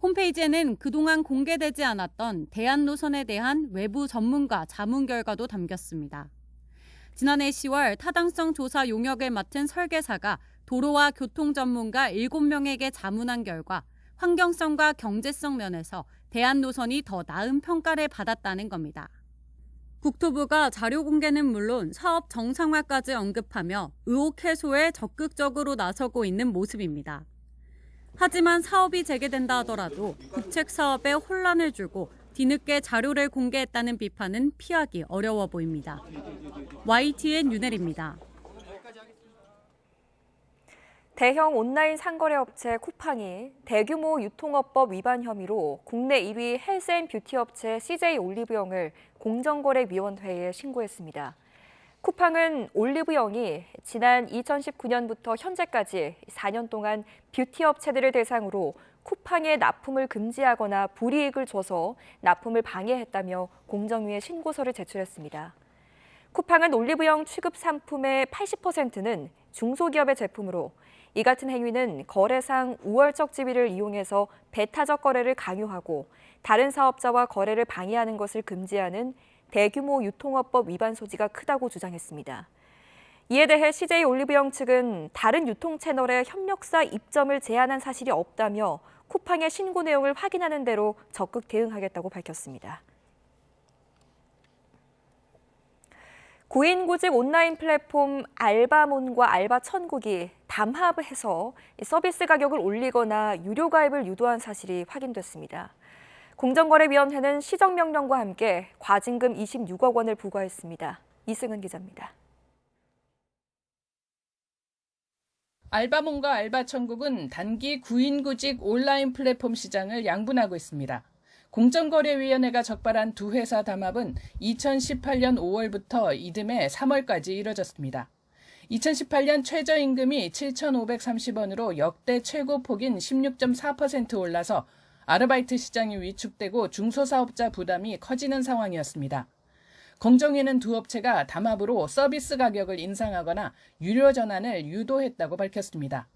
홈페이지에는 그동안 공개되지 않았던 대안노선에 대한 외부 전문가 자문 결과도 담겼습니다. 지난해 10월 타당성 조사 용역을 맡은 설계사가 도로와 교통 전문가 7명에게 자문한 결과 환경성과 경제성 면에서 대안노선이 더 나은 평가를 받았다는 겁니다. 국토부가 자료 공개는 물론 사업 정상화까지 언급하며 의혹 해소에 적극적으로 나서고 있는 모습입니다. 하지만 사업이 재개된다 하더라도 국책 사업에 혼란을 주고 뒤늦게 자료를 공개했다는 비판은 피하기 어려워 보입니다. YTN 윤혜리입니다. 대형 온라인 상거래 업체 쿠팡이 대규모 유통업법 위반 혐의로 국내 2위 헬스앤뷰티 업체 CJ 올리브영을 공정거래위원회에 신고했습니다. 쿠팡은 올리브영이 지난 2019년부터 현재까지 4년 동안 뷰티 업체들을 대상으로 쿠팡에 납품을 금지하거나 불이익을 줘서 납품을 방해했다며 공정위에 신고서를 제출했습니다. 쿠팡은 올리브영 취급 상품의 80%는 중소기업의 제품으로 이 같은 행위는 거래상 우월적 지위를 이용해서 배타적 거래를 강요하고 다른 사업자와 거래를 방해하는 것을 금지하는 대규모 유통업법 위반 소지가 크다고 주장했습니다. 이에 대해 CJ 올리브영 측은 다른 유통 채널에 협력사 입점을 제한한 사실이 없다며 쿠팡의 신고 내용을 확인하는 대로 적극 대응하겠다고 밝혔습니다. 구인구직 온라인 플랫폼 알바몬과 알바천국이 담합해서 서비스 가격을 올리거나 유료 가입을 유도한 사실이 확인됐습니다. 공정거래위원회는 시정명령과 함께 과징금 26억 원을 부과했습니다. 이승은 기자입니다. 알바몬과 알바천국은 단기 구인구직 온라인 플랫폼 시장을 양분하고 있습니다. 공정거래위원회가 적발한 두 회사 담합은 2018년 5월부터 이듬해 3월까지 이뤄졌습니다. 2018년 최저임금이 7,530원으로 역대 최고폭인 16.4% 올라서 아르바이트 시장이 위축되고 중소사업자 부담이 커지는 상황이었습니다. 공정위는 두 업체가 담합으로 서비스 가격을 인상하거나 유료 전환을 유도했다고 밝혔습니다.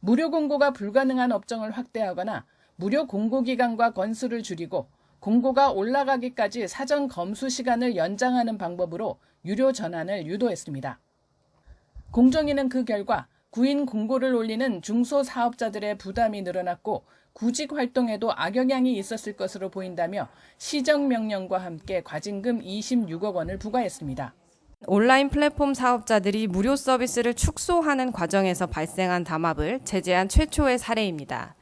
무료 공고가 불가능한 업종을 확대하거나 무료 공고 기간과 건수를 줄이고 공고가 올라가기까지 사전 검수 시간을 연장하는 방법으로 유료 전환을 유도했습니다. 공정위는 그 결과 구인 공고를 올리는 중소사업자들의 부담이 늘어났고 구직 활동에도 악영향이 있었을 것으로 보인다며 시정명령과 함께 과징금 26억 원을 부과했습니다. 온라인 플랫폼 사업자들이 무료 서비스를 축소하는 과정에서 발생한 담합을 제재한 최초의 사례입니다.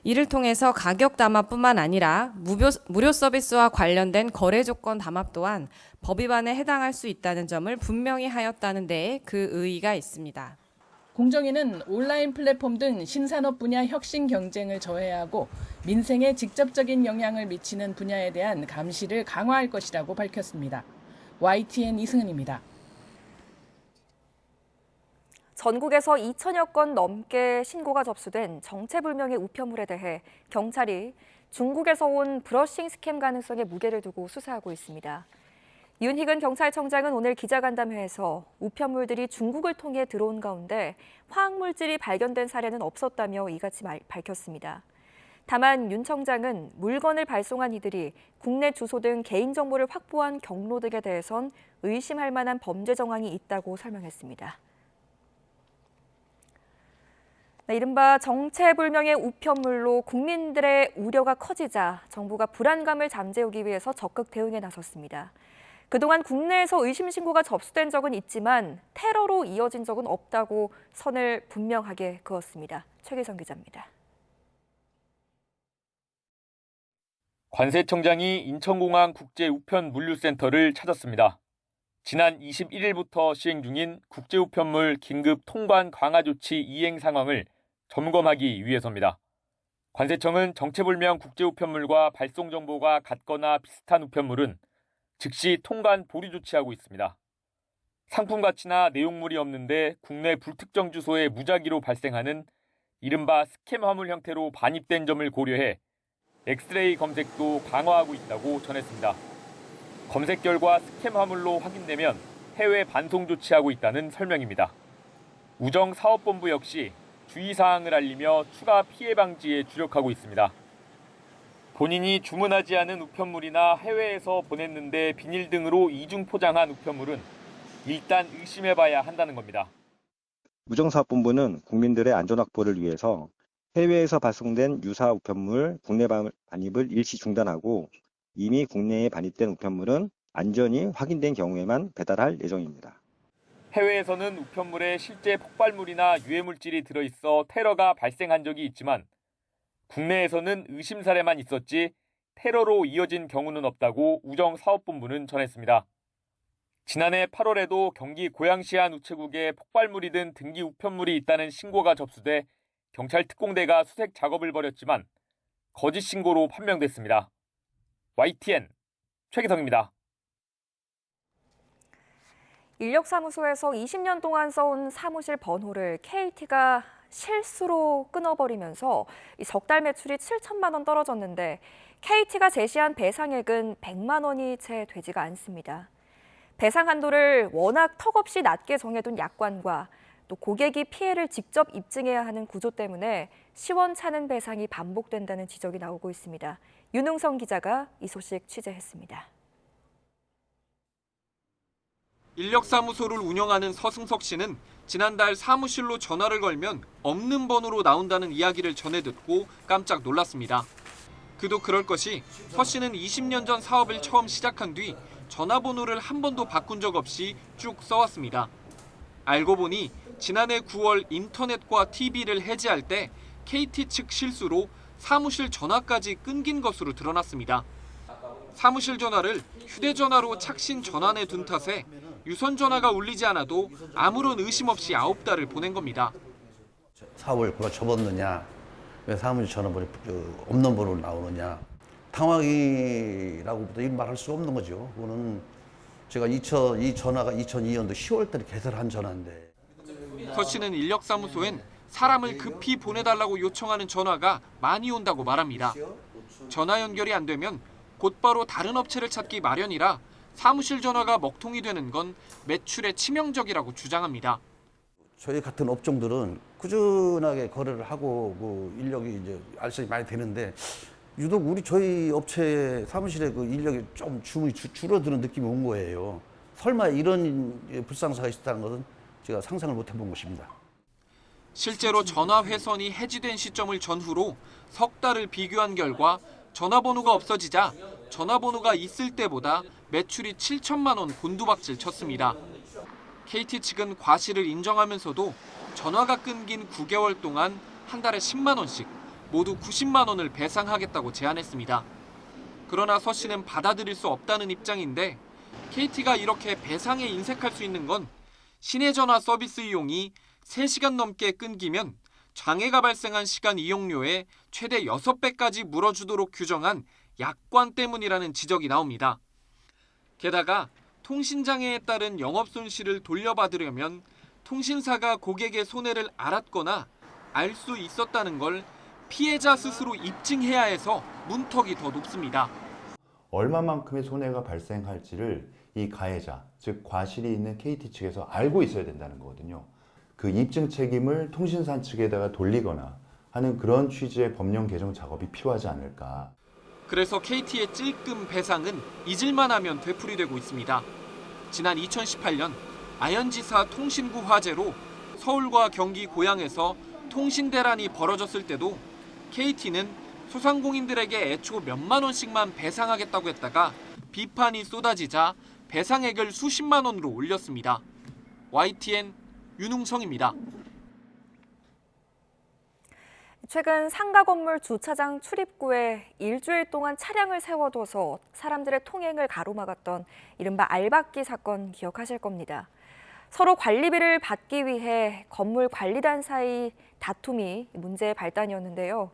이를 통해서 가격 담합뿐만 아니라 무료 서비스와 관련된 거래 조건 담합 또한 법 위반에 해당할 수 있다는 점을 분명히 하였다는 데에 그 의의가 있습니다. 공정위는 온라인 플랫폼 등 신산업 분야 혁신 경쟁을 저해하고 민생에 직접적인 영향을 미치는 분야에 대한 감시를 강화할 것이라고 밝혔습니다. YTN 이승은입니다. 전국에서 2천여 건 넘게 신고가 접수된 정체불명의 우편물에 대해 경찰이 중국에서 온 브러싱 스캠 가능성에 무게를 두고 수사하고 있습니다. 윤희근 경찰청장은 오늘 기자간담회에서 우편물들이 중국을 통해 들어온 가운데 화학물질이 발견된 사례는 없었다며 이같이 밝혔습니다. 다만 윤 청장은 물건을 발송한 이들이 국내 주소 등 개인정보를 확보한 경로 등에 대해선 의심할 만한 범죄 정황이 있다고 설명했습니다. 이른바 정체불명의 우편물로 국민들의 우려가 커지자 정부가 불안감을 잠재우기 위해서 적극 대응에 나섰습니다. 그동안 국내에서 의심 신고가 접수된 적은 있지만 테러로 이어진 적은 없다고 선을 분명하게 그었습니다. 최기성 기자입니다. 관세청장이 인천공항 국제우편물류센터를 찾았습니다. 지난 21일부터 시행 중인 국제우편물 긴급 통관 강화 조치 이행 상황을 점검하기 위해서입니다. 관세청은 정체불명 국제우편물과 발송 정보가 같거나 비슷한 우편물은 즉시 통관 보류 조치하고 있습니다. 상품 가치나 내용물이 없는데 국내 불특정 주소에 무작위로 발생하는 이른바 스캠 화물 형태로 반입된 점을 고려해 엑스레이 검색도 강화하고 있다고 전했습니다. 검색 결과 스캠 화물로 확인되면 해외 반송 조치하고 있다는 설명입니다. 우정사업본부 역시 주의사항을 알리며 추가 피해 방지에 주력하고 있습니다. 본인이 주문하지 않은 우편물이나 해외에서 보냈는데 비닐 등으로 이중 포장한 우편물은 일단 의심해봐야 한다는 겁니다. 우정사업본부는 국민들의 안전 확보를 위해서 해외에서 발송된 유사 우편물 국내 반입을 일시 중단하고 이미 국내에 반입된 우편물은 안전이 확인된 경우에만 배달할 예정입니다. 해외에서는 우편물에 실제 폭발물이나 유해물질이 들어있어 테러가 발생한 적이 있지만 국내에서는 의심 사례만 있었지 테러로 이어진 경우는 없다고 우정사업본부는 전했습니다. 지난해 8월에도 경기 고양시 한 우체국에 폭발물이 든 등기 우편물이 있다는 신고가 접수돼 경찰 특공대가 수색 작업을 벌였지만 거짓 신고로 판명됐습니다. YTN 최기성입니다. 인력사무소에서 20년 동안 써온 사무실 번호를 KT가 실수로 끊어버리면서 석 달 매출이 7천만 원 떨어졌는데 KT가 제시한 배상액은 100만 원이 채 되지가 않습니다. 배상 한도를 워낙 턱없이 낮게 정해둔 약관과 또 고객이 피해를 직접 입증해야 하는 구조 때문에 시원찮은 배상이 반복된다는 지적이 나오고 있습니다. 윤웅성 기자가 이 소식 취재했습니다. 인력사무소를 운영하는 서승석 씨는 지난달 사무실로 전화를 걸면 없는 번호로 나온다는 이야기를 전해 듣고 깜짝 놀랐습니다. 그도 그럴 것이 서 씨는 20년 전 사업을 처음 시작한 뒤 전화번호를 한 번도 바꾼 적 없이 쭉 써왔습니다. 알고 보니 지난해 9월 인터넷과 TV를 해지할 때 KT 측 실수로 사무실 전화까지 끊긴 것으로 드러났습니다. 사무실 전화를 휴대전화로 착신 전환해 둔 탓에 유선 전화가 울리지 않아도 아무런 의심 없이 9달을 보낸 겁니다. 사업을 그거 접었느냐, 왜 사무실 전화번호 없는 번호로 나오느냐. 당황이라고부터 말할 수 없는 거죠. 그거는 제가 이 전화가 2002년도 10월 달에 개설한 전화인데. 서 씨는 인력사무소엔 사람을 급히 보내달라고 요청하는 전화가 많이 온다고 말합니다. 전화 연결이 안 되면 곧바로 다른 업체를 찾기 마련이라 사무실 전화가 먹통이 되는 건 매출에 치명적이라고 주장합니다. 저희 같은 업종들은 꾸준하게 거래를 하고 인력이 이제 알선이 많이 되는데 유독 저희 업체 사무실에 인력이 좀 주문이 줄어드는 느낌이 온 거예요. 설마 이런 불상사가 있었다는 것은 제가 상상을 못 해본 것입니다. 실제로 전화 회선이 해지된 시점을 전후로 석 달을 비교한 결과 전화번호가 없어지자 전화번호가 있을 때보다 매출이 7천만 원 곤두박질 쳤습니다. KT 측은 과실을 인정하면서도 전화가 끊긴 9개월 동안 한 달에 10만 원씩 모두 90만 원을 배상하겠다고 제안했습니다. 그러나 서 씨는 받아들일 수 없다는 입장인데 KT가 이렇게 배상에 인색할 수 있는 건 시내 전화 서비스 이용이 3시간 넘게 끊기면 장애가 발생한 시간 이용료의 최대 6배까지 물어주도록 규정한 약관 때문이라는 지적이 나옵니다. 게다가 통신장애에 따른 영업손실을 돌려받으려면 통신사가 고객의 손해를 알았거나 알 수 있었다는 걸 피해자 스스로 입증해야 해서 문턱이 더 높습니다. 얼마만큼의 손해가 발생할지를 이 가해자, 즉 과실이 있는 KT 측에서 알고 있어야 된다는 거거든요. 그 입증 책임을 통신사 측에다가 돌리거나 하는 그런 취지의 법령 개정 작업이 필요하지 않을까. 그래서 KT의 찔끔 배상은 잊을만 하면 되풀이되고 있습니다. 지난 2018년 아현지사 통신구 화재로 서울과 경기 고양에서 통신대란이 벌어졌을 때도 KT는 소상공인들에게 애초 몇만 원씩만 배상하겠다고 했다가 비판이 쏟아지자 배상액을 수십만 원으로 올렸습니다. YTN 윤웅성입니다. 최근 상가 건물 주차장 출입구에 일주일 동안 차량을 세워둬서 사람들의 통행을 가로막았던 이른바 알박기 사건 기억하실 겁니다. 서로 관리비를 받기 위해 건물 관리단 사이 다툼이 문제의 발단이었는데요.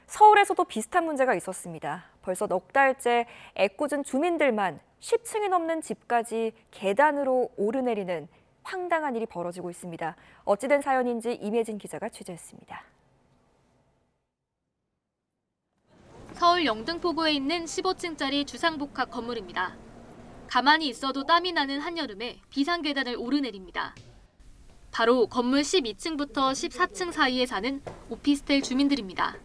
서울에서도 비슷한 문제가 있었습니다. 벌써 넉 달째 애꿎은 주민들만 10층이 넘는 집까지 계단으로 오르내리는 황당한 일이 벌어지고 있습니다. 어찌된 사연인지 임혜진 기자가 취재했습니다. 서울 영등포구에 있는 15층짜리 주상복합 건물입니다. 가만히 있어도 땀이 나는 한여름에 비상계단을 오르내립니다. 바로 건물 12층부터 14층 사이에 사는 오피스텔 주민들입니다.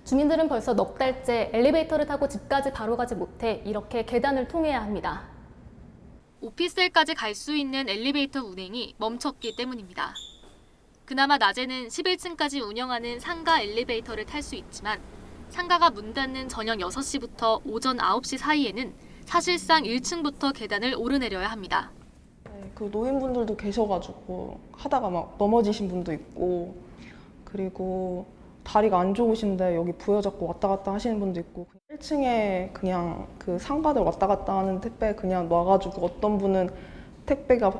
주민들은 벌써 넉 달째 엘리베이터를 타고 집까지 바로 가지 못해 이렇게 계단을 통해야 합니다. 오피스텔까지 갈 수 있는 엘리베이터 운행이 멈췄기 때문입니다. 그나마 낮에는 11층까지 운영하는 상가 엘리베이터를 탈 수 있지만 상가가 문 닫는 저녁 6시부터 오전 9시 사이에는 사실상 1층부터 계단을 오르내려야 합니다. 그 노인분들도 계셔가지고 하다가 막 넘어지신 분도 있고, 그리고 다리가 안 좋으신데 여기 부여잡고 왔다 갔다 하시는 분도 있고, 1층에 그냥 그 상가들 왔다 갔다 하는 택배 그냥 놔가지고 어떤 분은 택배가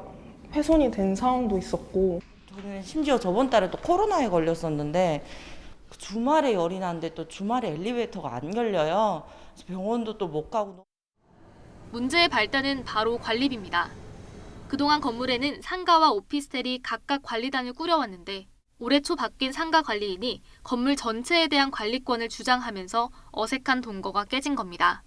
훼손이 된 상황도 있었고. 저는 심지어 저번 달에 또 코로나에 걸렸었는데 주말에 열이 나는데 또 주말에 엘리베이터가 안 열려요. 그래서 병원도 또 못 가고. 문제의 발단은 바로 관리비입니다. 그동안 건물에는 상가와 오피스텔이 각각 관리단을 꾸려왔는데 올해 초 바뀐 상가 관리인이 건물 전체에 대한 관리권을 주장하면서 어색한 동거가 깨진 겁니다.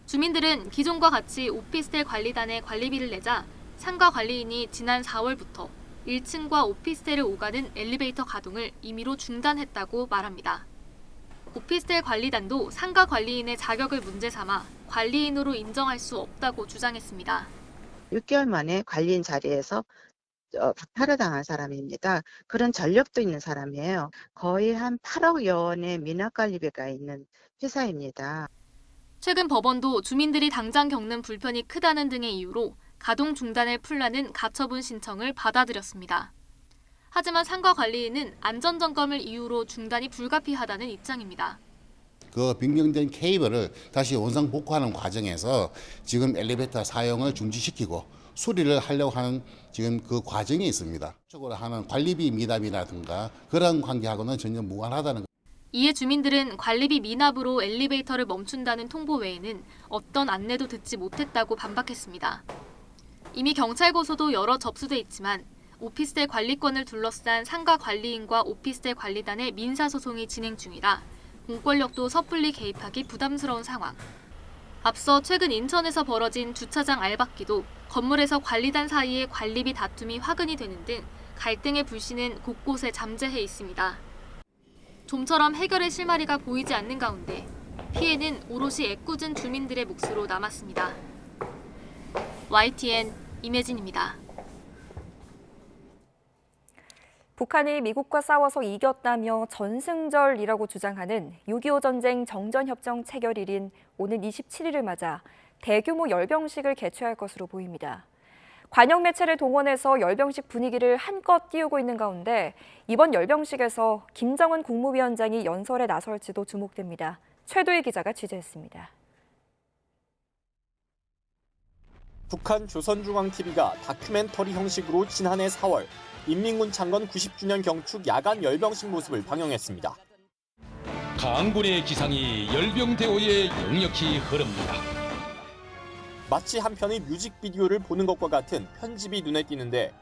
주민들은 기존과 같이 오피스텔 관리단에 관리비를 내자 상가 관리인이 지난 4월부터 1층과 오피스텔을 오가는 엘리베이터 가동을 임의로 중단했다고 말합니다. 오피스텔 관리단도 상가 관리인의 자격을 문제 삼아 관리인으로 인정할 수 없다고 주장했습니다. 6개월 만에 관리인 자리에서 박탈을 당한 사람입니다. 그런 전력도 있는 사람이에요. 거의 한 8억 원의 미납관리비가 있는 회사입니다. 최근 법원도 주민들이 당장 겪는 불편이 크다는 등의 이유로 가동 중단을 풀라는 가처분 신청을 받아들였습니다. 하지만 상가 관리인은 안전점검을 이유로 중단이 불가피하다는 입장입니다. 그 변경된 케이블을 다시 원상 복구하는 과정에서 지금 엘리베이터 사용을 중지시키고 수리를 하려고 하는 지금 그 과정이 있습니다. 쪽으로 하는 관리비 미납이라든가 그런 관계하고는 전혀 무관하다는 것. 이에 주민들은 관리비 미납으로 엘리베이터를 멈춘다는 통보 외에는 어떤 안내도 듣지 못했다고 반박했습니다. 이미 경찰 고소도 여러 접수돼 있지만 오피스텔 관리권을 둘러싼 상가 관리인과 오피스텔 관리단의 민사소송이 진행 중이라 공권력도 섣불리 개입하기 부담스러운 상황. 앞서 최근 인천에서 벌어진 주차장 알박기도 건물에서 관리단 사이의 관리비 다툼이 화근이 되는 등 갈등의 불씨는 곳곳에 잠재해 있습니다. 좀처럼 해결의 실마리가 보이지 않는 가운데 피해는 오롯이 애꿎은 주민들의 몫으로 남았습니다. YTN 임혜진입니다. 북한이 미국과 싸워서 이겼다며 전승절이라고 주장하는 6.25 전쟁 정전협정 체결일인 오는 27일을 맞아 대규모 열병식을 개최할 것으로 보입니다. 관영 매체를 동원해서 열병식 분위기를 한껏 띄우고 있는 가운데 이번 열병식에서 김정은 국무위원장이 연설에 나설지도 주목됩니다. 최도희 기자가 취재했습니다. 북한 조선중앙TV가 다큐멘터리 형식으로 지난해 4월 인민군 창건 90주년 경축 야간 열병식 모습을 방영했습니다. 강군의 기상이 열병대오에 역력히 흐릅니다. 마치 한 편의 뮤직비디오를 보는 것과 같은 편집이 눈에 띄는데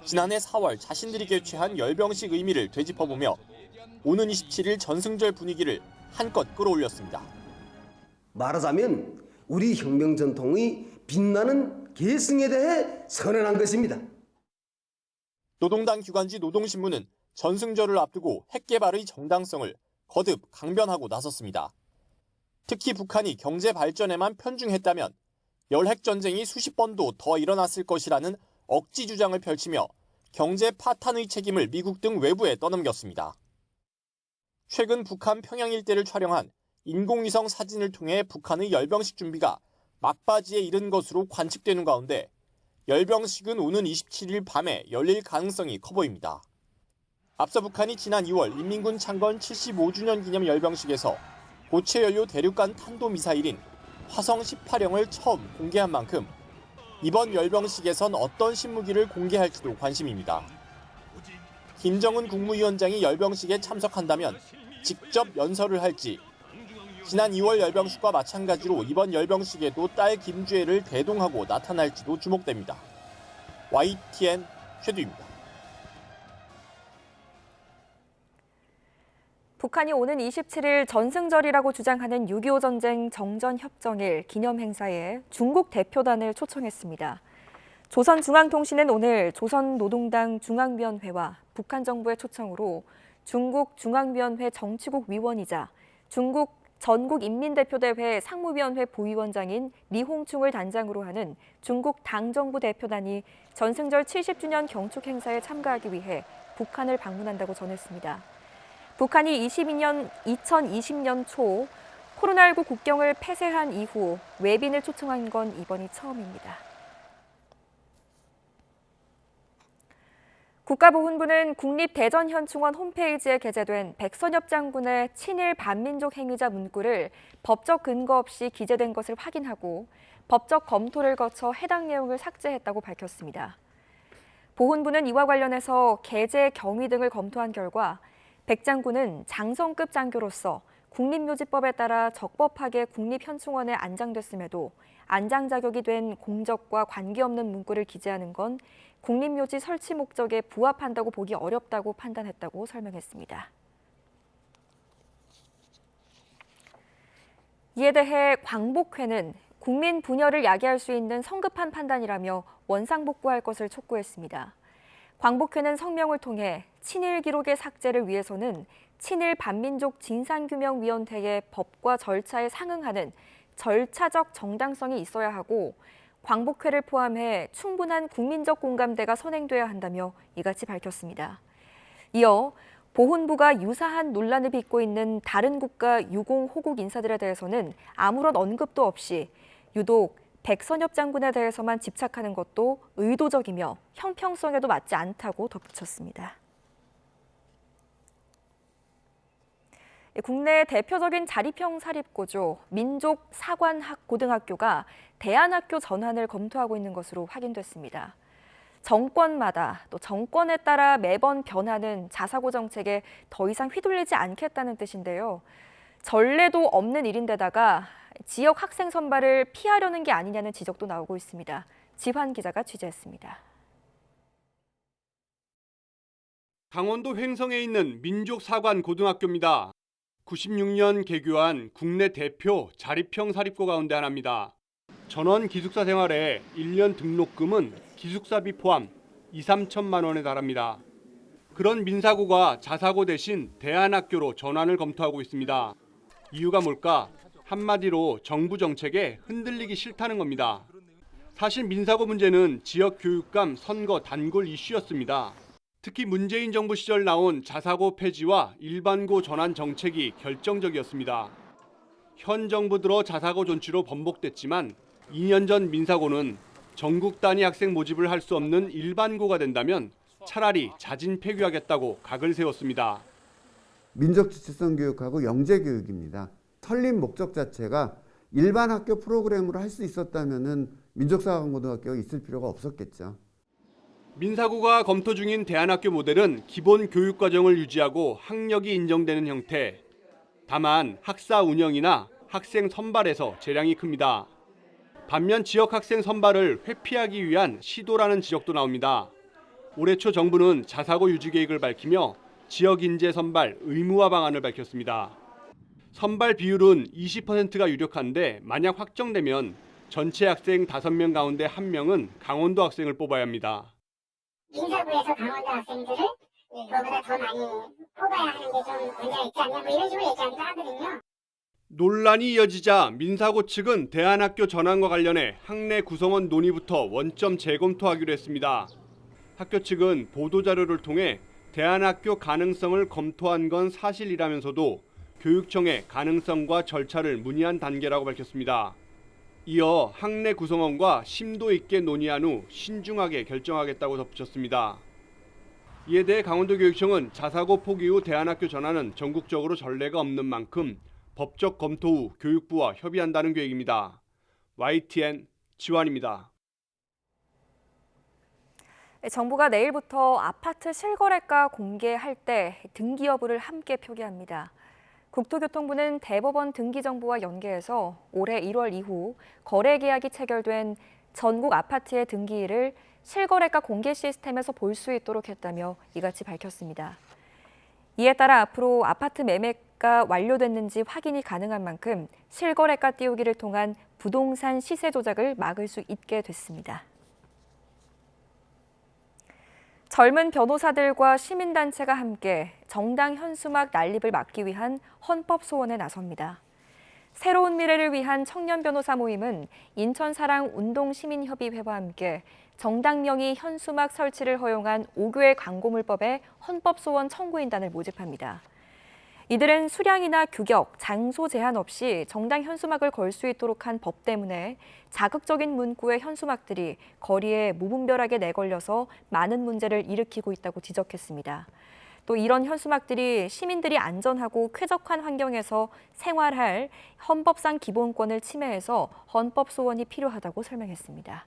지난해 4월 자신들이 개최한 열병식 의미를 되짚어보며 오는 27일 전승절 분위기를 한껏 끌어올렸습니다. 말하자면 우리 혁명 전통의 빛나는 계승에 대해 선언한 것입니다. 노동당 기관지 노동신문은 전승절을 앞두고 핵개발의 정당성을 거듭 강변하고 나섰습니다. 특히 북한이 경제 발전에만 편중했다면 열핵전쟁이 수십 번도 더 일어났을 것이라는 억지 주장을 펼치며 경제 파탄의 책임을 미국 등 외부에 떠넘겼습니다. 최근 북한 평양 일대를 촬영한 인공위성 사진을 통해 북한의 열병식 준비가 막바지에 이른 것으로 관측되는 가운데 열병식은 오는 27일 밤에 열릴 가능성이 커 보입니다. 앞서 북한이 지난 2월 인민군 창건 75주년 기념 열병식에서 고체 연료 대륙간 탄도미사일인 화성 18형을 처음 공개한 만큼 이번 열병식에선 어떤 신무기를 공개할지도 관심입니다. 김정은 국무위원장이 열병식에 참석한다면 직접 연설을 할지, 지난 2월 열병식과 마찬가지로 이번 열병식에도 딸 김주애를 대동하고 나타날지도 주목됩니다. YTN 최두입니다. 북한이 오는 27일 전승절이라고 주장하는 6.25 전쟁 정전협정일 기념행사에 중국 대표단을 초청했습니다. 조선중앙통신은 오늘 조선노동당 중앙위원회와 북한 정부의 초청으로 중국 중앙위원회 정치국 위원이자 중국 전국인민대표대회 상무위원회 부위원장인 리홍충을 단장으로 하는 중국 당정부 대표단이 전승절 70주년 경축 행사에 참가하기 위해 북한을 방문한다고 전했습니다. 북한이 2020년 초 코로나19 국경을 폐쇄한 이후 외빈을 초청한 건 이번이 처음입니다. 국가보훈부는 국립대전현충원 홈페이지에 게재된 백선엽 장군의 친일 반민족 행위자 문구를 법적 근거 없이 기재된 것을 확인하고 법적 검토를 거쳐 해당 내용을 삭제했다고 밝혔습니다. 보훈부는 이와 관련해서 게재 경위 등을 검토한 결과 백 장군은 장성급 장교로서 국립묘지법에 따라 적법하게 국립현충원에 안장됐음에도 안장 자격이 된 공적과 관계없는 문구를 기재하는 건 국립묘지 설치 목적에 부합한다고 보기 어렵다고 판단했다고 설명했습니다. 이에 대해 광복회는 국민 분열을 야기할 수 있는 성급한 판단이라며 원상복구할 것을 촉구했습니다. 광복회는 성명을 통해 친일 기록의 삭제를 위해서는 친일 반민족 진상규명위원회의 법과 절차에 상응하는 절차적 정당성이 있어야 하고 광복회를 포함해 충분한 국민적 공감대가 선행돼야 한다며 이같이 밝혔습니다. 이어 보훈부가 유사한 논란을 빚고 있는 다른 국가 유공 호국 인사들에 대해서는 아무런 언급도 없이 유독 백선엽 장군에 대해서만 집착하는 것도 의도적이며 형평성에도 맞지 않다고 덧붙였습니다. 국내 대표적인 자립형 사립고죠 민족사관학고등학교가 대안학교 전환을 검토하고 있는 것으로 확인됐습니다. 정권마다 또 정권에 따라 매번 변하는 자사고 정책에 더 이상 휘둘리지 않겠다는 뜻인데요. 전례도 없는 일인데다가 지역 학생 선발을 피하려는 게 아니냐는 지적도 나오고 있습니다. 지환 기자가 취재했습니다. 강원도 횡성에 있는 민족사관고등학교입니다. 96년 개교한 국내 대표 자립형 사립고 가운데 하나입니다. 전원 기숙사 생활에 1년 등록금은 기숙사비 포함 2, 3천만 원에 달합니다. 그런 민사고가 자사고 대신 대안학교로 전환을 검토하고 있습니다. 이유가 뭘까? 한마디로 정부 정책에 흔들리기 싫다는 겁니다. 사실 민사고 문제는 지역 교육감 선거 단골 이슈였습니다. 특히 문재인 정부 시절 나온 자사고 폐지와 일반고 전환 정책이 결정적이었습니다. 현 정부 들어 자사고 존치로 번복됐지만 2년 전 민사고는 전국 단위 학생 모집을 할 수 없는 일반고가 된다면 차라리 자진 폐기하겠다고 각을 세웠습니다. 민족 지체성 교육하고 영재 교육입니다. 설립 목적 자체가 일반 학교 프로그램으로 할 수 있었다면은 민족사관고등학교가 있을 필요가 없었겠죠. 민사고가 검토 중인 대안학교 모델은 기본 교육 과정을 유지하고 학력이 인정되는 형태. 다만 학사 운영이나 학생 선발에서 재량이 큽니다. 반면 지역 학생 선발을 회피하기 위한 시도라는 지적도 나옵니다. 올해 초 정부는 자사고 유지 계획을 밝히며 지역 인재 선발 의무화 방안을 밝혔습니다. 선발 비율은 20%가 유력한데 만약 확정되면 전체 학생 5명 가운데 1명은 강원도 학생을 뽑아야 합니다. 민사고에서 강원도 학생들을 그거보다 더 많이 뽑아야 하는 게 좀 문제가 있지 않냐 뭐 이런 식으로 얘기하기도 하거든요. 논란이 이어지자 민사고 측은 대안학교 전환과 관련해 학내 구성원 논의부터 원점 재검토하기로 했습니다. 학교 측은 보도자료를 통해 대안학교 가능성을 검토한 건 사실이라면서도 교육청에 가능성과 절차를 문의한 단계라고 밝혔습니다. 이어 학내 구성원과 심도 있게 논의한 후 신중하게 결정하겠다고 덧붙였습니다. 이에 대해 강원도교육청은 자사고 포기 후 대안학교 전환은 전국적으로 전례가 없는 만큼 법적 검토 후 교육부와 협의한다는 계획입니다. YTN 지환입니다. 정부가 내일부터 아파트 실거래가 공개할 때 등기 여부를 함께 표기합니다. 국토교통부는 대법원 등기 정보와 연계해서 올해 1월 이후 거래 계약이 체결된 전국 아파트의 등기일을 실거래가 공개 시스템에서 볼 수 있도록 했다며 이같이 밝혔습니다. 이에 따라 앞으로 아파트 매매가 완료됐는지 확인이 가능한 만큼 실거래가 띄우기를 통한 부동산 시세 조작을 막을 수 있게 됐습니다. 젊은 변호사들과 시민단체가 함께 정당 현수막 난립을 막기 위한 헌법 소원에 나섭니다. 새로운 미래를 위한 청년 변호사 모임은 인천사랑운동시민협의회와 함께 정당명의 현수막 설치를 허용한 5교의 광고물법에 헌법 소원 청구인단을 모집합니다. 이들은 수량이나 규격, 장소 제한 없이 정당 현수막을 걸 수 있도록 한 법 때문에 자극적인 문구의 현수막들이 거리에 무분별하게 내걸려서 많은 문제를 일으키고 있다고 지적했습니다. 또 이런 현수막들이 시민들이 안전하고 쾌적한 환경에서 생활할 헌법상 기본권을 침해해서 헌법 소원이 필요하다고 설명했습니다.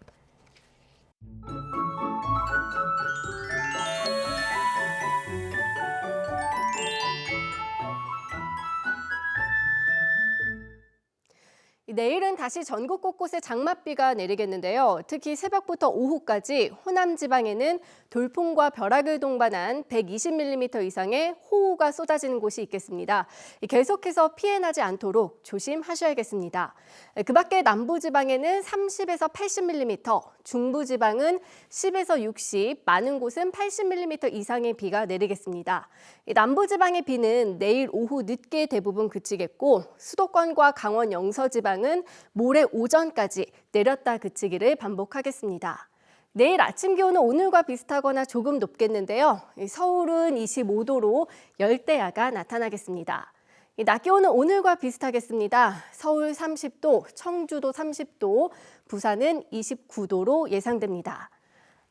내일은 다시 전국 곳곳에 장맛비가 내리겠는데요. 특히 새벽부터 오후까지 호남 지방에는 돌풍과 벼락을 동반한 120mm 이상의 호우가 쏟아지는 곳이 있겠습니다. 계속해서 피해 나지 않도록 조심하셔야겠습니다. 그 밖에 남부 지방에는 30에서 80mm, 중부 지방은 10에서 60, 많은 곳은 80mm 이상의 비가 내리겠습니다. 남부 지방의 비는 내일 오후 늦게 대부분 그치겠고 수도권과 강원 영서 지방은 모레 오전까지 내렸다 그치기를 반복하겠습니다. 내일 아침 기온은 오늘과 비슷하거나 조금 높겠는데요. 서울은 25도로 열대야가 나타나겠습니다. 낮 기온은 오늘과 비슷하겠습니다. 서울 30도, 청주도 30도, 부산은 29도로 예상됩니다.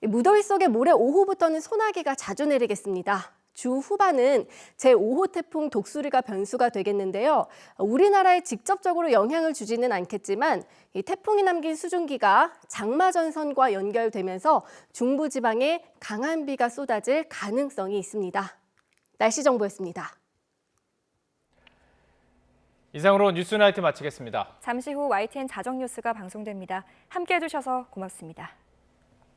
무더위 속에 모레 오후부터는 소나기가 자주 내리겠습니다. 주 후반은 제5호 태풍 독수리가 변수가 되겠는데요. 우리나라에 직접적으로 영향을 주지는 않겠지만 이 태풍이 남긴 수증기가 장마전선과 연결되면서 중부지방에 강한 비가 쏟아질 가능성이 있습니다. 날씨 정보였습니다. 이상으로 뉴스나이트 마치겠습니다. 잠시 후 YTN 자정뉴스가 방송됩니다. 함께해 주셔서 고맙습니다.